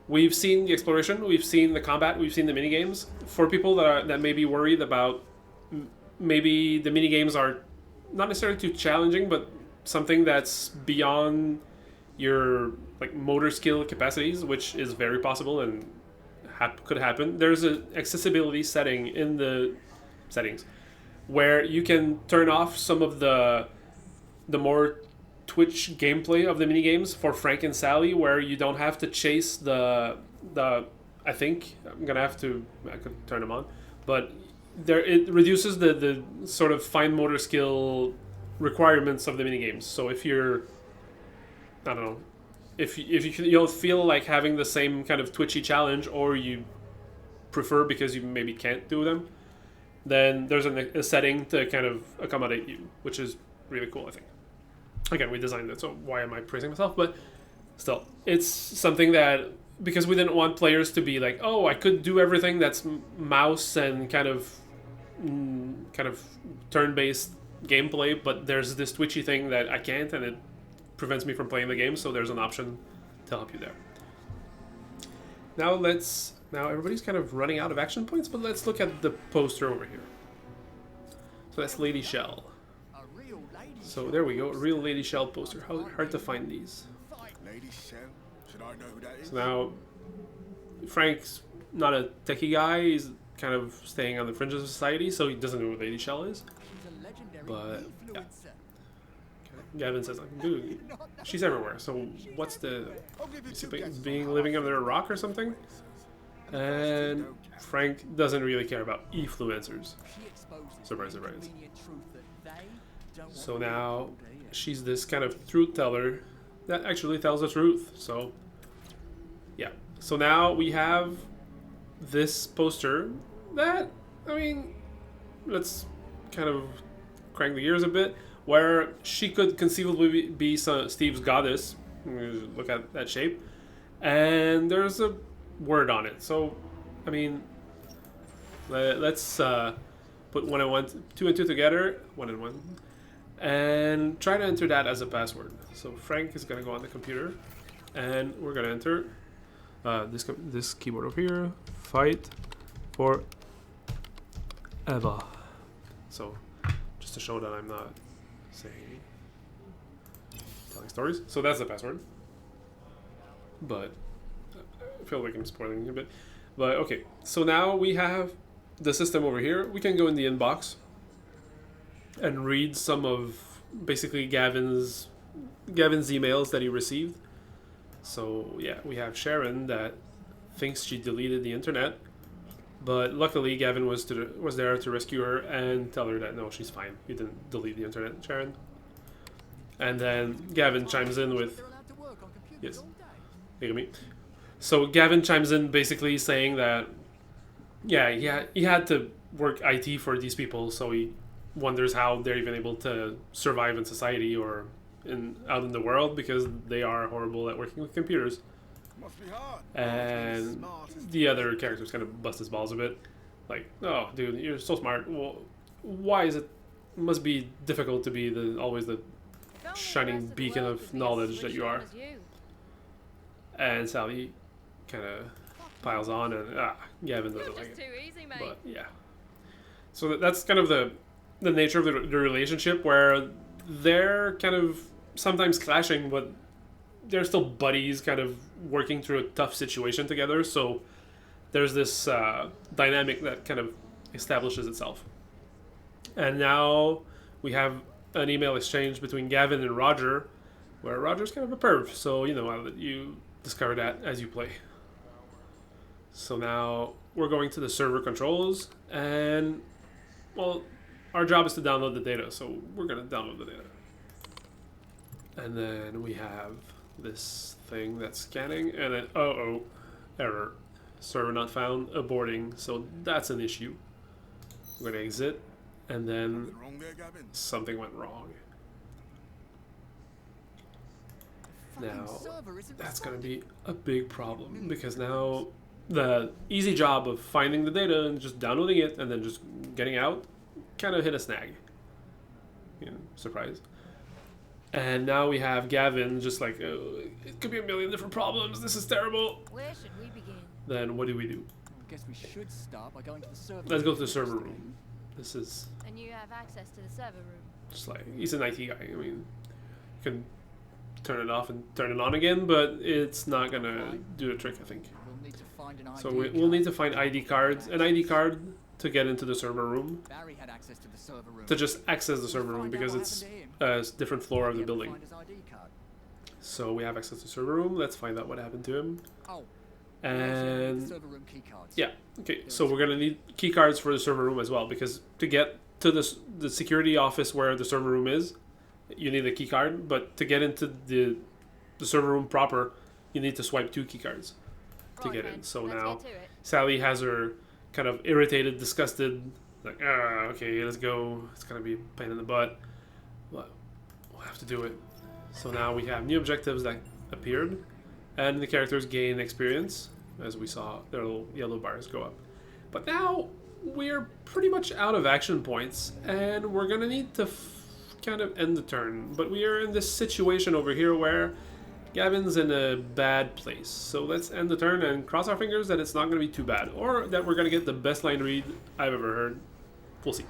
we've seen the exploration, we've seen the combat, we've seen the minigames. For people that may be worried about maybe the minigames are not necessarily too challenging, but something that's beyond your motor skill capacities, which is very possible and could happen. There's an accessibility setting in the settings where you can turn off some of the more Twitch gameplay of the minigames for Frank and Sally, where you don't have to chase the I think I could turn them on, but it reduces the sort of fine motor skill requirements of the minigames. So if you're, I don't know, if you don't feel like having the same kind of twitchy challenge, or you prefer because you maybe can't do them, then there's a setting to kind of accommodate you, which is really cool, I think. Again, we designed it, so why am I praising myself? But still, it's something that, because we didn't want players to be like, oh, I could do everything that's mouse and kind of turn-based gameplay, but there's this twitchy thing that I can't, and it prevents me from playing the game, so there's an option to help you there. Now everybody's kind of running out of action points, but let's look at the poster over here. So that's Lady Shell. A real lady. So there we go, a real Lady Shell poster. Hard to find these. Lady Shell, should I know who that is? So now, Frank's not a techie guy, he's kind of staying on the fringes of society, so he doesn't know who Lady Shell is. She's a legendary But, yeah. influencer. Gavin says, like, dude, she's everywhere, so what's the... I'll give you Is he two guesses being on how living I under a feel rock or about something? influencers. And Frank doesn't really care about influencers. She exposes Surprise, the surprise. inconvenient truth that they don't want So to now, know, do you? she's this kind of truth teller that actually tells the truth. So, yeah. So now we have this poster that, I mean, let's kind of crank the gears a bit, where she could conceivably be Steve's goddess. Look at that shape. And there's a word on it. So, I mean, let's put 1 and 1, 2 and 2 together, 1 and 1, and try to enter that as a password. So Frank is going to go on the computer, and we're going to enter this keyboard over here, fight for Eva. So just to show that I'm not telling stories. So that's the password. But I feel like I'm spoiling a bit. But okay, so now we have the system over here. We can go in the inbox and read some of basically Gavin's emails that he received. So yeah, we have Sharon that thinks she deleted the internet, but luckily Gavin was there to rescue her and tell her that no, she's fine. You didn't delete the internet, Sharon. And then Gavin chimes in with, They're allowed to work on computers yes, all day. look at me. So Gavin chimes in basically saying that yeah, he had to work IT for these people, so he wonders how they're even able to survive in society or out in the world because they are horrible at working with computers. Must be hard. And Smart as the other characters kind of bust his balls a bit, like, "Oh, dude, you're so smart. Well, why is it? Must be difficult to be always the Don't shining the rest beacon world of could be as knowledge that switched you on are." as you. And Sally kind of piles on, and Gavin You're doesn't like just it. too easy, mate. But yeah, so that's kind of the nature of the relationship, where they're kind of sometimes clashing, but they're still buddies, kind of working through a tough situation together. So there's this dynamic that kind of establishes itself. And now we have an email exchange between Gavin and Roger, where Roger's kind of a perv. So I'll let you discover that as you play. So now we're going to the server controls, and well, our job is to download the data, so we're gonna download the data. And then we have this thing that's scanning, and then error, server not found, aborting. So that's an issue. We're gonna exit, and then Something wrong there, Gavin? something went wrong. Now Server isn't that's gonna responding. be a big problem, because now the easy job of finding the data and just downloading it and then just getting out kind of hit a snag. Surprise. And now we have Gavin just like, oh, it could be a million different problems. This is terrible. Where should we begin? Then what do we do? I guess we should start by going to the server. Let's go to the server room. This is And you have access to the server room. just like, he's an IT guy. I mean, you can turn it off and turn it on again, but it's not gonna do the trick, I think. We'll need to find an ID So we'll need to find ID cards, an ID card to get into the server room, Barry had access to the server room. to just access the server room, because it's a different floor of the building. Find his ID card. So we have access to the server room. Let's find out what happened to him. Oh, And server room key cards. yeah, okay. So we're gonna need key cards for the server room as well, because to get to the security office where the server room is, you need a key card. But to get into the server room proper, you need to swipe 2 key cards to Right get then, in. So let's now get to it. Sally has her kind of irritated, disgusted, like, okay, let's go. It's gonna be a pain in the butt, but we'll have to do it. So now we have new objectives that appeared, and the characters gain experience, as we saw their little yellow bars go up. But now we're pretty much out of action points, and we're gonna need to kind of end the turn. But we are in this situation over here where Gavin's in a bad place. So let's end the turn and cross our fingers that it's not going to be too bad, or that we're going to get the best line read I've ever heard. We'll see.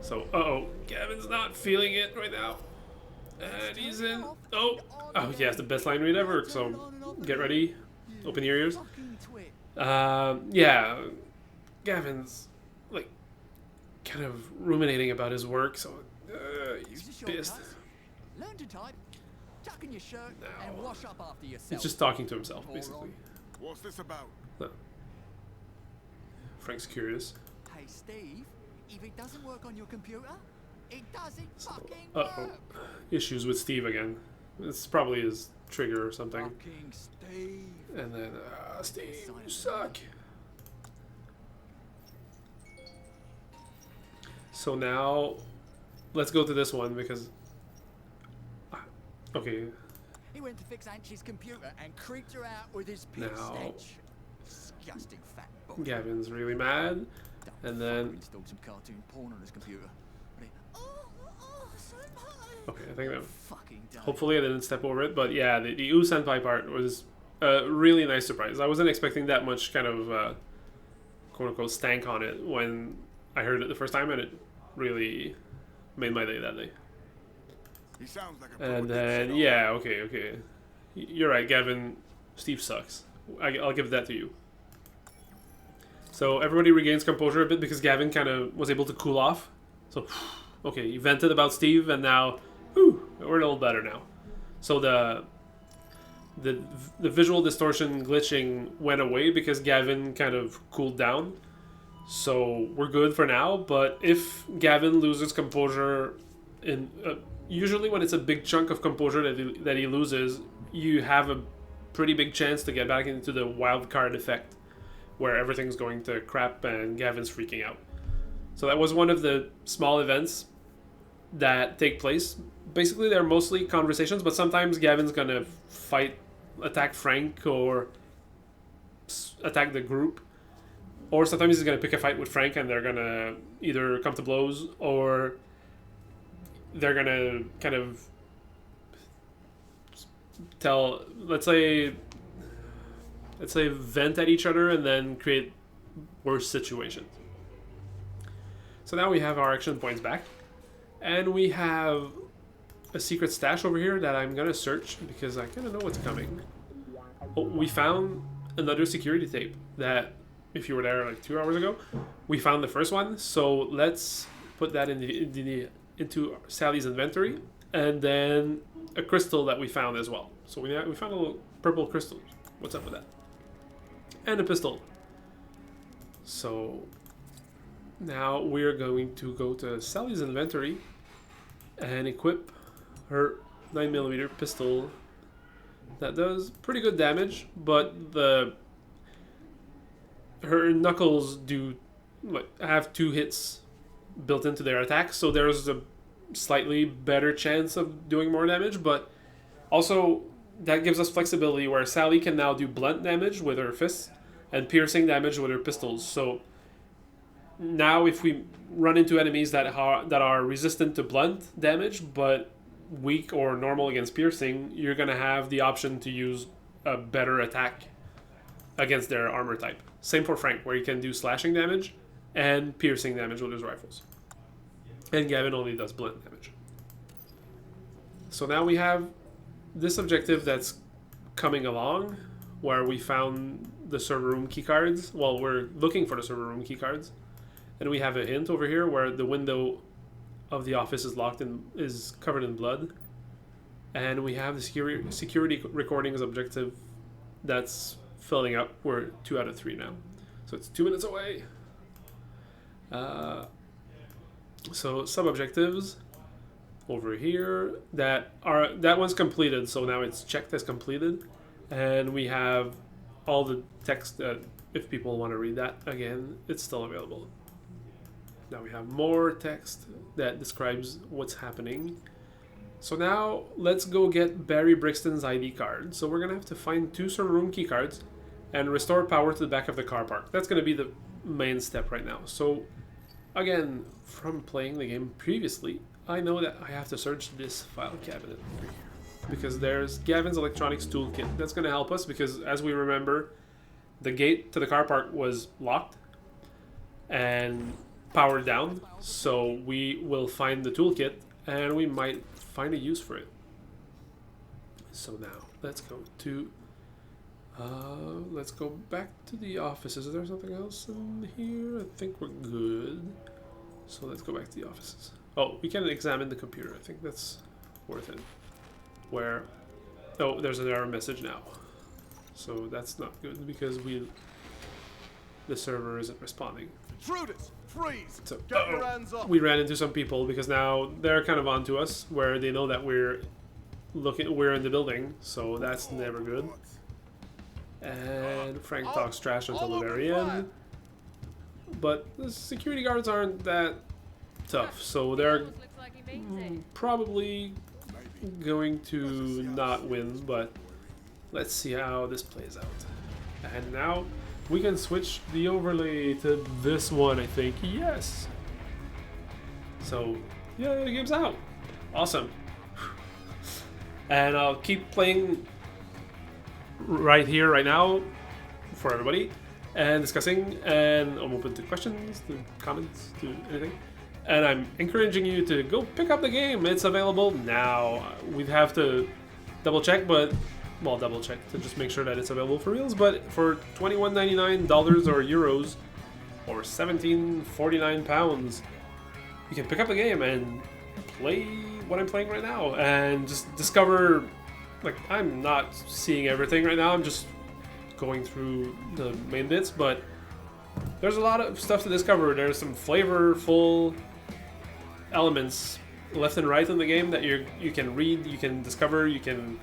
So, Gavin's not feeling it right now. And he's in... Oh, he has the best line read ever, so get ready. Open your ears. Fucking twit. Yeah, Gavin's, like, kind of ruminating about his work, so he's Use the pissed. shortcuts. Learn to type. Tuck in your shirt and No. wash up after yourself. He's just talking to himself, basically. What's this about? Frank's curious. Hey Steve, if it doesn't work on your computer, it doesn't fucking Uh-oh. work. Issues with Steve again. It's probably his trigger or something. Fucking Steve. And then, Steve, you suck. So now, let's go to this one, because... Okay, He went to fix Auntie's computer and creeped her out with his piss Now- stench. Disgusting fat boy. Gavin's really mad. And then... Installed some cartoon porn on his computer. But Okay, I think that... fucking dumb. Hopefully I didn't step over it, but yeah, the U Senpai part was a really nice surprise. I wasn't expecting that much kind of quote-unquote stank on it when I heard it the first time, and it really made my day that day. He sounds like a And proper then, dipshit. yeah, okay. You're right, Gavin. Steve sucks. I'll give that to you. So everybody regains composure a bit because Gavin kind of was able to cool off. So, okay, he vented about Steve, and now, whew, we're a little better now. So the visual distortion glitching went away because Gavin kind of cooled down. So we're good for now. But if Gavin loses composure, in usually when it's a big chunk of composure that he loses, you have a pretty big chance to get back into the wild card effect, where everything's going to crap and Gavin's freaking out. So that was one of the small events that take place. Basically, they're mostly conversations, but sometimes Gavin's gonna attack Frank, or attack the group. Or sometimes he's gonna pick a fight with Frank and they're gonna either come to blows, or they're gonna kind of let's say vent at each other and then create worse situations. So now we have our action points back, and we have a secret stash over here that I'm gonna search because I kind of know what's coming. Oh, we found another security tape that, if you were there like 2 hours ago, we found the first one. So let's put that into Sally's inventory, and then a crystal that we found as well. So we found a little purple crystal. What's up with that? And a pistol. So now we're going to go to Sally's inventory and equip her 9mm pistol that does pretty good damage, but her knuckles have 2 hits built into their attack, so there's a slightly better chance of doing more damage, but also that gives us flexibility where Sally can now do blunt damage with her fists and piercing damage with her pistols. So now if we run into enemies that are resistant to blunt damage but weak or normal against piercing, you're going to have the option to use a better attack against their armor type. Same for Frank, where he can do slashing damage and piercing damage with his rifles. And Gavin only does blunt damage. So now we have this objective that's coming along, where we found the server room keycards. Well, we're looking for the server room keycards. And we have a hint over here where the window of the office is locked and is covered in blood. And we have the security recordings objective that's filling up. We're 2 out of 3 now. So it's 2 minutes away. So sub-objectives over here that one's completed, so now it's checked as completed. And we have all the text that, if people want to read that again, it's still available. Now we have more text that describes what's happening. So now let's go get Barry Brixton's ID card. So we're gonna have to find 2 server room key cards and restore power to the back of the car park. That's gonna be the main step right now. So again, from playing the game previously, I know that I have to search this file cabinet over here, because there's Gavin's electronics toolkit. That's going to help us because, as we remember, the gate to the car park was locked and powered down. So we will find the toolkit and we might find a use for it. So now let's go to let's go back to the offices. Is there something else in here? I think we're good. So let's go back to the offices. Oh, we can examine the computer. I think that's worth it. Where? Oh, there's an error message now. So that's not good because the server isn't responding. Intruders, freeze! So Get your hands up! we ran into some people because now they're kind of onto us, where they know that we're in the building. So that's never good. And Frank talks trash until the very end. But the security guards aren't that tough, so they're Looks like he means it. probably going to not win, but let's see how this plays out. And now we can switch the overlay to this one, I think. Yes! So, yeah, the game's out. Awesome. And I'll keep playing right here, right now, for everybody, and discussing, and I'm open to questions, to comments, to anything. And I'm encouraging you to go pick up the game. It's available now. We'd have to double check to just make sure that it's available for reals. But for $21.99 or euros, or £17.49. You can pick up the game and play what I'm playing right now and just discover, like, I'm not seeing everything right now, I'm just going through the main bits, but there's a lot of stuff to discover. There's some flavorful elements left and right in the game that you can read, you can discover, you can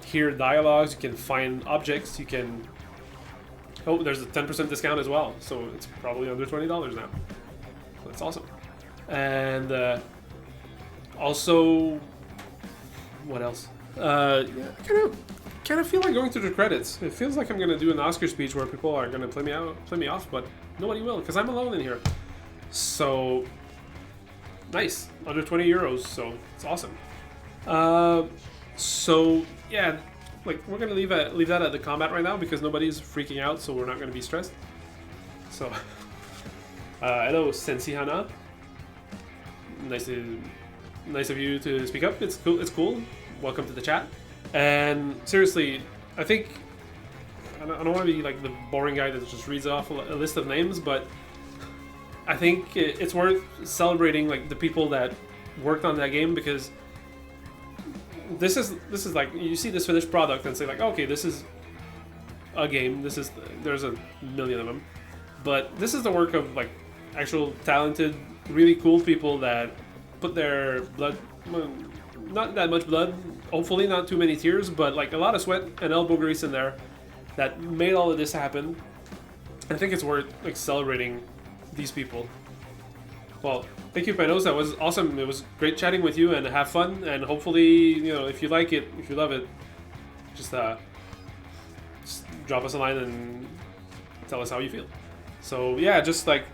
hear dialogues, you can find objects, you can... Oh, there's a 10% discount as well, so it's probably under $20 now. So that's awesome. And also, what else? Yeah, I kind of feel like going through the credits. It feels like I'm gonna do an Oscar speech where people are gonna play me off, but nobody will because I'm alone in here. So nice, under 20 euros. So it's awesome. So yeah, like we're gonna leave that at the combat right now because nobody's freaking out, so we're not gonna be stressed. So hello, Sensi Hana. Nice of you to speak up. It's cool. It's cool. Welcome to the chat. And seriously, I think I don't want to be like the boring guy that just reads off a list of names, but I think it's worth celebrating like the people that worked on that game because this is like you see this finished product and say like, okay, this is a game. There's a million of them, but this is the work of like actual talented, really cool people that put their blood. Not that much blood, hopefully not too many tears, but like a lot of sweat and elbow grease in there that made all of this happen. I think it's worth like celebrating these people. Well, thank you, Panos. That was awesome. It was great chatting with you and have fun. And hopefully, you know, if you like it, if you love it, just drop us a line and tell us how you feel. So yeah, just like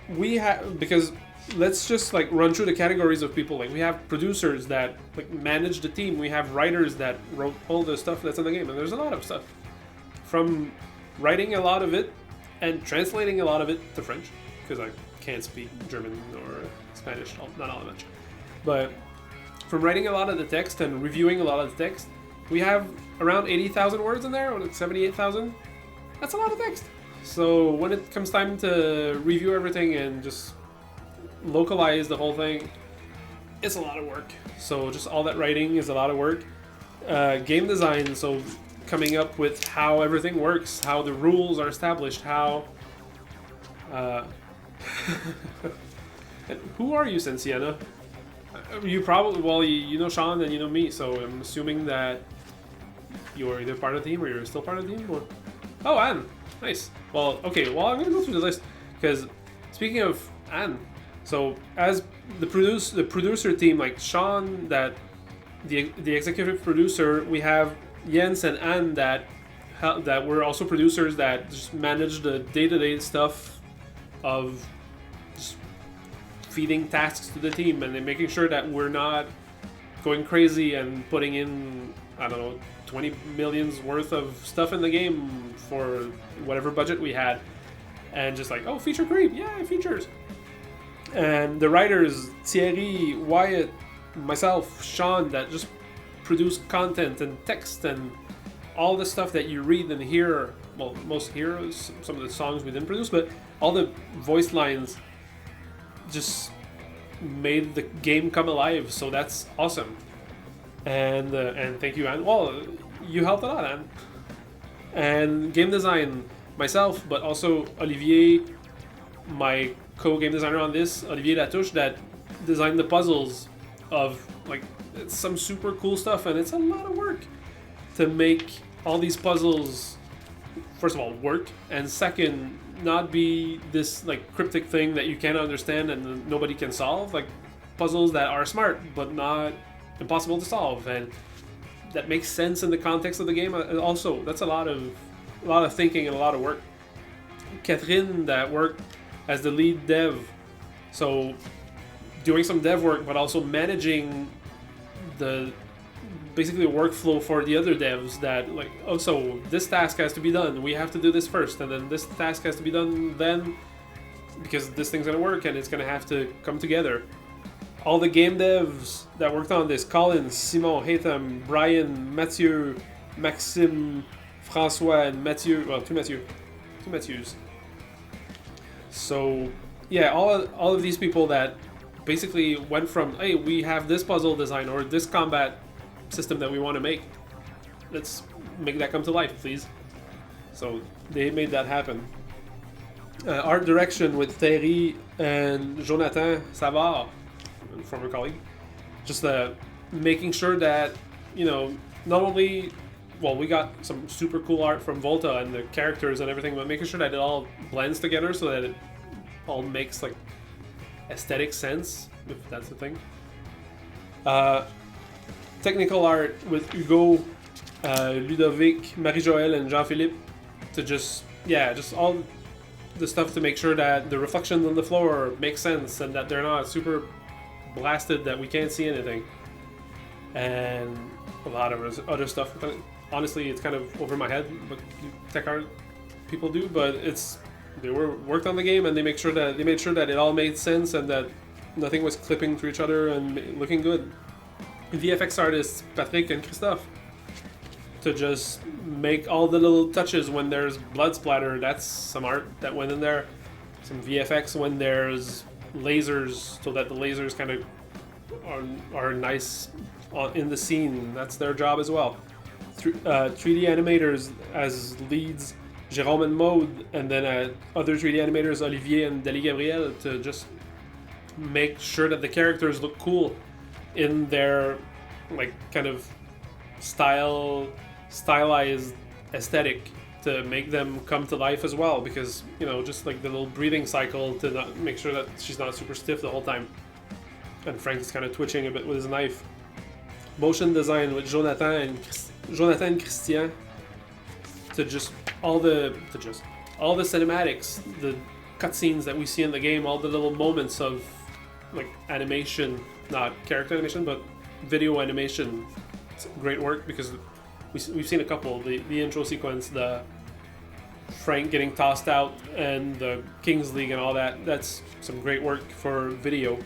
we have, because let's just like run through the categories of people. Like we have producers that like manage the team. We have writers that wrote all the stuff that's in the game, and there's a lot of stuff. From writing a lot of it and translating a lot of it to French, because I can't speak German or Spanish, not all that much. But from writing a lot of the text and reviewing a lot of the text, we have around 80,000 words in there, or like 78,000. That's a lot of text. So when it comes time to review everything and just localize the whole thing, it's a lot of work. So just all that writing is a lot of work. Game design, so coming up with how everything works, how the rules are established, how and who are you, Sensiena? You probably, well, you know Sean and you know me, so I'm assuming that you're either part of the team or you're still part of the team, or... Oh, Anne! Nice. Well, okay, well, I'm gonna go through the list, because speaking of Anne, so as the producer team, like Sean, that the executive producer, we have Jens and Anne that were also producers that just manage the day-to-day stuff of just feeding tasks to the team and then making sure that we're not going crazy and putting in, I don't know, 20 million's worth of stuff in the game for whatever budget we had, and just like, oh, feature creep, yeah, features. And the writers, Thierry, Wyatt, myself, Sean, that just produce content and text and all the stuff that you read and hear. Well, most hear some of the songs we didn't produce, but all the voice lines just made the game come alive. So that's awesome. And thank you, Anne. Well, you helped a lot, Anne. And game design, myself, but also Olivier, my co-game designer on this, Olivier Latouche, that designed the puzzles of like some super cool stuff, and it's a lot of work to make all these puzzles, first of all, work, and second, not be this like cryptic thing that you can't understand and nobody can solve. Like puzzles that are smart but not impossible to solve, and that makes sense in the context of the game. Also, that's a lot of thinking and a lot of work. Catherine, that worked as the lead dev, so doing some dev work but also managing basically the workflow for the other devs, that like, oh, so this task has to be done, we have to do this first, and then this task has to be done then, because this thing's gonna work and it's gonna have to come together. All the game devs that worked on this, Colin, Simon, Hatham, Brian, Mathieu, Maxime, François, and Mathieu, well, two Matthews, So yeah, all of these people that basically went from, hey, we have this puzzle design or this combat system that we want to make, let's make that come to life, please. So they made that happen. Art direction with Terry and Jonathan Savard, a former colleague. Just making sure that, you know, not only, well, we got some super cool art from Volta and the characters and everything, but making sure that it all blends together so that it all makes like aesthetic sense, if that's the thing. Technical art with Hugo, Ludovic, Marie-Joëlle, and Jean-Philippe to just all the stuff to make sure that the reflections on the floor make sense and that they're not super blasted that we can't see anything. And a lot of other stuff. Honestly, it's kind of over my head what tech art people do, but they worked on the game and they made sure that it all made sense and that nothing was clipping to each other and looking good. VFX artists Patrick and Christophe to just make all the little touches when there's blood splatter. That's some art that went in there. Some VFX when there's lasers, so that the lasers kind of are nice in the scene. That's their job as well. 3D animators as leads, Jérôme and Maude, and then other 3D animators, Olivier and Dali Gabriel, to just make sure that the characters look cool in their like kind of stylized aesthetic to make them come to life as well, because, you know, just like the little breathing cycle to not make sure that she's not super stiff the whole time. And Frank is kind of twitching a bit with his knife. Motion design with Jonathan and Christian to just all the cinematics, the cutscenes that we see in the game, all the little moments of like animation, not character animation, but video animation. It's great work because we've seen a couple. The intro sequence, the Frank getting tossed out, and the Kings League and all that. That's some great work for video.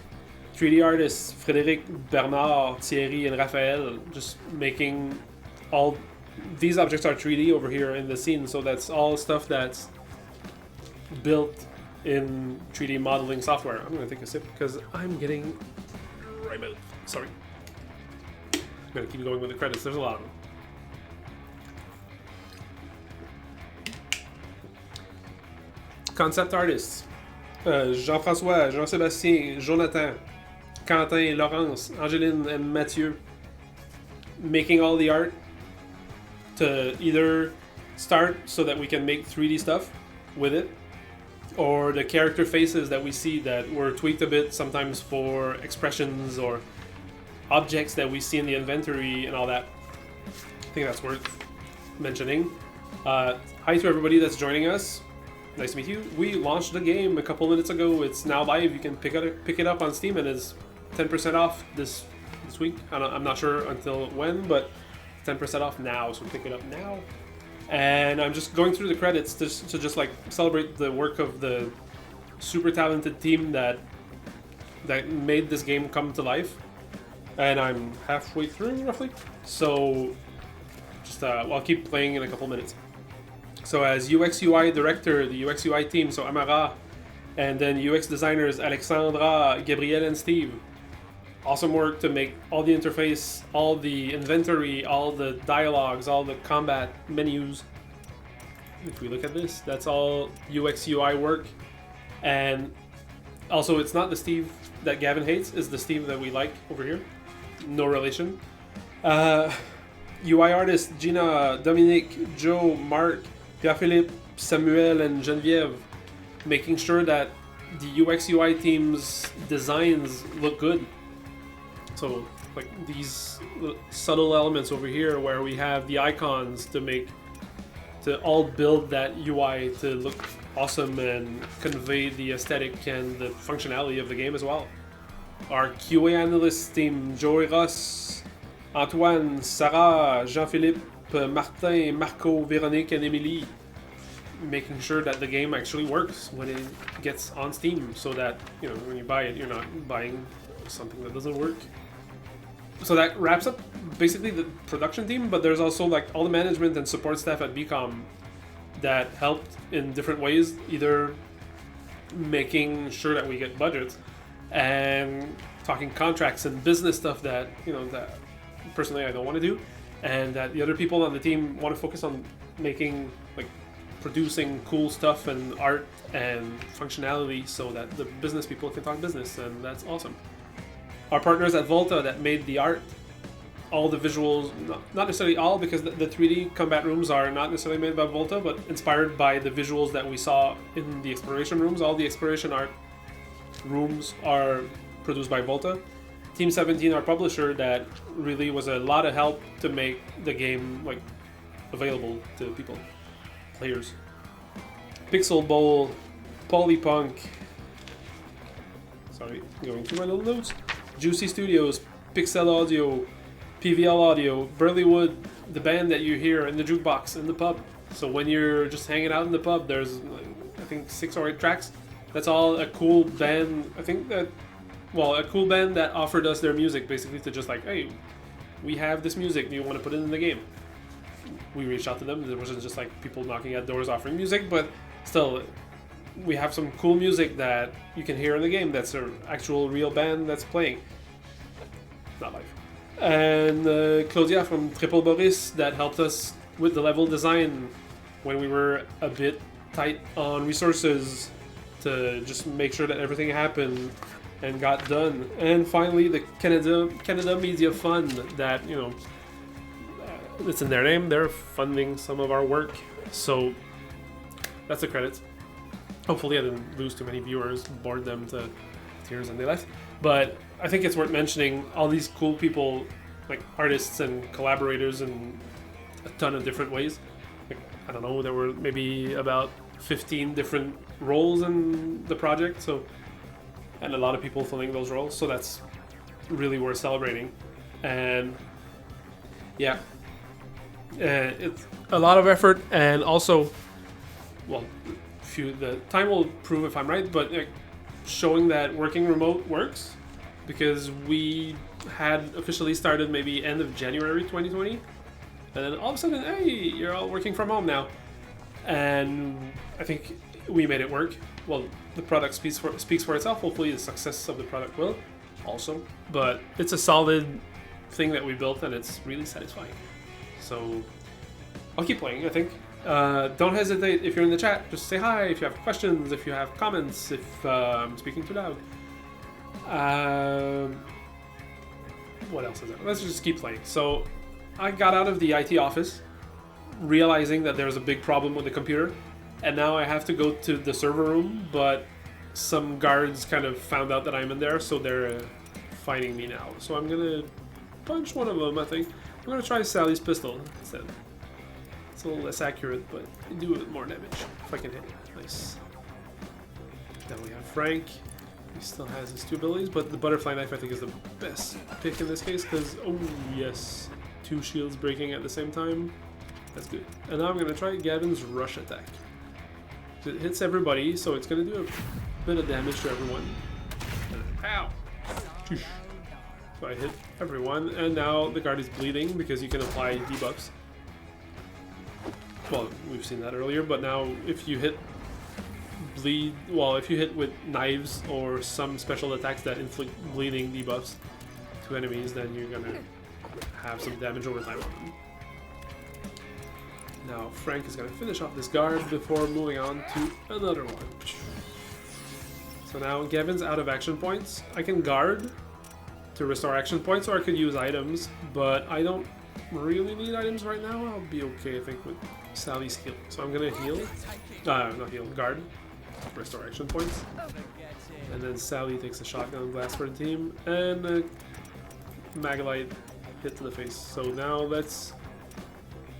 3D artists Frédéric, Bernard, Thierry, and Raphaël just making all these objects are 3D over here in the scene, so that's all stuff that's built in 3D modeling software. I'm gonna take a sip because I'm getting right mouth. Sorry. I'm gonna keep going with the credits. There's a lot of them. Concept artists Jean-François, Jean-Sébastien, Jonathan, Quentin, Laurence, Angéline, and Mathieu, making all the art to either start so that we can make 3D stuff with it, or the character faces that we see that were tweaked a bit, sometimes for expressions or objects that we see in the inventory and all that. I think that's worth mentioning. Hi to everybody that's joining us. Nice to meet you. We launched the game a couple minutes ago. It's now live. You can pick it up on Steam, and it's 10% off this week. I'm not sure until when, but 10% off now, so pick it up now. And I'm just going through the credits to just like celebrate the work of the super talented team that made this game come to life. And I'm halfway through roughly, so just I'll keep playing in a couple minutes. So as UX UI director, the UX UI team, so Amara, and then UX designers Alexandra, Gabriel, and Steve. Awesome work to make all the interface, all the inventory, all the dialogues, all the combat menus. If we look at this, that's all UX UI work. And also, it's not the Steve that Gavin hates, it's the Steve that we like over here. No relation. UI artists Gina, Dominique, Joe, Mark, Pierre-Philippe, Samuel, and Geneviève, making sure that the UX UI team's designs look good. So, like these subtle elements over here where we have the icons to all build that UI to look awesome and convey the aesthetic and the functionality of the game as well. Our QA analyst team, Joey Ross, Antoine, Sarah, Jean-Philippe, Martin, Marco, Véronique, and Emily, making sure that the game actually works when it gets on Steam, so that, you know, when you buy it, you're not buying something that doesn't work. So that wraps up basically the production team, but there's also like all the management and support staff at Bkom that helped in different ways, either making sure that we get budgets and talking contracts and business stuff that that personally I don't want to do, and that the other people on the team want to focus on making producing cool stuff and art and functionality so that the business people can talk business, and that's awesome. Our partners at Volta that made the art, all the visuals, not necessarily all, because the 3D combat rooms are not necessarily made by Volta, but inspired by the visuals that we saw in the exploration rooms. All the exploration art rooms are produced by Volta. Team 17, our publisher, that really was a lot of help to make the game available to people, players. Pixel Bowl, Polypunk. Sorry, going through my little notes. Juicy Studios, Pixel Audio, PVL Audio, Burleywood, the band that you hear in the jukebox in the pub. So when you're just hanging out in the pub, there's I think 6 or 8 tracks. That's all a cool band. I think that, a cool band that offered us their music basically to just hey, we have this music. Do you want to put it in the game? We reached out to them. There wasn't just people knocking at doors offering music, but still, we have some cool music that you can hear in the game. That's an actual real band that's playing, not live. And Claudia from Triple Boris that helped us with the level design when we were a bit tight on resources to just make sure that everything happened and got done. And finally, the Canada Media Fund that it's in their name. They're funding some of our work, so that's the credits. Hopefully I didn't lose too many viewers, bored them to tears and they left. But I think it's worth mentioning all these cool people, artists and collaborators in a ton of different ways. I don't know, there were maybe about 15 different roles in the project, and a lot of people filling those roles, so that's really worth celebrating. And yeah, it's a lot of effort, and also, the time will prove if I'm right, but showing that working remote works, because we had officially started maybe end of January 2020, and then all of a sudden, hey, you're all working from home now, and I think we made it work. Well, the product speaks for itself. Hopefully the success of the product will also, but it's a solid thing that we built, and it's really satisfying. So I'll keep playing, I think. Don't hesitate if you're in the chat. Just say hi if you have questions, if you have comments, if I'm speaking too loud. What else is there? Let's just keep playing. So I got out of the IT office realizing that there's a big problem with the computer, and now I have to go to the server room, but some guards kind of found out that I'm in there, so they're fighting me now. So I'm gonna punch one of them, I think. I'm gonna try Sally's pistol instead. It's a little less accurate, but you do it more damage if I can hit it. Nice. Then we have Frank. He still has his 2 abilities, but the butterfly knife I think is the best pick in this case, because, oh yes, 2 shields breaking at the same time. That's good. And now I'm gonna try Gavin's rush attack. It hits everybody, so it's gonna do a bit of damage to everyone. Ow! So I hit everyone, and now the guard is bleeding because you can apply debuffs. Well, we've seen that earlier, but now if you hit if you hit with knives or some special attacks that inflict bleeding debuffs to enemies, then you're gonna have some damage over time on them. Now Frank is gonna finish off this guard before moving on to another one. So now Gavin's out of action points. I can guard to restore action points, or I could use items, but I don't really need items right now. I'll be okay, I think, with Sally's heal. So I'm gonna heal. Not heal, guard. Restore action points. And then Sally takes a shotgun blast for the team, and a Magalite hit to the face. So now let's...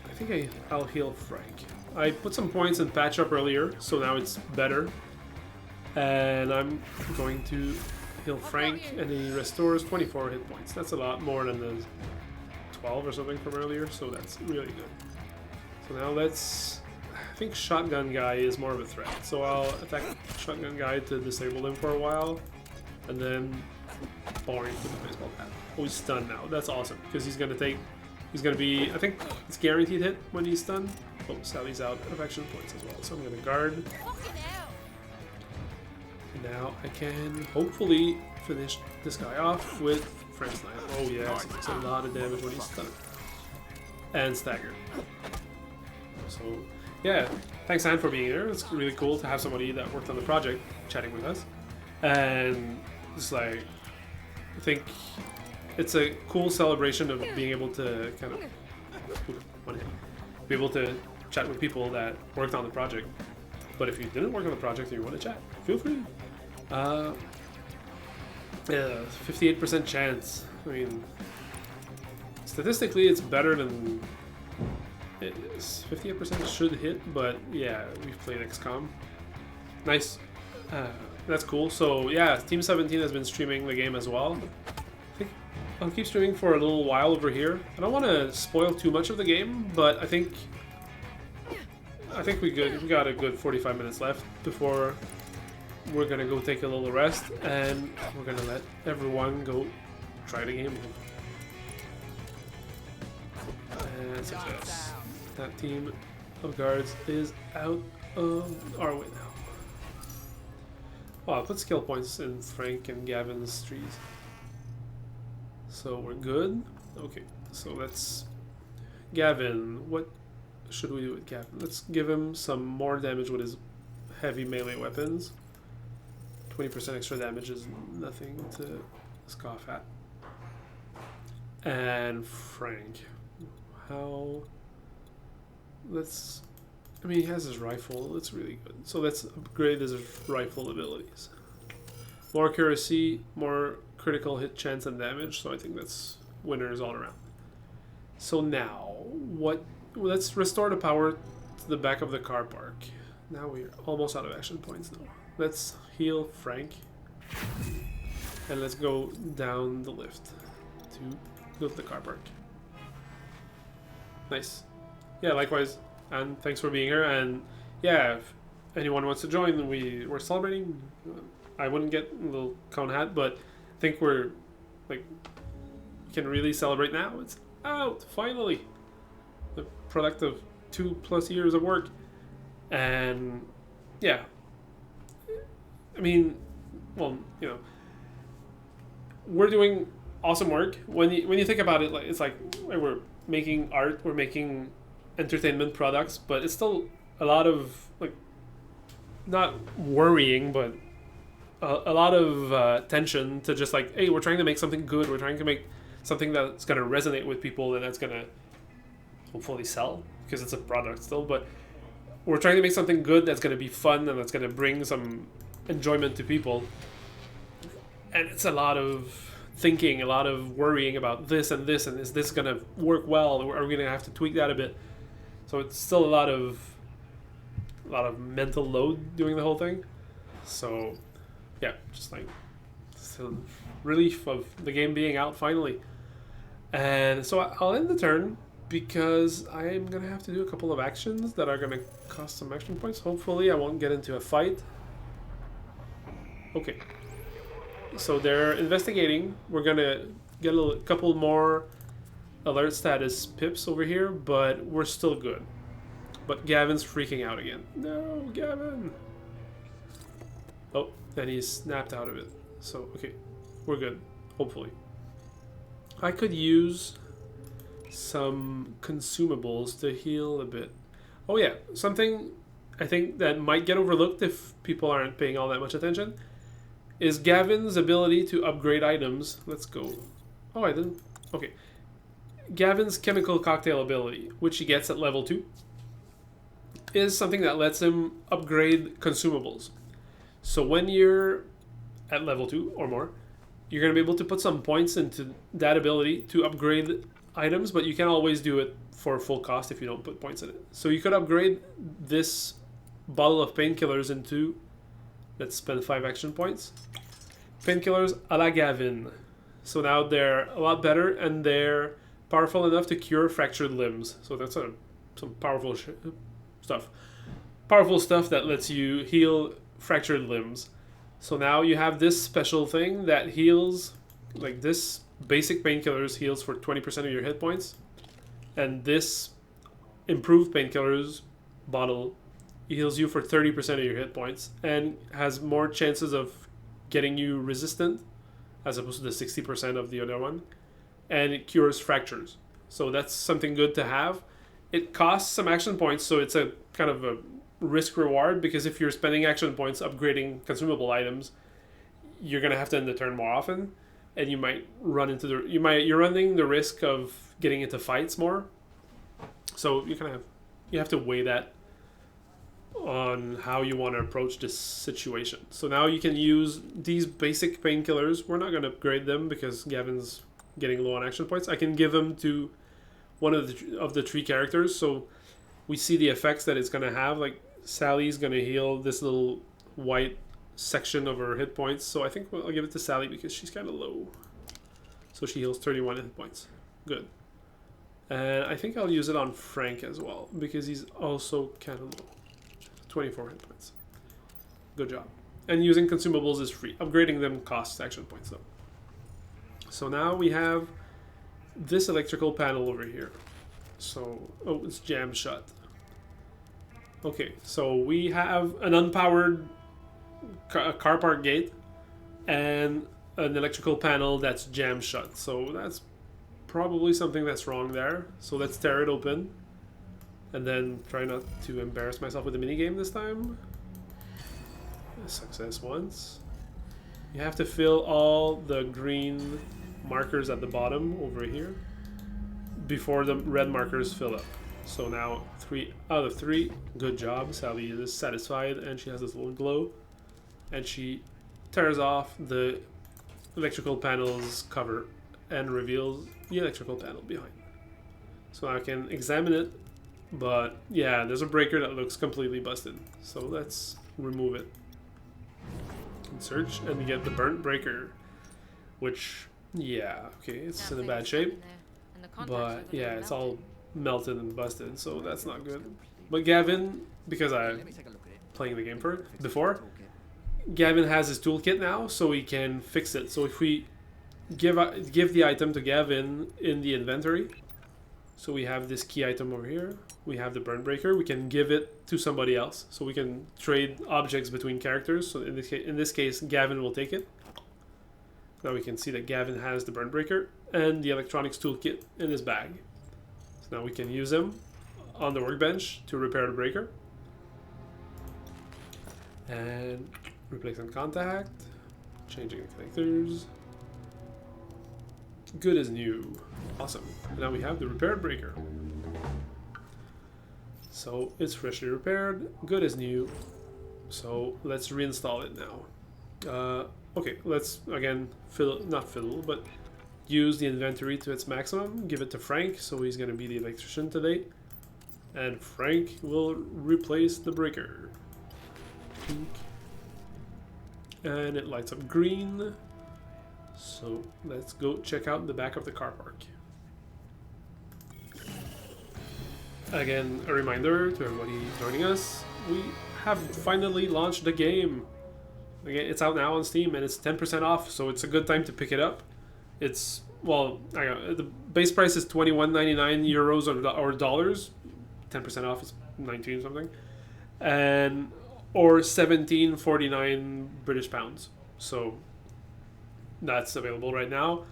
I think I'll heal Frank. I put some points in patch up earlier, so now it's better. And I'm going to heal Frank, and he restores 24 hit points. That's a lot more than the 12 or something from earlier, so that's really good. So now let's... I think Shotgun Guy is more of a threat, so I'll attack Shotgun Guy to disable him for a while, and then boring with the baseball bat. Oh, he's stunned now. That's awesome, because he's gonna be, I think it's guaranteed hit when he's stunned. Oh, Sally's out of action points as well, so I'm gonna guard. now I can hopefully finish this guy off with Frank's Knife. Oh yeah, it's a lot of damage when he's stunned. And staggered. So yeah, thanks Anne for being here. It's really cool to have somebody that worked on the project chatting with us. And it's like, I think it's a cool celebration of being able to kind of be able to chat with people that worked on the project. But if you didn't work on the project and you want to chat, feel free. 58% chance. I mean, statistically, it's better than it is. 58% should hit, but yeah, we've played XCOM. Nice. That's cool. So yeah, Team 17 has been streaming the game as well. I think I'll keep streaming for a little while over here. I don't want to spoil too much of the game, but I think we got a good 45 minutes left before we're gonna go take a little rest, and we're gonna let everyone go try the game. And success. That team of guards is out of our way now. Oh, I'll put skill points in Frank and Gavin's trees. So we're good. Okay, so let's... Gavin, what should we do with Gavin? Let's give him some more damage with his heavy melee weapons. 20% extra damage is nothing to scoff at. And Frank. How... Let's... I mean, he has his rifle. It's really good. So let's upgrade his rifle abilities. More accuracy, more critical hit chance and damage. So I think that's winners all around. So now, what? Let's restore the power to the back of the car park. Now we're almost out of action points though. Let's heal Frank. And let's go down the lift to go to the car park. Nice. Yeah, likewise. And thanks for being here. And yeah, if anyone wants to join, we're celebrating. I wouldn't get a little cone hat, but I think we're like we can really celebrate now. It's out finally. The product of 2+ years of work, and yeah. I mean, well, you know, we're doing awesome work. When you think about it, like it's like we're making art, we're making entertainment products, but it's still a lot of like not worrying, but a lot of tension to just like, hey, we're trying to make something good, we're trying to make something that's going to resonate with people and that's going to hopefully sell because it's a product still, but we're trying to make something good that's going to be fun and that's going to bring some enjoyment to people. And it's a lot of thinking, a lot of worrying about this and this, and is this going to work well, or are we going to have to tweak that a bit? So it's still a lot of mental load doing the whole thing. So yeah, just like still relief of the game being out finally. And so I'll end the turn because I'm gonna have to do a couple of actions that are gonna cost some action points. Hopefully I won't get into a fight. Okay. So they're investigating. We're gonna get a couple more alert status pips over here, but we're still good. But Gavin's freaking out again. No, Gavin! Oh, and he snapped out of it. So, okay, we're good, hopefully. I could use some consumables to heal a bit. Oh yeah, something I think that might get overlooked if people aren't paying all that much attention is Gavin's ability to upgrade items. Let's go. Oh, I didn't. Okay. Gavin's chemical cocktail ability, which he gets at level 2, is something that lets him upgrade consumables. So when you're at level 2 or more, you're going to be able to put some points into that ability to upgrade items, but you can't always do it for full cost if you don't put points in it. So you could upgrade this bottle of painkillers into, let's spend 5 action points. Painkillers a la Gavin. So now they're a lot better and they're powerful enough to cure fractured limbs. So that's some powerful stuff. Powerful stuff that lets you heal fractured limbs. So now you have this special thing that heals, like this basic painkillers heals for 20% of your hit points. And this improved painkillers bottle heals you for 30% of your hit points and has more chances of getting you resistant as opposed to the 60% of the other one. And it cures fractures. So that's something good to have. It costs some action points, so it's a kind of a risk reward, because if you're spending action points upgrading consumable items, you're gonna have to end the turn more often, and you might run into you're running the risk of getting into fights more. So you have to weigh that on how you want to approach this situation. So now you can use these basic painkillers. We're not going to upgrade them because Gavin's getting low on action points. I can give them to one of the 3 characters, so we see the effects that it's going to have. Like Sally's going to heal this little white section of her hit points, so I think I'll give it to Sally because she's kind of low. So she heals 31 hit points. Good. And I think I'll use it on Frank as well because he's also kind of low. 24 hit points. Good job. And using consumables is free. Upgrading them costs action points though. So now we have this electrical panel over here. So, oh, it's jammed shut. Okay, so we have an unpowered car park gate and an electrical panel that's jammed shut. So that's probably something that's wrong there. So let's tear it open. And then try not to embarrass myself with the minigame this time. Success once. You have to fill all the green markers at the bottom over here before the red markers fill up. So now 3 out of 3. Good job. Sally is satisfied and she has this little glow. And she tears off the electrical panel's cover and reveals the electrical panel behind. So I can examine it. But yeah, there's a breaker that looks completely busted. So let's remove it. And search and we get the burnt breaker. Which, yeah, okay, it's in a bad shape. But yeah, it's all melted and busted, so that's not good. But Gavin, because I'm playing the game before, Gavin has his toolkit now, so he can fix it. So if we give the item to Gavin in the inventory, so we have this key item over here. We have the burn breaker. We can give it to somebody else. So we can trade objects between characters. So in this case, Gavin will take it. Now we can see that Gavin has the burn breaker and the electronics toolkit in his bag. So now we can use them on the workbench to repair the breaker. And replacing contact. Changing the connectors. Good as new. Awesome. And now we have the repaired breaker. So it's freshly repaired, good as new. So let's reinstall it now. Okay, let's again but use the inventory to its maximum. Give it to Frank, so he's gonna be the electrician today. And Frank will replace the breaker. And it lights up green. So let's go check out the back of the car park. Again, a reminder to everybody joining us, we have finally launched the game. Again, it's out now on Steam and it's 10% off, so it's a good time to pick it up. It's, well, the base price is €21.99 or dollars. 10% off is 19 something. And or 17.49 British pounds. So that's available right now.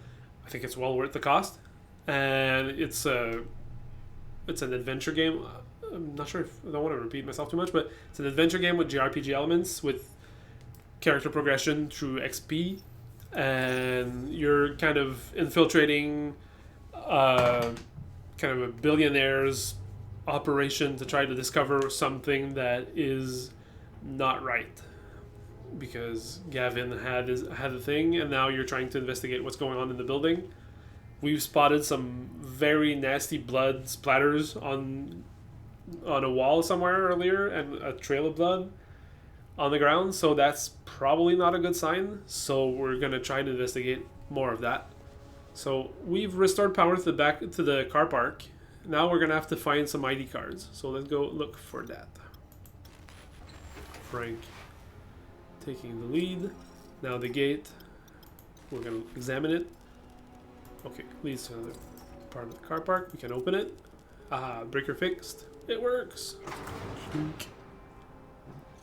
I think it's well worth the cost. And it's an adventure game. I'm not sure if I don't want to repeat myself too much, but it's an adventure game with JRPG elements with character progression through XP, and you're kind of infiltrating kind of a billionaire's operation to try to discover something that is not right, because Gavin had a thing, and now you're trying to investigate what's going on in the building. We've spotted some very nasty blood splatters on a wall somewhere earlier, and a trail of blood on the ground, so that's probably not a good sign. So we're gonna try to investigate more of that. So we've restored power to the car park. Now we're gonna have to find some ID cards. So let's go look for that. Frank taking the lead. Now the gate. We're gonna examine it. Okay, leads to another part of the car park. We can open it. Breaker fixed. It works.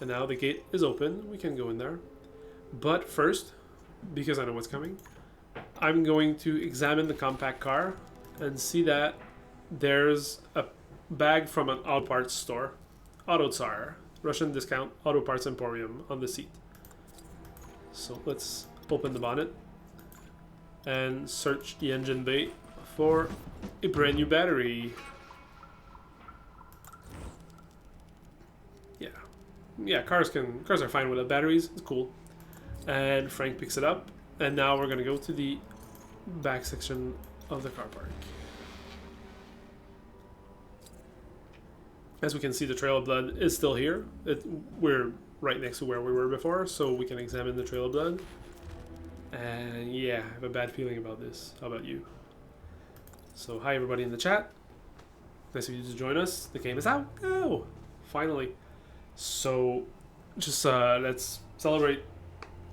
And now the gate is open. We can go in there. But first, because I know what's coming, I'm going to examine the compact car and see that there's a bag from an auto parts store. Auto Tsar, Russian discount auto parts emporium on the seat. So let's open the bonnet and search the engine bay for a brand new battery. Yeah, cars are fine without batteries. It's cool. And Frank picks it up, and now we're gonna go to the back section of the car park. As we can see, the trail of blood is still here. We're right next to where we were before, so we can examine the trail of blood. And yeah, I have a bad feeling about this. How about you? So hi everybody in the chat. Nice of you to join us. The game is out. Oh, finally. So just let's celebrate.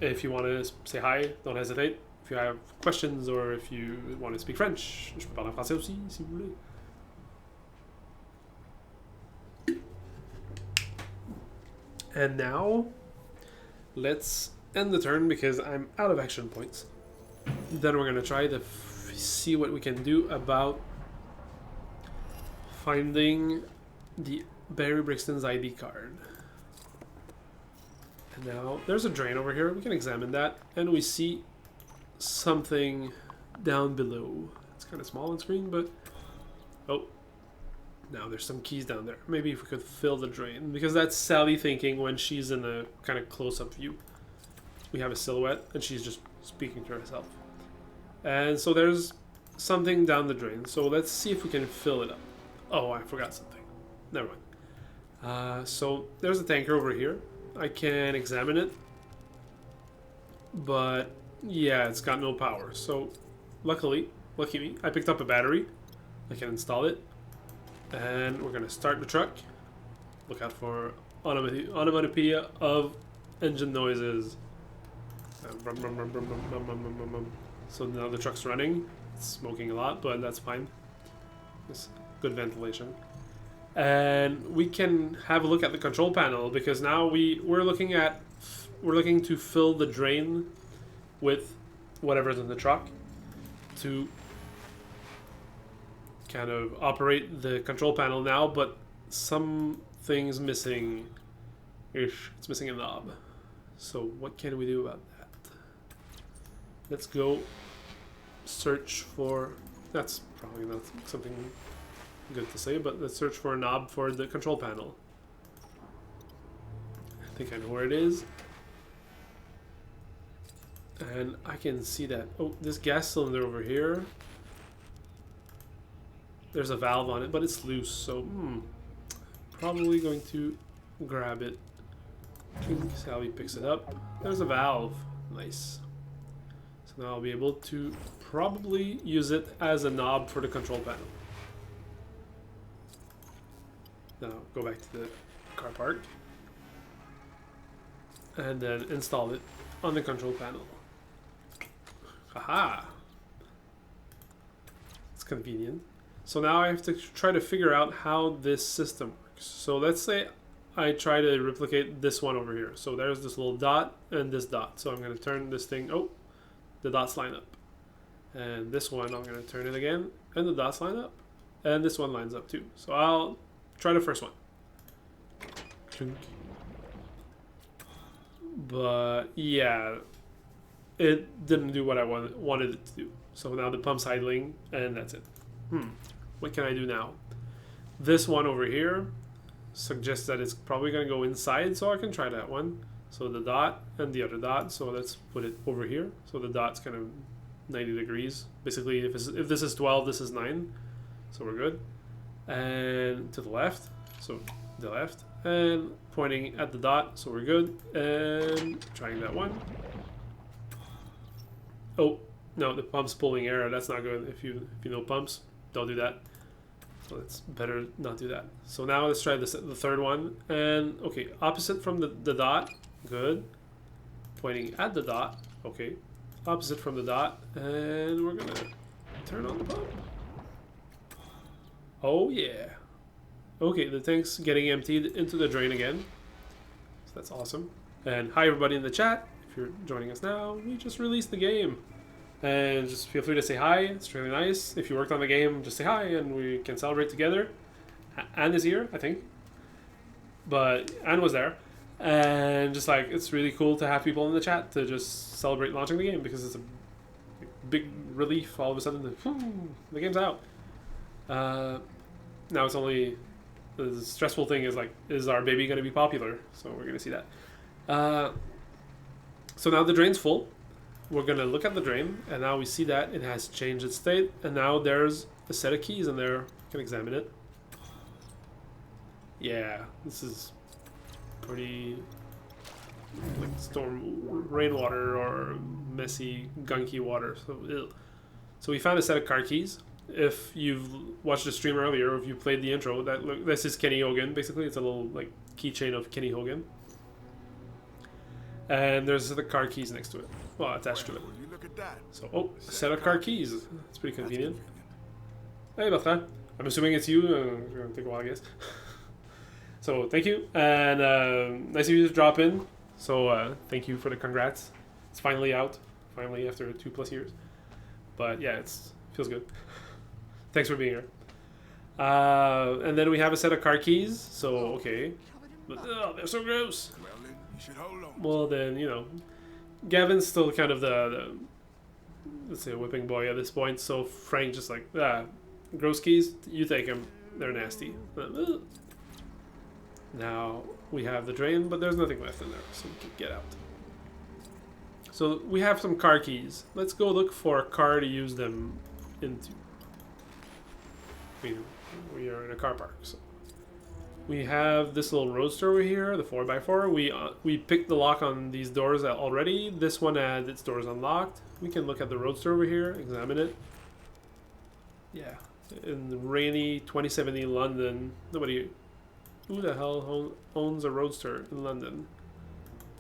If you want to say hi, don't hesitate. If you have questions or if you want to speak French, je peux parler en français aussi, si vous voulez. And now, let's end the turn because I'm out of action points. Then we're going to try to see what we can do about finding the Barry Brixton's ID card. And now, there's a drain over here. We can examine that. And we see something down below. It's kind of small on screen, but... Oh. Now there's some keys down there. Maybe if we could fill the drain. Because that's Sally thinking when she's in a kind of close-up view. We have a silhouette, and she's just speaking to herself. And so there's something down the drain. So let's see if we can fill it up. Oh, I forgot something. Never mind. So there's a tanker over here. I can examine it. But, yeah, it's got no power. So, lucky me, I picked up a battery. I can install it. And we're going to start the truck. Look out for onomatopoeia of engine noises. So now the truck's running. It's smoking a lot, but that's fine. It's good ventilation. And we can have a look at the control panel because now we're looking to fill the drain with whatever's in the truck to kind of operate the control panel now, but something's missing ish. It's missing a knob. So what can we do about that? Let's go search for, that's probably not something good to say, but let's search for a knob for the control panel. I think I know where it is. And I can see that, oh, this gas cylinder over here, there's a valve on it, but it's loose, so probably going to grab it. Sally picks it up. There's a valve. Nice. So now I'll be able to probably use it as a knob for the control panel. Now go back to the car park and then install it on the control panel. Aha! It's convenient. So now I have to try to figure out how this system works. So let's say I try to replicate this one over here. So there's this little dot and this dot. So I'm going to turn this thing. Oh, the dots line up. And this one, I'm going to turn it again. And the dots line up. And this one lines up too. So I'll try the first one. But yeah, it didn't do what I wanted it to do. So now the pump's idling and that's it. What can I do now? This one over here suggests that it's probably going to go inside, so I can try that one. So the dot and the other dot, so let's put it over here. So the dot's kind of 90 degrees. Basically, if this is 12, this is 9. So we're good. And to the left, so the left. And pointing at the dot, so we're good. And trying that one. Oh, no, the pump's pulling air. That's not good. If you know pumps, don't do that. So it's better not do that. So now let's try the third one. And okay, opposite from the dot. Good. Pointing at the dot. Okay. Opposite from the dot. And we're going to turn on the pump. Oh yeah. Okay, the tank's getting emptied into the drain again. So that's awesome. And hi everybody in the chat. If you're joining us now, we just released the game. And just feel free to say hi. It's really nice. If you worked on the game, just say hi and we can celebrate together. Anne is here, I think. But Anne was there. And just like, it's really cool to have people in the chat to just celebrate launching the game, because it's a big relief all of a sudden. The game's out. Now it's only, the stressful thing is like, is our baby going to be popular? So we're going to see that. So now the drain's full. We're going to look at the drain, and now we see that it has changed its state, and now there's a set of keys in there. We can examine it. Yeah, this is pretty like storm rainwater or messy gunky water. So we found a set of car keys. If you've watched the stream earlier, or if you played the intro, this is Kenny Hogan. Basically, it's a little like keychain of Kenny Hogan, and there's the car keys next to it. Well, attached to it. You look at that. So, oh, a set of car keys. It's pretty convenient. Hey, Bertrand. I'm assuming it's you. It's gonna take a while, I guess. So thank you, and nice of you to drop in. So thank you for the congrats. It's finally out, finally after 2+ years. But yeah, feels good. Thanks for being here. And then we have a set of car keys. So okay, but they're so gross. Well, then you should hold on. Well then, you know, Gavin's still kind of the let's say whipping boy at this point. So Frank just like gross keys. You take them. They're nasty. Now we have the drain, but there's nothing left in there, so we can get out. So we have some car keys. Let's go look for a car to use them into. We are in a car park. So we have this little roadster over here, the 4x4. We picked the lock on these doors already. This one had its doors unlocked. We can look at the roadster over here, examine it. Yeah, in rainy 2070 London, nobody. Who the hell owns a roadster in London?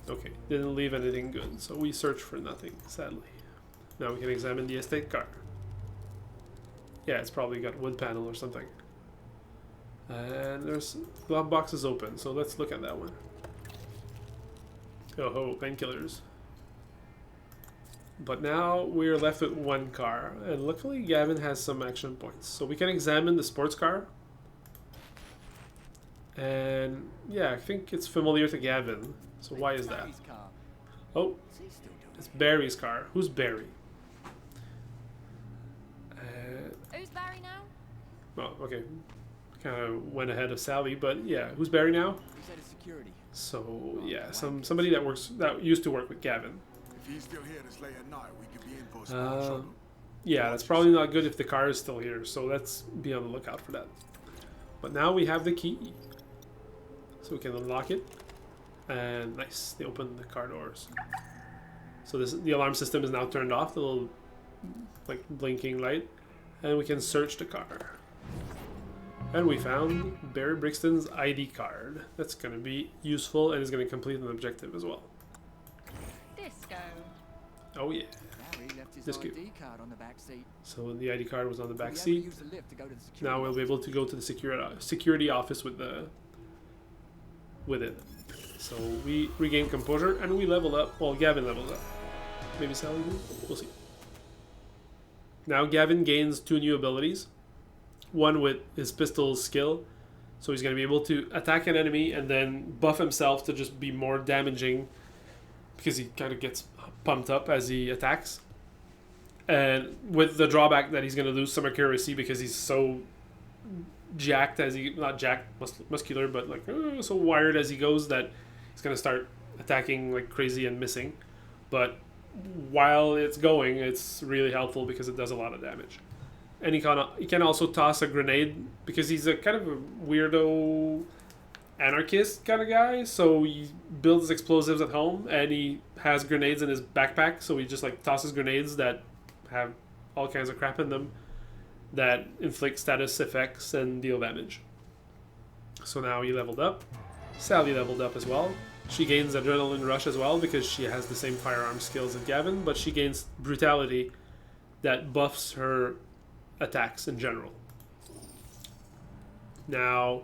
Okay, didn't leave anything good, so we search for nothing, sadly. Now we can examine the estate car. Yeah, it's probably got wood panel or something. And there's glove box is open, so let's look at that one. Oh ho, painkillers. But now we're left with one car, and luckily Gavin has some action points. So we can examine the sports car. And yeah, I think it's familiar to Gavin. So why is that? Oh, it's Barry's car. Who's Barry? Who's Barry now? Well, okay. Kind of went ahead of Sally, but yeah, who's Barry now? So yeah, somebody that used to work with Gavin. If he's still here this late at night, we could be in for some trouble. Yeah, that's probably not good if the car is still here. So let's be on the lookout for that. But now we have the key. So we can unlock it, and nice, they open the car doors. So the alarm system is now turned off, the little like blinking light, and we can search the car. And we found Barry Brixton's ID card. That's going to be useful and is going to complete an objective as well. Disco. Oh yeah. Barry left his Disco. ID card on the back seat. So the ID card was on the back We seat. used the lift to go to the security Now we'll be able to go to the security office with it. So we regain composure and we leveled up. Well, Gavin leveled up. Maybe Sally did? We'll see. Now Gavin gains 2 new abilities. One with his pistol skill. So he's going to be able to attack an enemy and then buff himself to just be more damaging, because he kind of gets pumped up as he attacks. And with the drawback that he's going to lose some accuracy because he's so jacked not jacked, muscular, but like so wired as he goes that he's going to start attacking like crazy and missing. But while it's going, it's really helpful because it does a lot of damage. And he can also toss a grenade because he's a kind of a weirdo anarchist kind of guy. So he builds explosives at home and he has grenades in his backpack. So he just like tosses grenades that have all kinds of crap in them that inflict status effects and deal damage. So now he leveled up. Sally leveled up as well. She gains adrenaline rush as well because she has the same firearm skills as Gavin, but she gains brutality that buffs her attacks in general. Now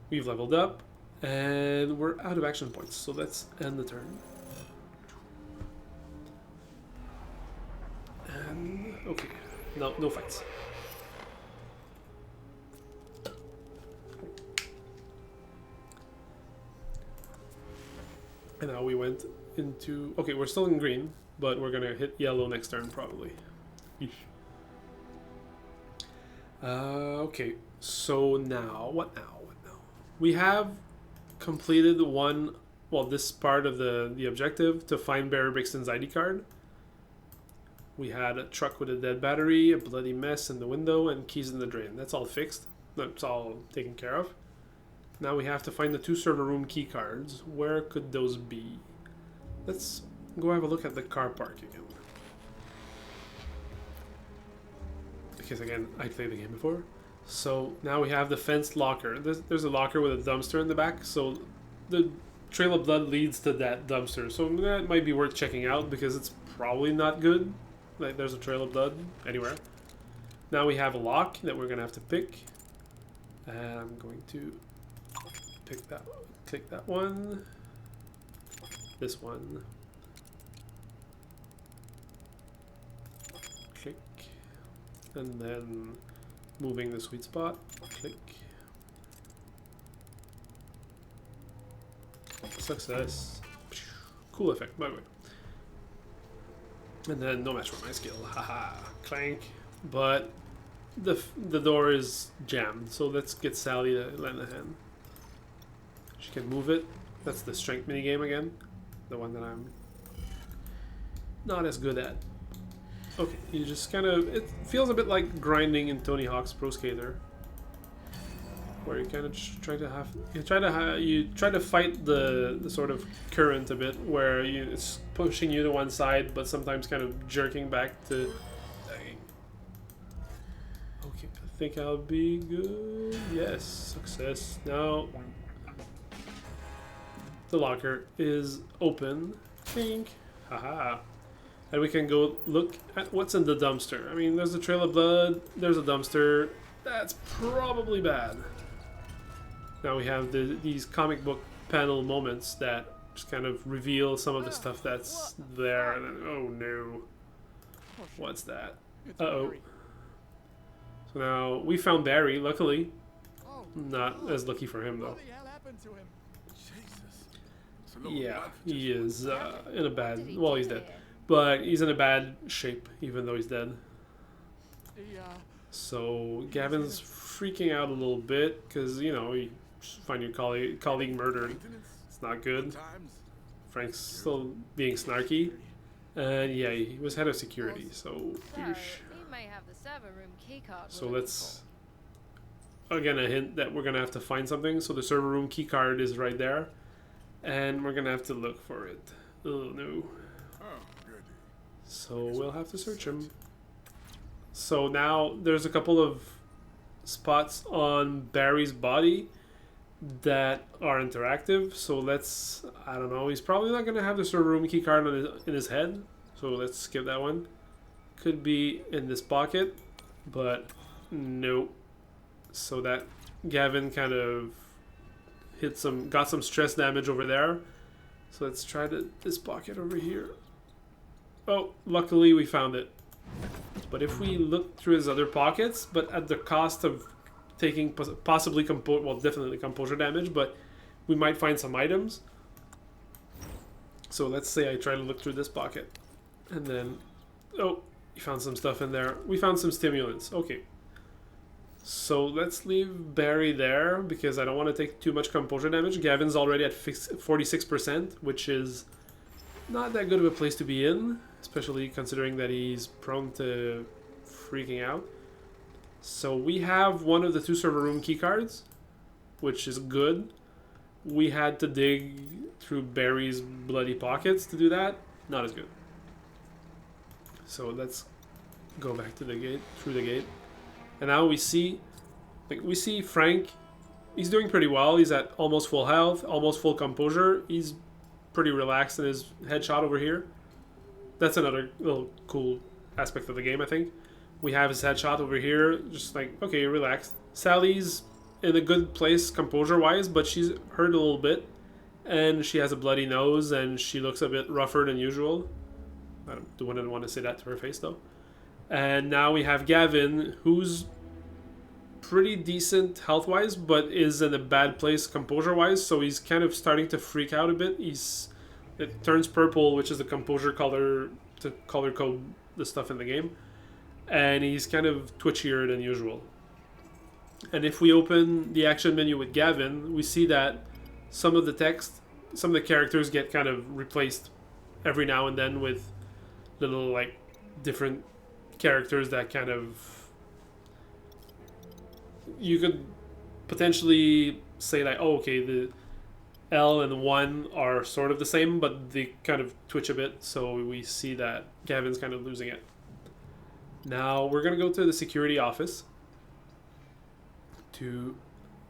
we've leveled up And we're out of action points, so let's end the turn. And okay, no fights. And now we went into... Okay, we're still in green, but we're gonna hit yellow next turn, probably. Yeesh. Okay, so now... What now? We have completed one... Well, this part of the objective to find Barry Brixton's ID card. We had a truck with a dead battery, a bloody mess in the window, and keys in the drain. That's all fixed. That's all taken care of. Now we have to find the 2 server room key cards. Where could those be? Let's go have a look at the car park again. Because again, I played the game before. So now we have the fenced locker. There's a locker with a dumpster in the back. So the trail of blood leads to that dumpster. So that might be worth checking out because it's probably not good. Like there's a trail of blood anywhere. Now we have a lock that we're going to have to pick. And I'm going to... pick that one, click that one, this one, click, and then moving the sweet spot, click, success, cool effect by the way, and then no match for my skill, haha, clank, but the door is jammed, so let's get Sally to lend a hand. She can move it. That's the strength minigame again. The one that I'm not as good at. Okay, you just kind of... It feels a bit like grinding in Tony Hawk's Pro Skater. Where you kind of just try to have... You try to fight the sort of current a bit. Where it's pushing you to one side, but sometimes kind of jerking back to... Dang. Okay, I think I'll be good. Yes, success. Now... The locker is open. Think. Haha. And we can go look at what's in the dumpster. I mean, there's a trail of blood. There's a dumpster. That's probably bad. Now we have these comic book panel moments that just kind of reveal some of the stuff that's there. And then, oh no. What's that? Uh-oh. So now we found Barry, luckily. Not as lucky for him, though. What the hell happened to him? Yeah, he is in a bad... Well, he's dead. But he's in a bad shape, even though he's dead. So Gavin's freaking out a little bit, because, you know, you find your colleague murdered. It's not good. Frank's still being snarky. And yeah, he was head of security, so... may have the server room keycard. So let's... Again, a hint that we're going to have to find something. So the server room keycard is right there. And we're gonna have to look for it. Oh no. So we'll have to search him. So now there's a couple of spots on Barry's body that are interactive. So let's, I don't know, he's probably not gonna have the server room key card in his head. So let's skip that one. Could be in this pocket, but no. So that Gavin kind of got some stress damage over there. So let's try this pocket over here. Oh, luckily we found it. But if we look through his other pockets, but at the cost of taking possibly definitely composure damage, but we might find some items. So let's say I try to look through this pocket. And then, oh, we found some stuff in there. We found some stimulants. Okay. So let's leave Barry there because I don't want to take too much composure damage. Gavin's already at 46%, which is not that good of a place to be in, especially considering that he's prone to freaking out. So we have one of the 2 server room keycards, which is good. We had to dig through Barry's bloody pockets to do that. Not as good. So let's go back to the gate, through the gate. And now we see Frank. He's doing pretty well. He's at almost full health, almost full composure. He's pretty relaxed in his headshot over here. That's another little cool aspect of the game, I think. We have his headshot over here, just like, okay, relaxed. Sally's in a good place composure-wise, but she's hurt a little bit. And she has a bloody nose, and she looks a bit rougher than usual. I wouldn't want to say that to her face, though. And now we have Gavin, who's pretty decent health-wise, but is in a bad place composure-wise, so he's kind of starting to freak out a bit. It turns purple, which is the composure color to color code the stuff in the game. And he's kind of twitchier than usual. And if we open the action menu with Gavin, we see that some of the text, some of the characters get kind of replaced every now and then with little like different characters that kind of, you could potentially say like, oh, okay, the L and 1 are sort of the same, but they kind of twitch a bit, so we see that Gavin's kind of losing it. Now we're going to go to the security office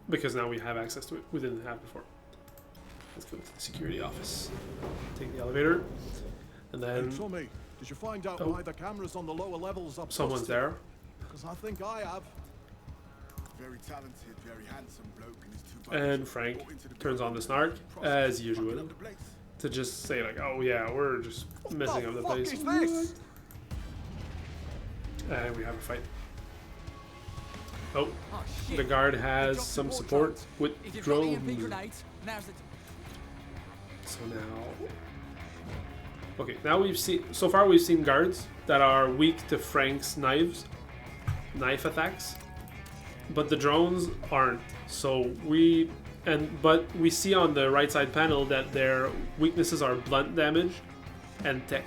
because now we have access to it. We didn't have before. Let's go to the security office. Take the elevator. And then Hey, Tommy, did you find out why the cameras on the lower levels are someone's busted? there. Because I think I have. Very talented, very handsome bloke and his two And buddies Frank walked into the turns on the building, snark, prostitutes as fucking usual, up the place. to just say like, oh yeah, we're just messing up the place. What is this? And we have a fight. Oh, Oh, shit. the guard They has dropped some the support drones. with If you've got EMP drones. grenades, now's the So now, okay, now so far we've seen guards that are weak to Frank's knife attacks, but the drones aren't. So but we see on the right side panel that their weaknesses are blunt damage and tech.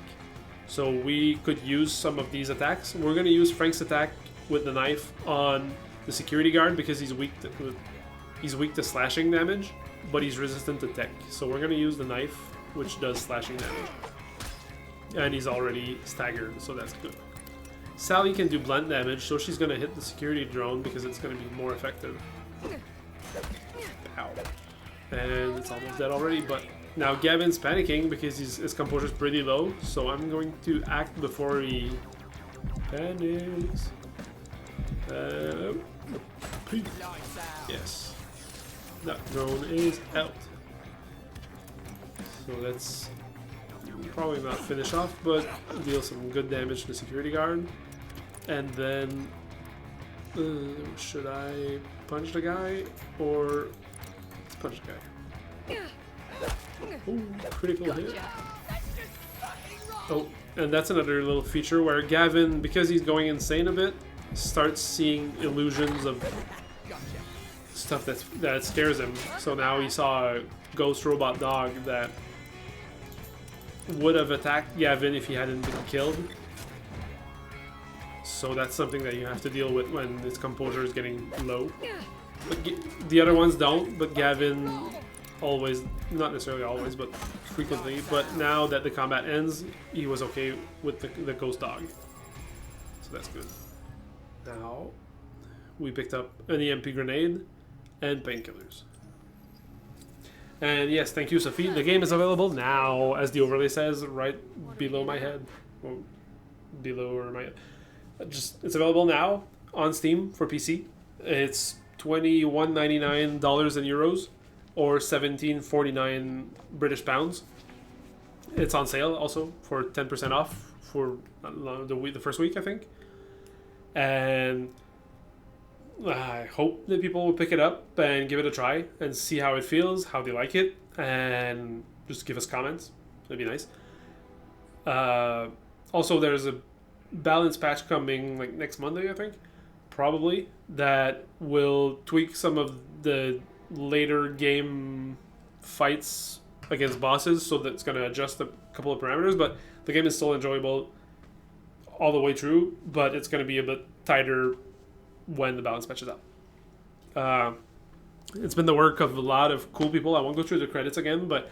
So we could use some of these attacks. We're gonna use Frank's attack with the knife on the security guard because he's weak to slashing damage, but he's resistant to tech. So we're gonna use the knife, which does slashing damage. And he's already staggered, so that's good. Sally can do blunt damage, so she's gonna hit the security drone because it's gonna be more effective. Ow. And it's almost dead already, but now Gavin's panicking because his composure's pretty low, so I'm going to act before he panics. Yes. That drone is out. So let's probably not finish off, but deal some good damage to the security guard. And then, should I punch the guy or let's punch the guy? Ooh, critical hit. Oh, and that's another little feature where Gavin, because he's going insane a bit, starts seeing illusions of stuff that scares him. So now he saw a ghost robot dog that would have attacked Gavin if he hadn't been killed. So that's something that you have to deal with when his composure is getting low. But the other ones don't, but Gavin always, not necessarily always, but frequently. But now that the combat ends, he was okay with the ghost dog. So that's good. Now, we picked up an EMP grenade and painkillers. And yes, thank you, Sophie. The game is available now, as the overlay says, right below my head. Well, below or my head. It's available now on Steam for PC. It's $21.99 in euros or $17.49 British pounds. It's on sale also for 10% off for the first week, I think. And I hope that people will pick it up and give it a try and see how it feels, how they like it, and just give us comments. That'd be nice. Also, there's a balance patch coming like next Monday, I think, probably, that will tweak some of the later game fights against bosses, so that it's going to adjust a couple of parameters, but the game is still enjoyable all the way through, but it's going to be a bit tighter when the balance patches out. It's been the work of a lot of cool people. I won't go through the credits again, but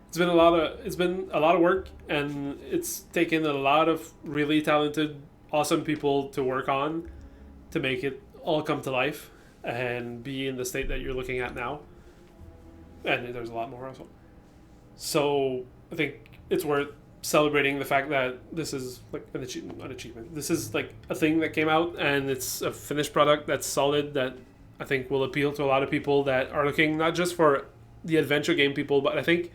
it's been a lot of work, and it's taken a lot of really talented, awesome people to work on to make it all come to life and be in the state that you're looking at now. And there's a lot more also. So I think it's worth celebrating the fact that this is like an achievement. This is like a thing that came out, and it's a finished product that's solid, that I think will appeal to a lot of people that are looking not just for the adventure game people, but I think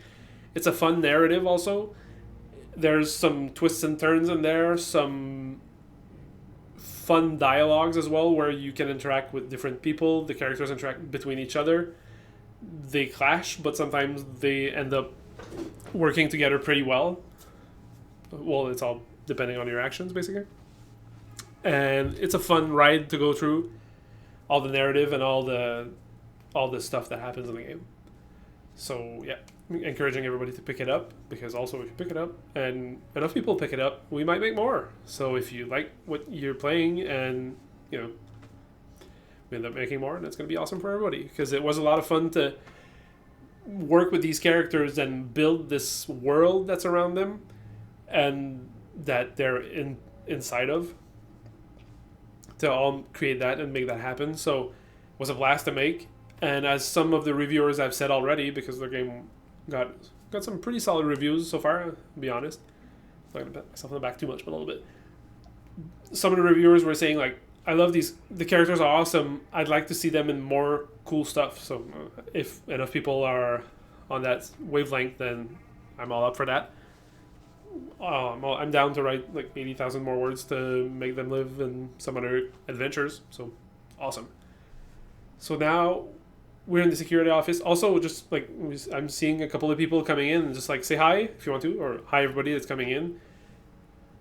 it's a fun narrative also. There's some twists and turns in there, some fun dialogues as well, where you can interact with different people. The characters interact between each other. They clash, but sometimes they end up working together pretty well. Well, it's all depending on your actions, basically. And it's a fun ride to go through all the narrative and all the stuff that happens in the game. So yeah, encouraging everybody to pick it up, because also if you pick it up and enough people pick it up, we might make more. So if you like what you're playing, and you know, we end up making more, and it's going to be awesome for everybody, because it was a lot of fun to work with these characters and build this world that's around them and that they're inside of, to all create that and make that happen. So it was a blast to make. And as some of the reviewers have said already, because their game got some pretty solid reviews so far, to be honest. I'm not going to pat myself on the back too much, but a little bit. Some of the reviewers were saying, like, I love these, the characters are awesome, I'd like to see them in more cool stuff. So if enough people are on that wavelength, then I'm all up for that. I'm down to write like 80,000 more words to make them live in some other adventures. So awesome. So now we're in the security office. Also, just like I'm seeing a couple of people coming in, and just like say hi if you want to, or hi everybody that's coming in.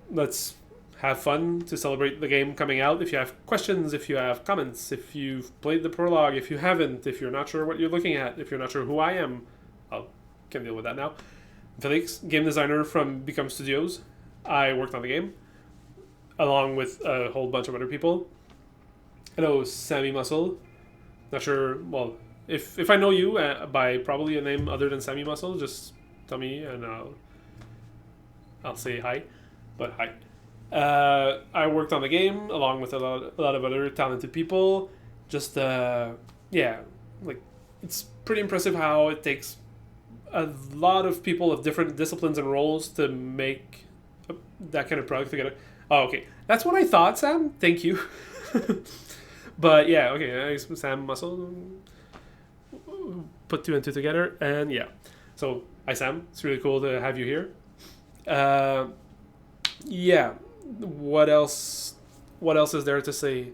Let's have fun to celebrate the game coming out. If you have questions, if you have comments, if you've played the prologue, if you haven't, if you're not sure what you're looking at, if you're not sure who I am, I can deal with that now. Felix, game designer from Bkom Studios. I worked on the game along with a whole bunch of other people. Hello, Sammy Muscle. Not sure, well, if I know you by probably a name other than Sammy Muscle, just tell me and I'll say hi. But hi. I worked on the game along with a lot of other talented people. Just yeah, like it's pretty impressive how it takes a lot of people of different disciplines and roles to make that kind of product together. Oh, okay. That's what I thought, Sam. Thank you. But yeah, okay. Sam Muscle put two and two together, and yeah. So, hi Sam. It's really cool to have you here. Yeah. What else? What else is there to say?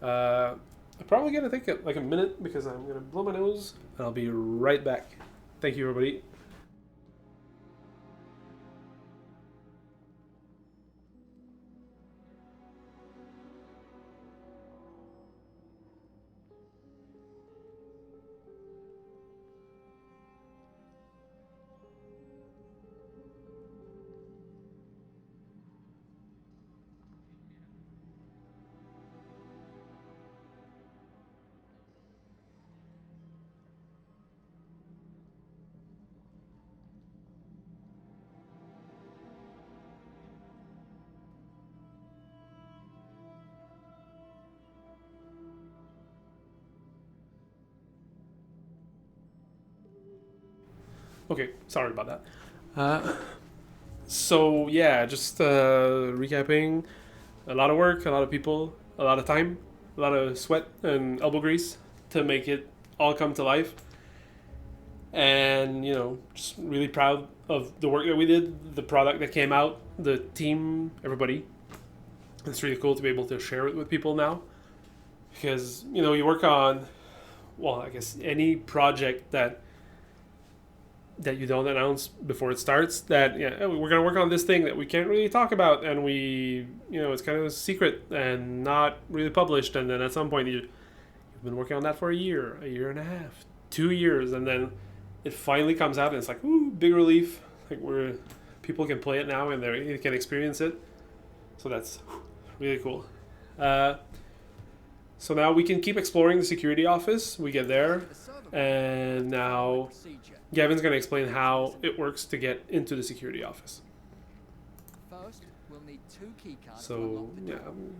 I'm probably gonna take like a minute because I'm gonna blow my nose. I'll be right back. Thank you, everybody. Okay, sorry about that. So yeah, just recapping. A lot of work, a lot of people, a lot of time, a lot of sweat and elbow grease to make it all come to life. And, you know, just really proud of the work that we did, the product that came out, the team, everybody. It's really cool to be able to share it with people now. Because, you know, you work on, well, I guess any project that you don't announce before it starts, that yeah, we're going to work on this thing that we can't really talk about, and we, you know, it's kind of a secret and not really published, and then at some point you've been working on that for a year and a half, 2 years, and then it finally comes out and it's like, ooh, big relief, like people can play it now and they can experience it. So that's really cool. So now we can keep exploring the security office. We get there, and now Gavin's going to explain how it works to get into the security office. First, we'll need 2 key cards. So, yeah, I'm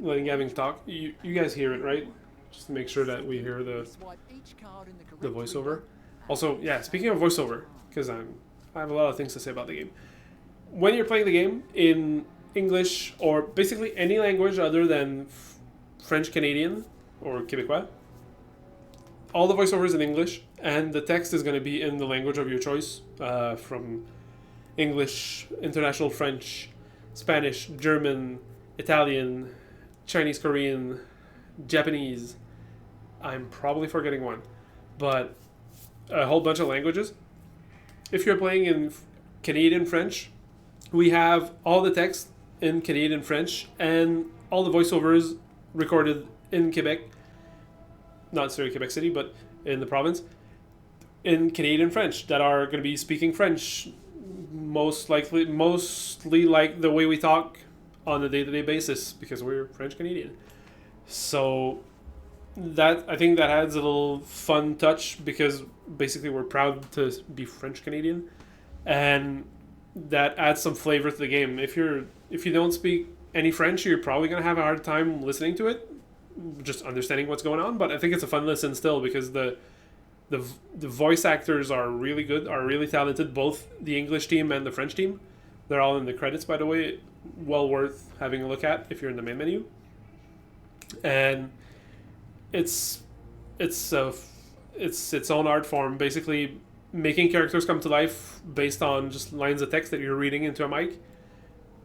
letting Gavin talk. You guys hear it, right? Just to make sure that we hear the voiceover. Also, yeah, speaking of voiceover, because I have a lot of things to say about the game. When you're playing the game in English, or basically any language other than French Canadian or Quebecois, all the voiceovers in English, and the text is going to be in the language of your choice, from English, International French, Spanish, German, Italian, Chinese, Korean, Japanese. I'm probably forgetting one, but a whole bunch of languages. If you're playing in Canadian French, we have all the text in Canadian French and all the voiceovers recorded in Quebec, not necessarily Quebec City, but in the province, in Canadian French, that are going to be speaking French, mostly like the way we talk on a day-to-day basis, because we're French Canadian. So that, I think that adds a little fun touch, because basically we're proud to be French Canadian, and that adds some flavor to the game. If you don't speak any French, you're probably going to have a hard time listening to it, just understanding what's going on. But I think it's a fun listen still, because the voice actors are really good, are really talented, both the English team and the French team. They're all in the credits, by the way. Well worth having a look at if you're in the main menu. And it's its own art form, basically making characters come to life based on just lines of text that you're reading into a mic,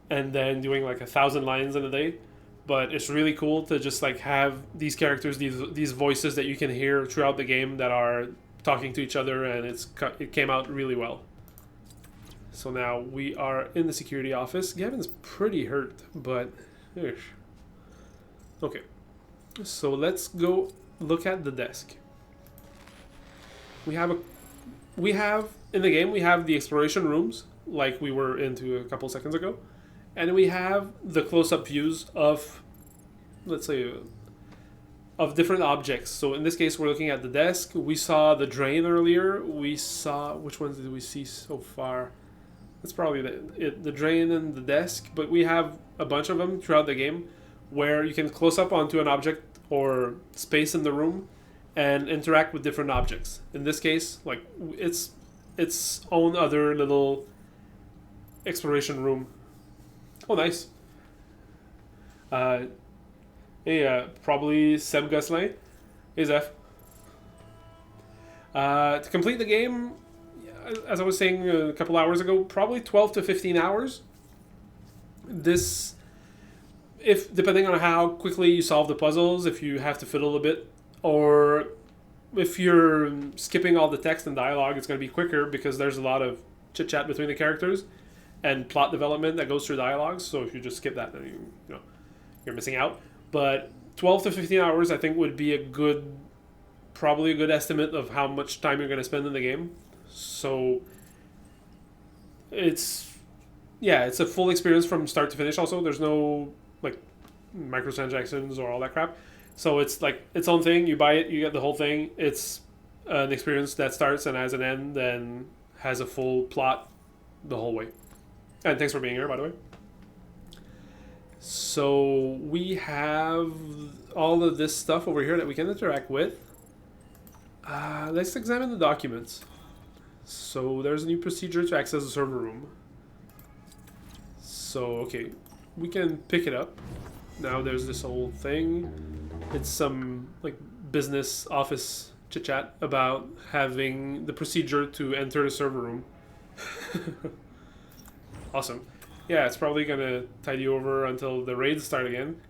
and then doing like 1,000 lines in a day. But it's really cool to just like have these characters, these voices that you can hear throughout the game that are talking to each other, and it came out really well. So now we are in the security office. Gavin's pretty hurt, but okay. So let's go look at the desk. We have in the game, we have the exploration rooms, like we were into a couple seconds ago. And we have the close-up views of, let's say, of different objects. So in this case, we're looking at the desk. We saw the drain earlier. We saw, which ones did we see so far? That's probably the drain and the desk. But we have a bunch of them throughout the game, where you can close up onto an object or space in the room and interact with different objects. In this case, like its own other little exploration room. Oh, nice. Probably Seb Gosselin. Hey, Zeph. To complete the game, as I was saying a couple hours ago, probably 12 to 15 hours. This, if depending on how quickly you solve the puzzles, if you have to fiddle a bit, or if you're skipping all the text and dialogue, it's going to be quicker, because there's a lot of chit-chat between the characters and plot development that goes through dialogues. So if you just skip that, then you're missing out. But 12 to 15 hours, I think, would be probably a good estimate of how much time you're going to spend in the game. So it's a full experience from start to finish. Also, there's no like microtransactions or all that crap. So it's like its own thing. You buy it, you get the whole thing. It's an experience that starts and has an end, and has a full plot the whole way. And thanks for being here, by the way. So we have all of this stuff over here that we can interact with. Let's examine the documents. So there's a new procedure to access the server room. So, okay, we can pick it up. Now there's this whole thing. It's some like business office chit-chat about having the procedure to enter the server room. Awesome. Yeah, it's probably going to tide you over until the raids start again.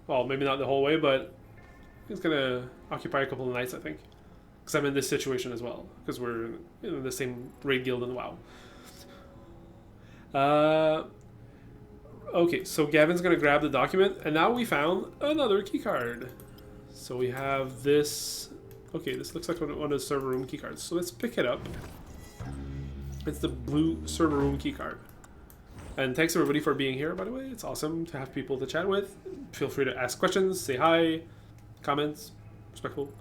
Well, maybe not the whole way, but it's going to occupy a couple of nights, I think. Because I'm in this situation as well. Because we're in the same raid guild in WoW. Okay, so Gavin's going to grab the document. And now we found another keycard. So we have this. Okay, this looks like one of the server room keycards. So let's pick it up. It's the blue server room keycard. And thanks everybody for being here, by the way. It's awesome to have people to chat with. Feel free to ask questions, say hi, comments, respectful.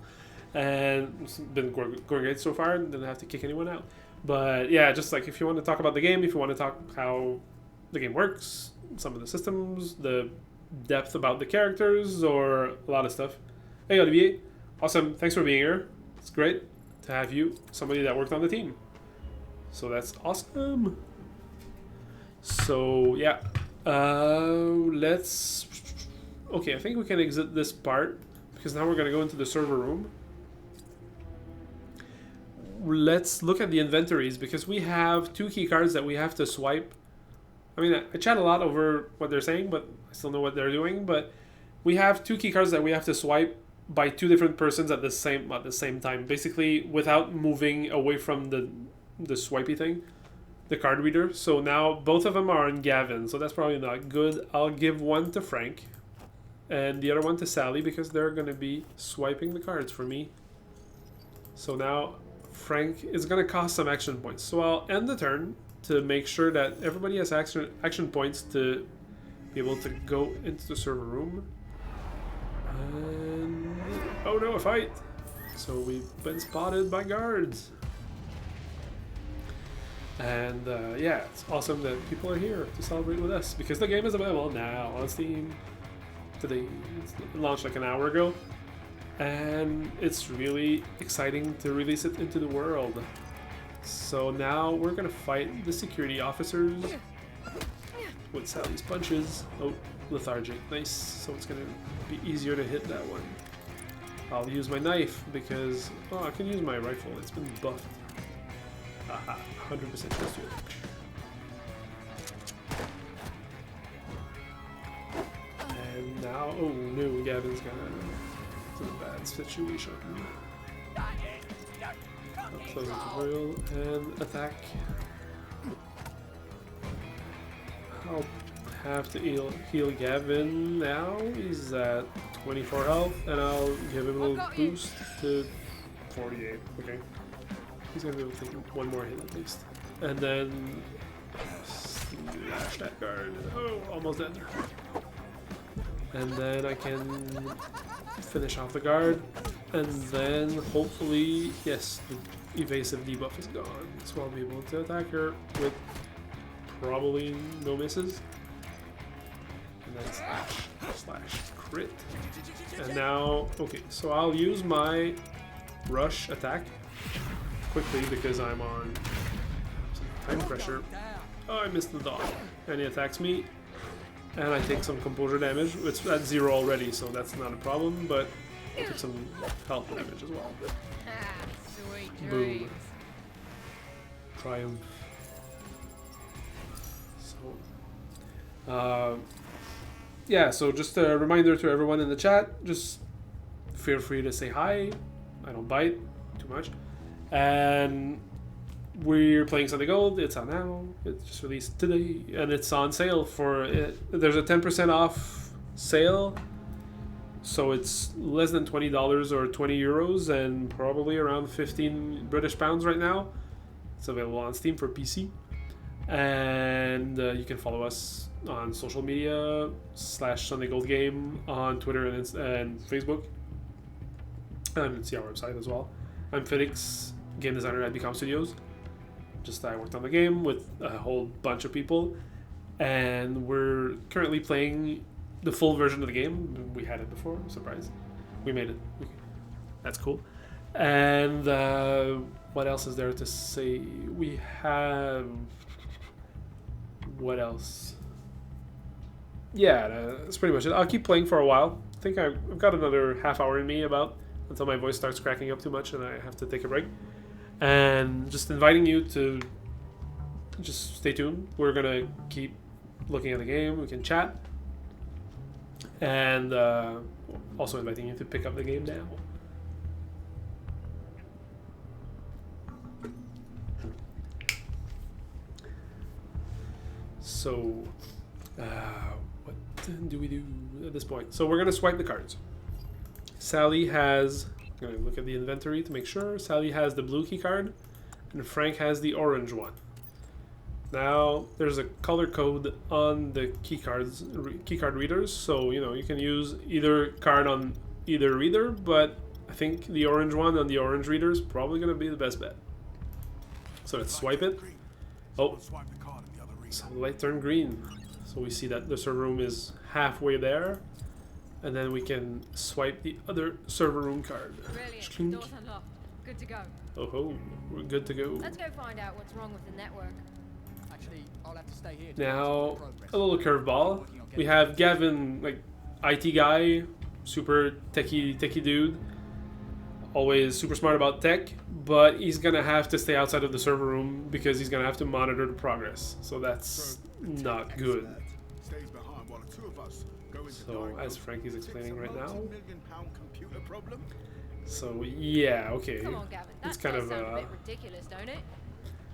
And it's been going great so far. Didn't have to kick anyone out. But yeah, just like if you want to talk about the game, if you want to talk how the game works, some of the systems, the depth about the characters, or a lot of stuff. Hey Olivier, awesome. Thanks for being here. It's great to have you, somebody that worked on the team. So that's awesome. So yeah, let's. Okay, I think we can exit this part because now we're gonna go into the server room. let's look at the inventories because we have 2 key cards that we have to swipe. I mean, I chat a lot over what they're saying, but I still know what they're doing. But we have 2 key cards that we have to swipe by 2 different persons at the same time, basically without moving away from the swipey thing, the card reader. So now both of them are on Gavin, so that's probably not good. I'll give one to Frank and the other one to Sally because they're going to be swiping the cards for me. So now Frank is going to cost some action points. So I'll end the turn to make sure that everybody has action points to be able to go into the server room. And oh no, a fight! So we've been spotted by guards. And yeah, it's awesome that people are here to celebrate with us because the game is available now on Steam. Today, it launched like an hour ago, and it's really exciting to release it into the world. So now we're gonna fight the security officers with Sally's punches. Oh, lethargic, nice. So it's gonna be easier to hit that one. I'll use my knife because I can use my rifle. It's been buffed. Haha, 100% just do it. And now, oh no, Gavin's it's in a bad situation. Close tutorial and attack. I'll have to heal Gavin now. He's at 24 health, and I'll give him a little boost to 48. Okay. He's gonna be able to take one more hit at least. And then slash that guard. Oh, almost dead. And then I can finish off the guard. And then hopefully, yes, the evasive debuff is gone. So I'll be able to attack her with probably no misses. And then slash crit. And now, okay, so I'll use my rush attack quickly because I'm on time pressure. Oh, I missed the dog. And he attacks me. And I take some composure damage. It's at 0 already, so that's not a problem, but I'll take some health damage as well. Sweet Boom. dreams. Triumph. So, yeah, so just a reminder to everyone in the chat, just feel free to say hi. I don't bite too much. And we're playing Sunday Gold. It's out now. It's just released today, and it's on sale for it. There's a 10% off sale, so it's less than $20 or 20 euros, and probably around 15 British pounds right now. It's available on Steam for PC, and you can follow us on social media /Sunday Gold Game on Twitter and Facebook, and see our website as well. I'm Felix, game designer at Bkom Studios. I worked on the game with a whole bunch of people, and we're currently playing the full version of the game. We had it before, surprise. We made it. That's cool. And what else is there to say? We have... What else? Yeah, that's pretty much it. I'll keep playing for a while. I think I've got another half hour in me until my voice starts cracking up too much and I have to take a break. And just inviting you to just stay tuned. We're gonna keep looking at the game. We can chat, and also inviting you to pick up the game now. So, what do we do at this point? So we're gonna swipe the cards. Sally has. I'm going to look at the inventory to make sure. Sally has the blue key card, and Frank has the orange one. Now, there's a color code on the key card readers, so you can use either card on either reader, but I think the orange one on the orange reader is probably going to be the best bet. So let's swipe it. Oh, so the light turned green. So we see that the server room is halfway there. And then we can swipe the other server room card. Brilliant. Doors unlocked. Good to go. Oh ho, we're good to go. Let's go find out what's wrong with the network. Actually, I'll have to stay here. Now, a little curveball. We have Gavin, like IT guy, super techie dude. always super smart about tech, but he's gonna have to stay outside of the server room because he's gonna have to monitor the progress. So that's not good. Stays behind while the two of us go into So diagnose as Frankie's explaining right now. multi-million-pound computer problem. So yeah, okay. Come on, Gavin. That It's kind does of sound a a bit ridiculous, don't it?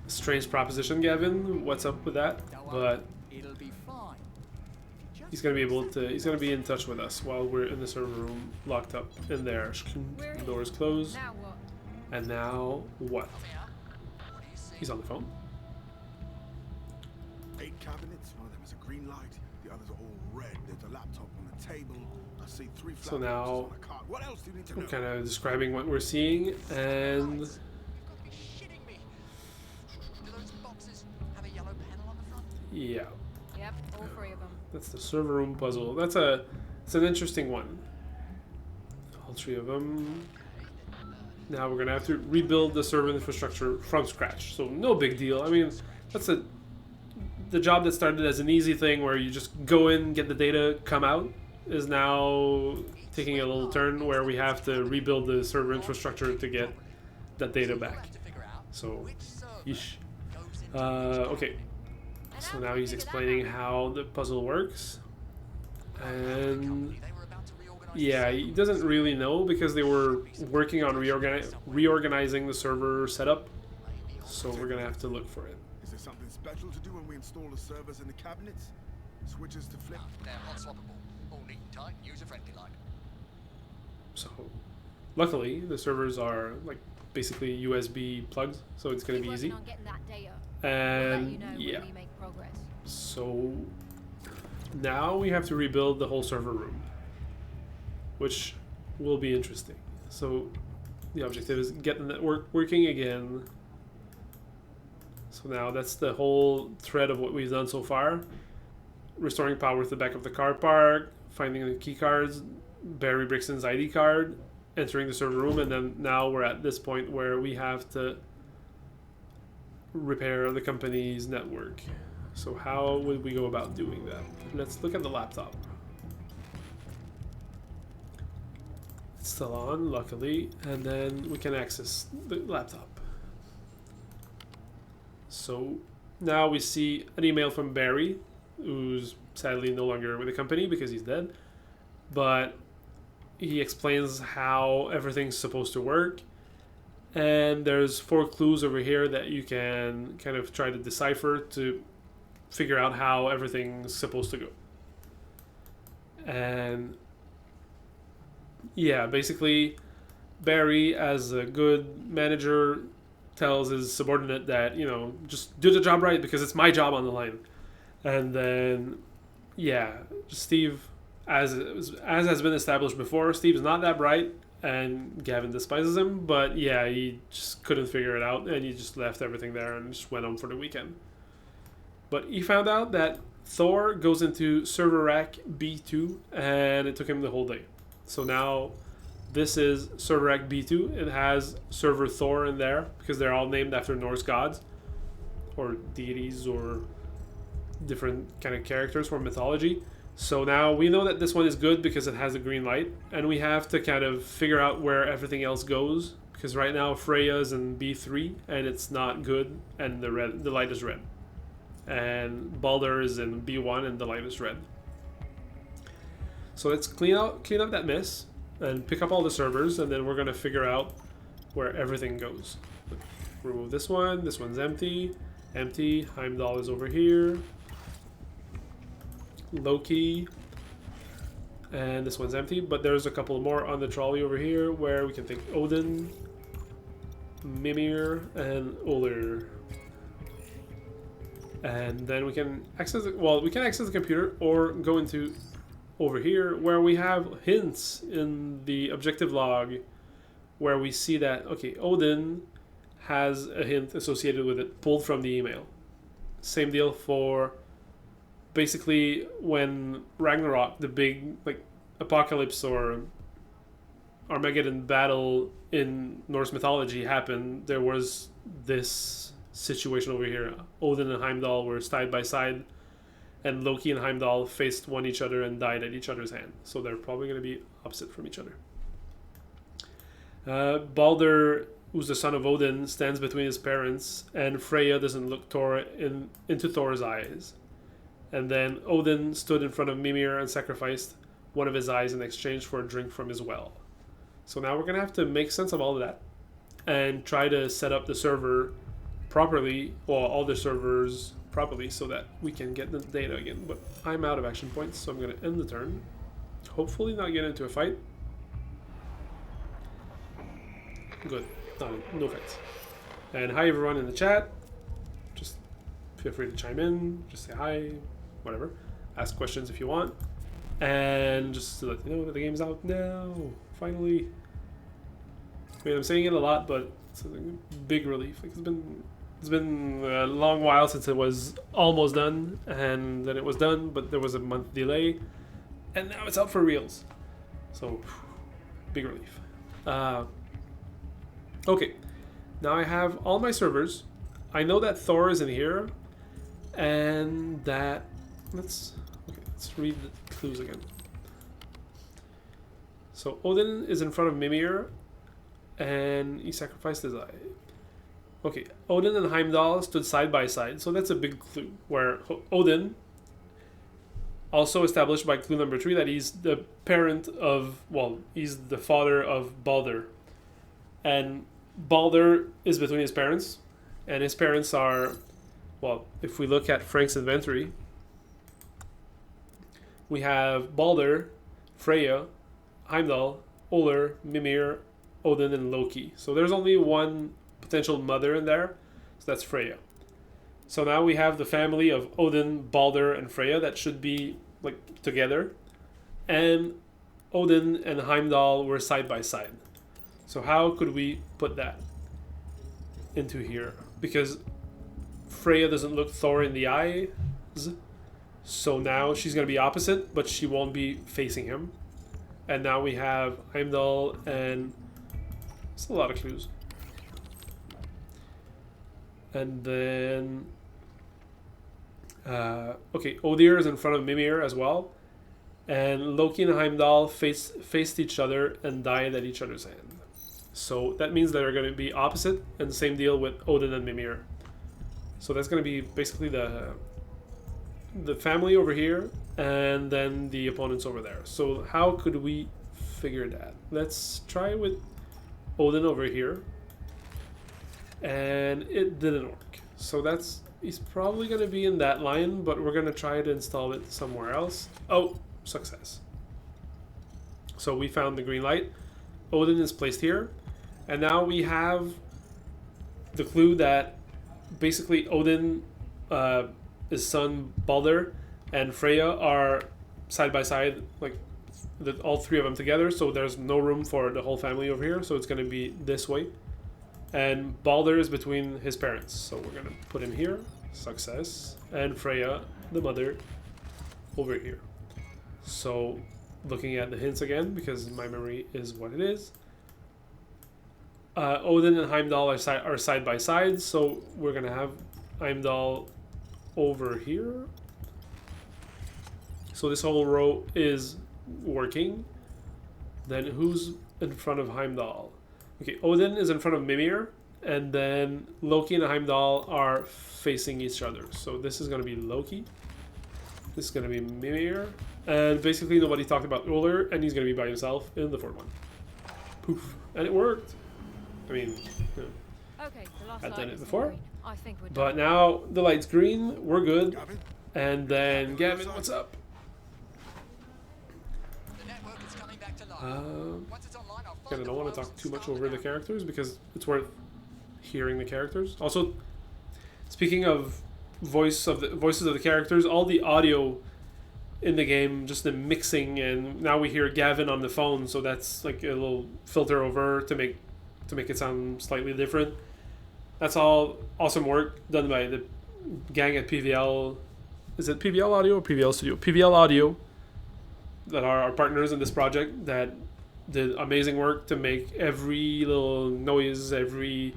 strange proposition, Gavin. What's up with that? But It'll be fine. he's gonna be able to. He's gonna be in touch with us while we're in the server room, locked up in there. We're The doors closed. Now what? And now what? He's on the phone. 8 cabinets. One of them is a green light. The others are all red. There's a laptop on the table. I see 3 So flat now boxes on a cart. What else do you need to know? I'm kind of describing what we're seeing, and You've got to be shitting me. Do those boxes have a yellow panel on the front? yeah, Yep, all 3 of them. that's the server room puzzle. It's an interesting one. All 3 of them. Now we're gonna have to rebuild the server infrastructure from scratch. So no big deal. I mean, that's the job that started as an easy thing where you just go in, get the data, come out, is now taking a little turn where we have to rebuild the server infrastructure to get that data back. So, yeesh. Okay. So now he's explaining how the puzzle works. And yeah, he doesn't really know because they were working on reorganizing the server setup. So we're gonna have to look for it. Is there something special to do when we install the servers in the cabinets? Switches to flip. They're hot swappable. All neat and tight, user-friendly like. So luckily the servers are like basically USB plugs, so it's gonna be Keep easy. working on getting that data. We'll let And you know yeah, when we make progress. so now we have to rebuild the whole server room, which will be interesting. So the objective is get the network working again. So now that's the whole thread of what we've done so far. Restoring power to the back of the car park, finding the key cards, Barry Brixton's ID card, entering the server room, and then now we're at this point where we have to repair the company's network. So how would we go about doing that? Let's look at the laptop. It's still on, luckily, and then we can access the laptop. So now we see an email from Barry, who's sadly no longer with the company because he's dead, but he explains how everything's supposed to work, and there's 4 clues over here that you can kind of try to decipher to figure out how everything's supposed to go. And yeah, basically Barry, as a good manager, tells his subordinate that, you know, just do the job right because it's my job on the line. And then yeah, Steve, as has been established before, Steve's not that bright, and Gavin despises him, but yeah, he just couldn't figure it out, and he just left everything there and just went home for the weekend. But he found out that Thor goes into server rack B2, and it took him the whole day. So now this is server rack B2. It has server Thor in there because they're all named after Norse gods or deities or different kind of characters from mythology. So now we know that this one is good because it has a green light, and we have to kind of figure out where everything else goes, because right now Freya's in B3 and it's not good, and the light is red, and Balder is in B1 and the light is red. So let's clean up that mess and pick up all the servers, and then we're gonna figure out where everything goes. Remove this one. This one's empty. Heimdall is over here. Loki, and this one's empty, but there's a couple more on the trolley over here where we can take Odin, Mimir, and Uller, and then we can access the computer or go into over here where we have hints in the objective log where we see that, okay, Odin has a hint associated with it pulled from the email. Same deal for basically when Ragnarok, the big like apocalypse or Armageddon battle in Norse mythology happened, there was this situation over here. Odin and Heimdall were side by side, and Loki and Heimdall faced each other and died at each other's hand. So they're probably going to be opposite from each other. Balder, who's the son of Odin, stands between his parents, and Freya doesn't look into Thor's eyes. And then Odin stood in front of Mimir and sacrificed one of his eyes in exchange for a drink from his well. So now we're going to have to make sense of all of that and try to set up the server properly, or all the servers properly, so that we can get the data again. But I'm out of action points, so I'm going to end the turn. Hopefully not get into a fight. Good. No fights. And hi everyone in the chat. Just feel free to chime in. Just say hi. Whatever. Ask questions if you want. And just to let you know that the game's out now. Finally. I mean, I'm saying it a lot, but it's a big relief. Like it's been a long while since it was almost done, and then it was done, but there was a month delay, and now it's out for reals. So, big relief. Okay, now I have all my servers. I know that Thor is in here, and that let's read the clues again. So Odin is in front of Mimir, and he sacrificed his eye. Okay, Odin and Heimdall stood side by side, so that's a big clue. Where Odin, also established by clue number 3, that he's the parent of, well, he's the father of Balder. And Balder is between his parents, and his parents are, well, if we look at Frank's inventory, we have Balder, Freya, Heimdall, Oler, Mimir, Odin, and Loki. So there's only one potential mother in there, so that's Freya. So now we have the family of Odin, Balder, and Freya that should be like together, and Odin and Heimdall were side by side. So how could we put that into here? Because Freya doesn't look Thor in the eyes, so now she's going to be opposite, but she won't be facing him. And now we have Heimdall, and it's a lot of clues. And then okay, Odir is in front of Mimir as well, and Loki and Heimdall faced each other and died at each other's hand. So that means they're going to be opposite, and the same deal with Odin and Mimir. So that's going to be basically the family over here, and then the opponents over there. So how could we figure that? Let's try with Odin over here, and it didn't work. So he's probably going to be in that line, but we're going to try to install it somewhere else. Oh, success. So we found the green light. Odin is placed here, and now we have the clue that basically Odin, his son Balder, and Freya are side by side, like all three of them together, so there's no room for the whole family over here, so it's going to be this way. And Balder is between his parents, so we're going to put him here. Success. And Freya, the mother, over here. So looking at the hints again, because my memory is what it is. Odin and Heimdall are side by side, so we're going to have Heimdall over here. So this whole row is working. Then who's in front of Heimdall? Okay, Odin is in front of Mimir, and then Loki and Heimdall are facing each other. So this is going to be Loki. This is going to be Mimir. And basically nobody talked about Uller, and he's going to be by himself in the fourth one. Poof. And it worked. I mean, Okay, the last I've done light it is before. green. I think we're But done. now the light's green, we're good. Gavin? And then Gavin, what's up? The network is coming back to life. Once it's online, I'll I find don't the want to files talk and too much start over the the characters because it's worth hearing the characters. Also, speaking of voices of the characters, all the audio in the game, just the mixing, and now we hear Gavin on the phone, so that's like a little filter over to make it sound slightly different. That's all awesome work done by the gang at PVL. Is it PVL Audio or PVL Studio? PVL Audio, that are our partners in this project, that did amazing work to make every little noise, every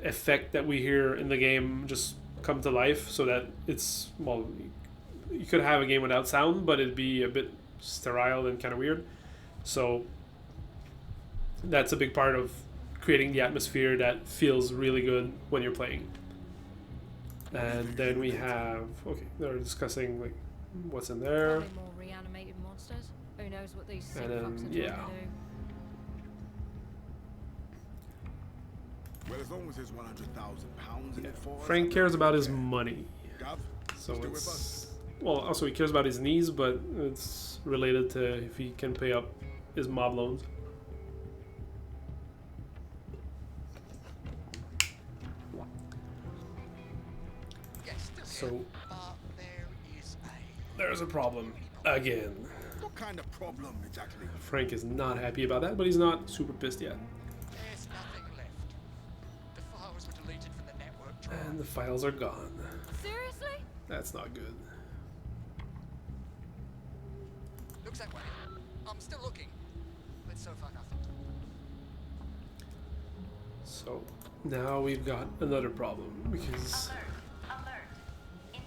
effect that we hear in the game just come to life, so that it's, well, you could have a game without sound, but it'd be a bit sterile and kind of weird. So That's a big part of creating the atmosphere that feels really good when you're playing. And then we have, okay, they're discussing like what's in there. Probably more reanimated monsters. Who knows what these sick And then, fucks are yeah. trying to do. Well, as long as there's £100,000 in Yeah. it for us, Frank cares about his money. Gav, So still with it's, us? well, also he cares about his knees, but it's related to if he can pay up his mob loans. Yes, still So here. But there is a... there's a problem again. What kind of problem exactly? Frank is not happy about that, but he's not super pissed yet. There's nothing left. The files were deleted from the network drive. And the files are gone. Seriously? That's not good. Looks that way. I'm still looking, but so far nothing. So now we've got another problem because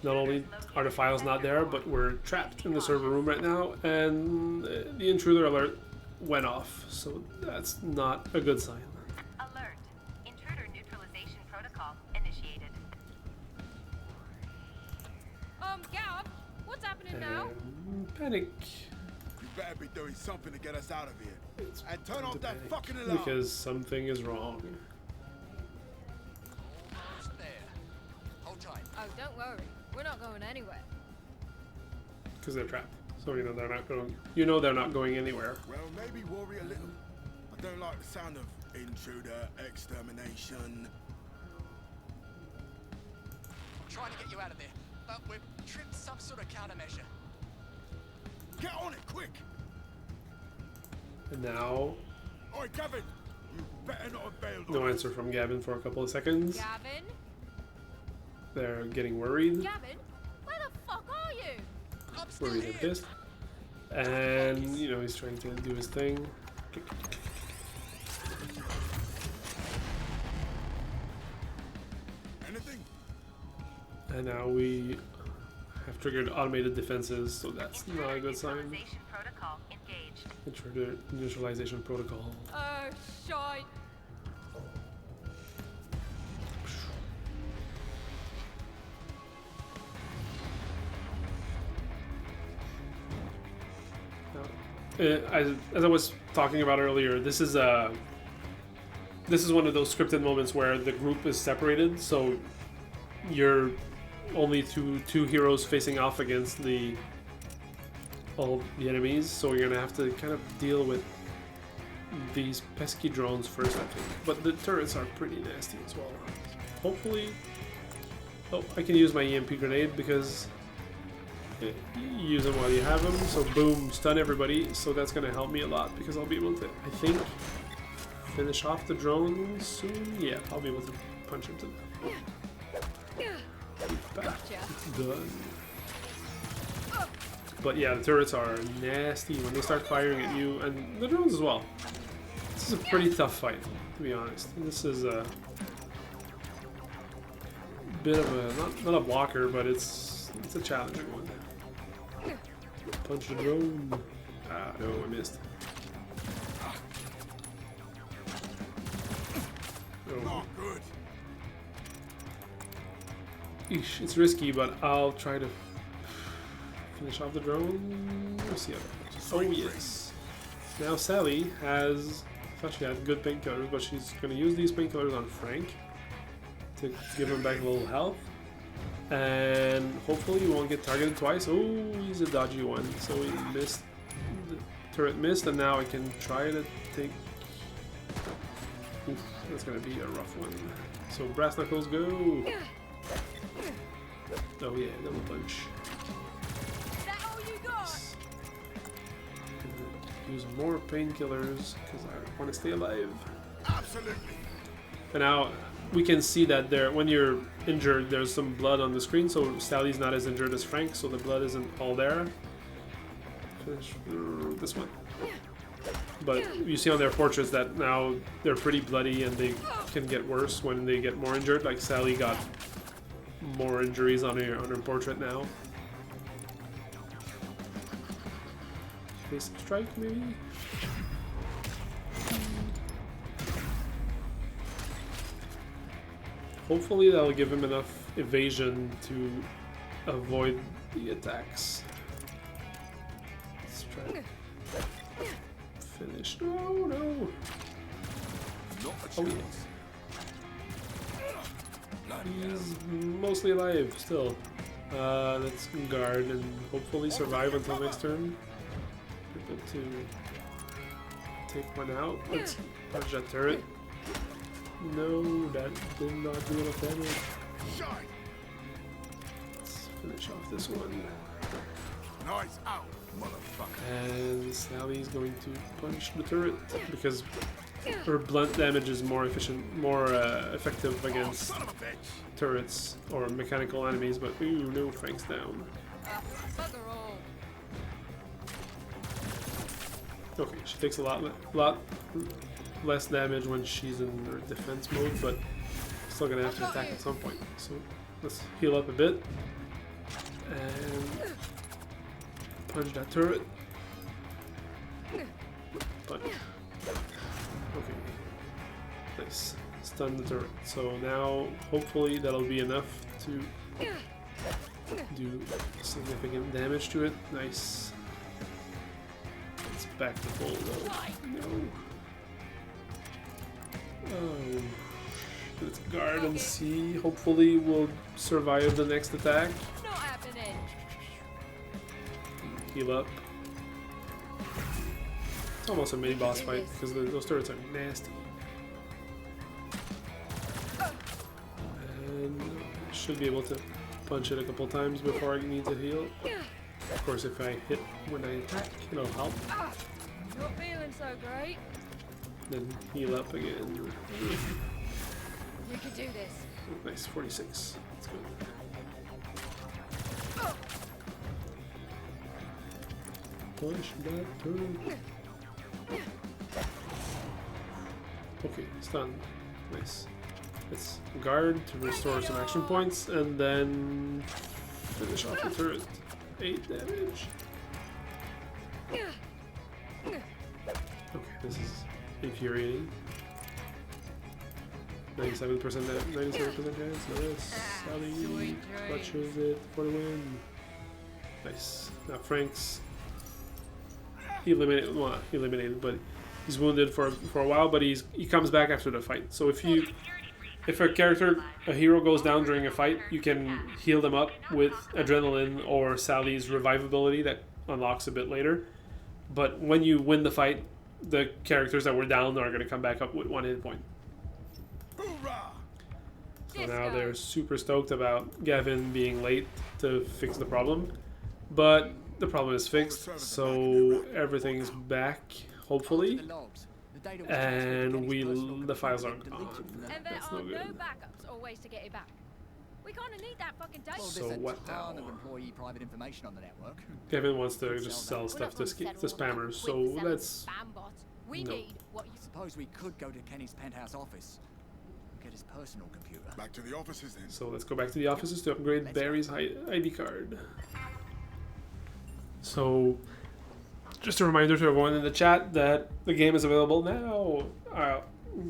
not only are the files not there, but we're trapped in the server room right now, and the intruder alert went off. So that's not a good sign. Alert. Intruder neutralization protocol initiated. Gav, what's happening now? And panic. You better be doing something to get us out of here. And turn off that Panic, fucking alarm. because something is wrong. Almost there. Hold tight. Oh, don't worry. We're not going anywhere. Because they're trapped. So you know they're not going. You know they're not going anywhere. Well, maybe worry a little. I don't like the sound of intruder extermination. I'm trying to get you out of there, but we've tripped some sort of countermeasure. Get on it, quick! And now, Oi, Gavin! You better not have bailed no on us. answer from Gavin for a couple of seconds. Gavin? They're getting worried. Gavin? Where the fuck are you? I'm still Worried and here. pissed. And, you know, he's trying to do his thing. Anything? And now we have triggered automated defenses, so that's not a good sign. Neutralization protocol engaged. Intruder neutralization protocol. Oh, shite. As I was talking about earlier, this is one of those scripted moments where the group is separated, so you're only two heroes facing off against all the enemies, so you're gonna have to kind of deal with these pesky drones first, I think. But the turrets are pretty nasty as well. Hopefully, oh, I can use my EMP grenade because use them while you have them. So boom, stun everybody. So that's gonna help me a lot because I'll be able to, I think, finish off the drones soon. Yeah, I'll be able to punch him to death. Gotcha. Done. But yeah, the turrets are nasty when they start firing at you, and the drones as well. This is a pretty tough fight, to be honest. This is a bit of a not a blocker, but it's a challenging one. Punch the drone. Ah, no, I missed. Oh. Not good. Eesh, it's risky, but I'll try to finish off the drone. We'll see how that goes. Oh yes. Now Sally has, I thought she had good painkillers, but she's going to use these painkillers on Frank to give him back a little health. And hopefully he won't get targeted twice. Oh, he's a dodgy one. So he missed. The turret missed, and now I can try to take... Oof, that's going to be a rough one. So brass knuckles go. Oh yeah, double punch. Is that all you got? Use more painkillers because I want to stay alive. Absolutely. And now we can see that when you're injured, there's some blood on the screen. So Sally's not as injured as Frank, so the blood isn't all there. Finish this one. But you see on their portraits that now they're pretty bloody and they can get worse when they get more injured. Like Sally got more injuries on her portrait now. Face strike maybe? hopefully that'll give him enough evasion to avoid the attacks. Let's try to finish. No, no. Oh, yeah. He's mostly alive still. Let's guard and hopefully survive until next turn. Able to take one out. Let's punch that turret. No, that did not do enough damage. Let's finish off this one. Nice out, motherfucker. And Sally's going to punch the turret because her blunt damage is more efficient, more effective against Son of a bitch. turrets or mechanical enemies. But ooh, no, Frank's down. Bugger all. Okay, she takes a lot less damage when she's in her defense mode, but still gonna have to attack at some point. So let's heal up a bit and punch that turret. Punch. Okay. Nice. Stun the turret. So now hopefully that'll be enough to do significant damage to it. Nice. It's back to full though. No. Oh. Let's guard and see. Hopefully we'll survive the next attack. Not happening. Heal up. It's almost a mini boss fight because those turrets are nasty. And should be able to punch it a couple times before I need to heal. Of course, if I hit when I attack, it'll help. Not feeling so great. Then heal up again. We can do this. Oh, nice, 46. That's good. Punch that turret. Okay, stun. Nice. Let's guard to restore some action points and then finish off the turret. 8 damage. Okay, this is infuriating. 97% 97% chance. Yes, Sally clutches it for the win. Nice. Now Frank's eliminated, but he's wounded for a while. But he comes back after the fight. So if a hero goes down during a fight, you can heal them up with adrenaline or Sally's revivability that unlocks a bit later. But when you win the fight, the characters that were down are going to come back up with 1 hit point. So now they're super stoked about Gavin being late to fix the problem. But the problem is fixed, so everything's back, hopefully. And the files aren't gone. And there That's are no no good. backups or ways to get it back. We kind of need that fucking data. So what now? Of employee private information on the network. Gavin wants to just sell stuff to spammers, so that's Spam bots. We no. need what you Suppose we could go to Kenny's penthouse office. Get his personal computer. Back to the offices then. So let's go back to the offices to upgrade Barry's ID card. So, just a reminder to everyone in the chat that the game is available now. I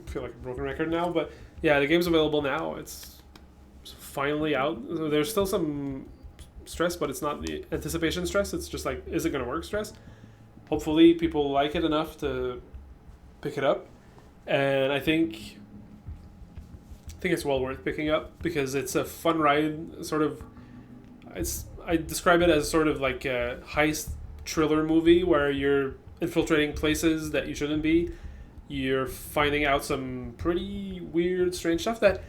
feel like a broken record now, but yeah, the game's available now. It's finally out. So there's still some stress, but it's not the anticipation stress. It's just like, is it going to work stress? Hopefully people like it enough to pick it up. And I think it's well worth picking up because it's a fun ride. Sort of, I describe it as sort of like a heist thriller movie where you're infiltrating places that you shouldn't be. You're finding out some pretty weird, strange stuff that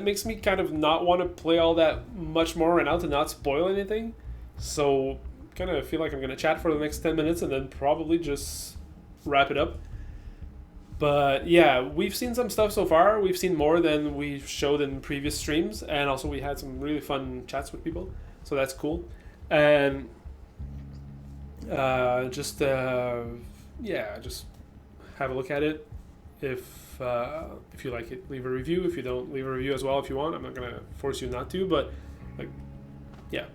makes me kind of not want to play all that much more right now to not spoil anything. So kind of feel like I'm going to chat for the next 10 minutes and then probably just wrap it up. But yeah, we've seen some stuff so far. We've seen more than we showed in previous streams. And also we had some really fun chats with people. So that's cool. And just have a look at it. If you like it, leave a review. If you don't, leave a review as well if you want. I'm not going to force you not to. But like, yeah.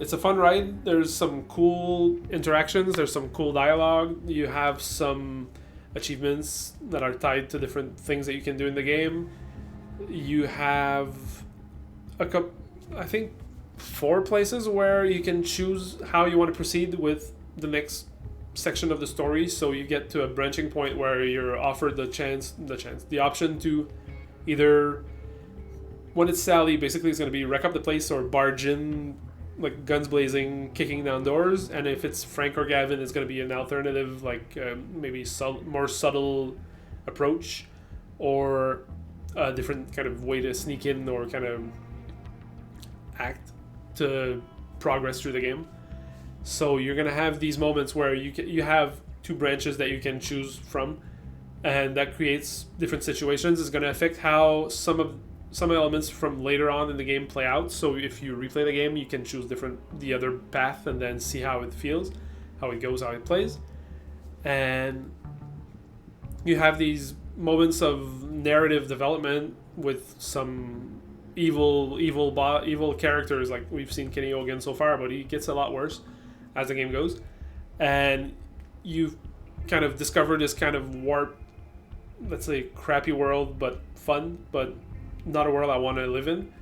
It's a fun ride. There's some cool interactions. There's some cool dialogue. You have some achievements that are tied to different things that you can do in the game. You have a couple, I think, 4 places where you can choose how you want to proceed with the next section of the story. So you get to a branching point where you're offered the option to either, when it's Sally, basically it's going to be wreck up the place or barge in, like guns blazing, kicking down doors. And if it's Frank or Gavin, it's going to be an alternative, like maybe more subtle approach, or a different kind of way to sneak in or kind of act to progress through the game. So you're gonna have these moments where you have 2 branches that you can choose from, and that creates different situations. It's gonna affect how some elements from later on in the game play out. So if you replay the game, you can choose the other path and then see how it feels, how it goes, how it plays. And you have these moments of narrative development with some evil characters, like we've seen Kenny Hogan so far, but he gets a lot worse as the game goes. And you've kind of discovered this kind of warped, let's say, crappy world, but fun, but not a world I want to live in.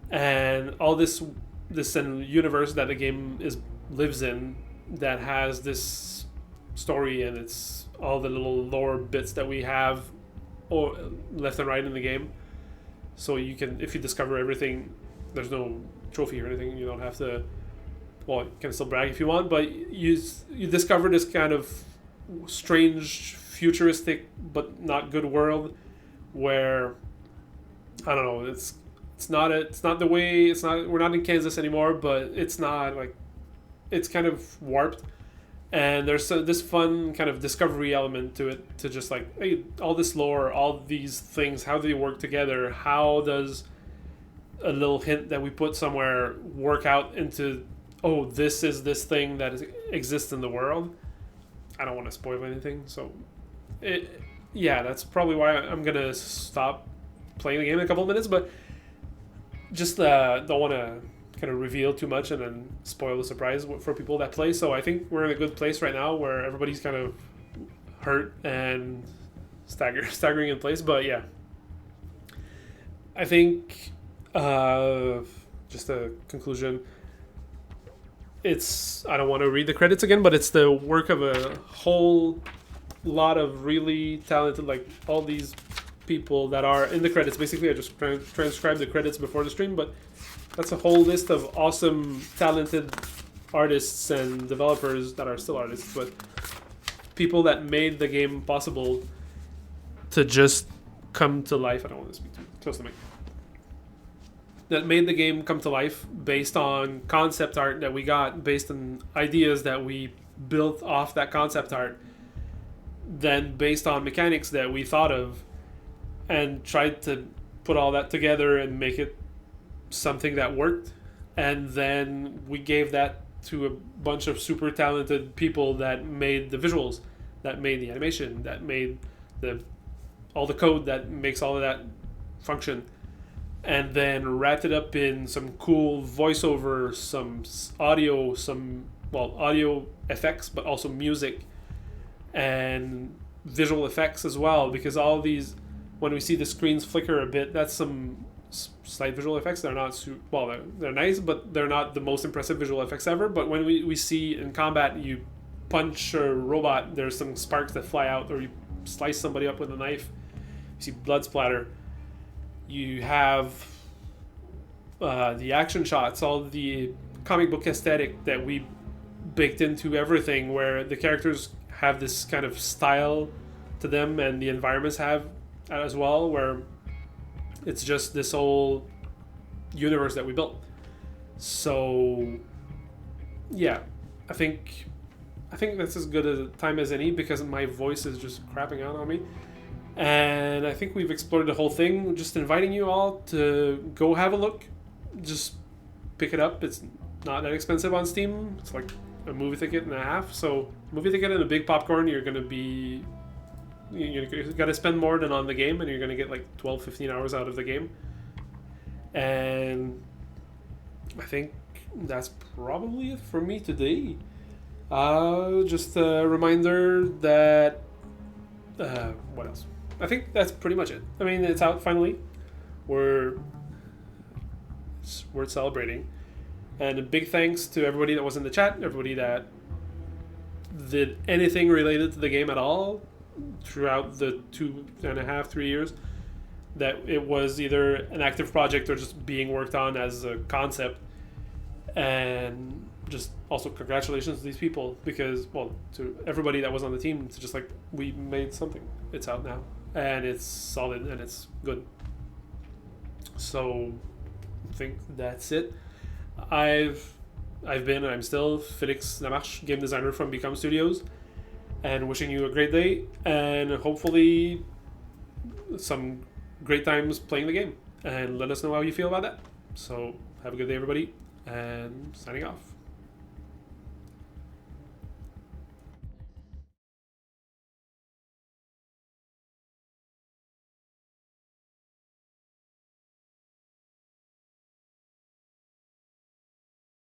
And all this universe that the game lives in, that has this story, and it's all the little lore bits that we have or left and right in the game. So you can, if you discover everything, there's no trophy or anything. You don't have to. Well, you can still brag if you want, but you discover this kind of strange, futuristic but not good world where, I don't know. We're not in Kansas anymore, but it's not like, it's kind of warped. And there's this fun kind of discovery element to it, to just like, hey, all this lore, all these things, how do they work together? How does a little hint that we put somewhere work out into, oh, this is this thing that exists in the world? I don't want to spoil anything, so that's probably why I'm going to stop playing the game in a couple of minutes, but just don't want to kind of reveal too much and then spoil the surprise for people that play. So I think we're in a good place right now where everybody's kind of hurt and staggering in place. But yeah, I think just a conclusion. I don't want to read the credits again, but it's the work of a whole lot of really talented, like all these people that are in the credits. Basically, I just transcribed the credits before the stream, but that's a whole list of awesome, talented artists and developers that are still artists, but people that made the game possible to just come to life. I don't want to speak too close to me. That made the game come to life based on concept art that we got, based on ideas that we built off that concept art, then based on mechanics that we thought of, and tried to put all that together and make it something that worked. And then we gave that to a bunch of super talented people that made the visuals, that made the animation, that made all the code that makes all of that function, and then wrapped it up in some cool voiceover, some audio, audio effects, but also music and visual effects as well, because all these, when we see the screens flicker a bit, that's some slight visual effects. They're not they're nice, but they're not the most impressive visual effects ever. But when we see in combat, you punch a robot, there's some sparks that fly out, or you slice somebody up with a knife, you see blood splatter. You have the action shots, all the comic book aesthetic that we baked into everything, where the characters have this kind of style to them, and the environments have as well, where it's just this whole universe that we built. So yeah, I think that's as good a time as any, because my voice is just crapping out on me. And I think we've explored the whole thing. Just inviting you all to go have a look. Just pick it up. It's not that expensive on Steam. It's like a movie ticket and a half. So movie ticket and a big popcorn, you're going to be... You got to spend more than on the game, and you're going to get like 12-15 hours out of the game. And I think that's probably it for me today. Just a reminder that... what else? I think that's pretty much it. I mean, it's out finally. it's worth celebrating. And a big thanks to everybody that was in the chat, everybody that did anything related to the game at all throughout the 2.5, 3 years that it was either an active project or just being worked on as a concept. And just also congratulations to these people, because, well, to everybody that was on the team, it's just like, we made something. It's out now, and it's solid, and it's good. So I think that's it. I'm still Felix Lamarche, game designer from Bkom Studios, and wishing you a great day, and hopefully some great times playing the game, and let us know how you feel about that. So have a good day, everybody, and signing off.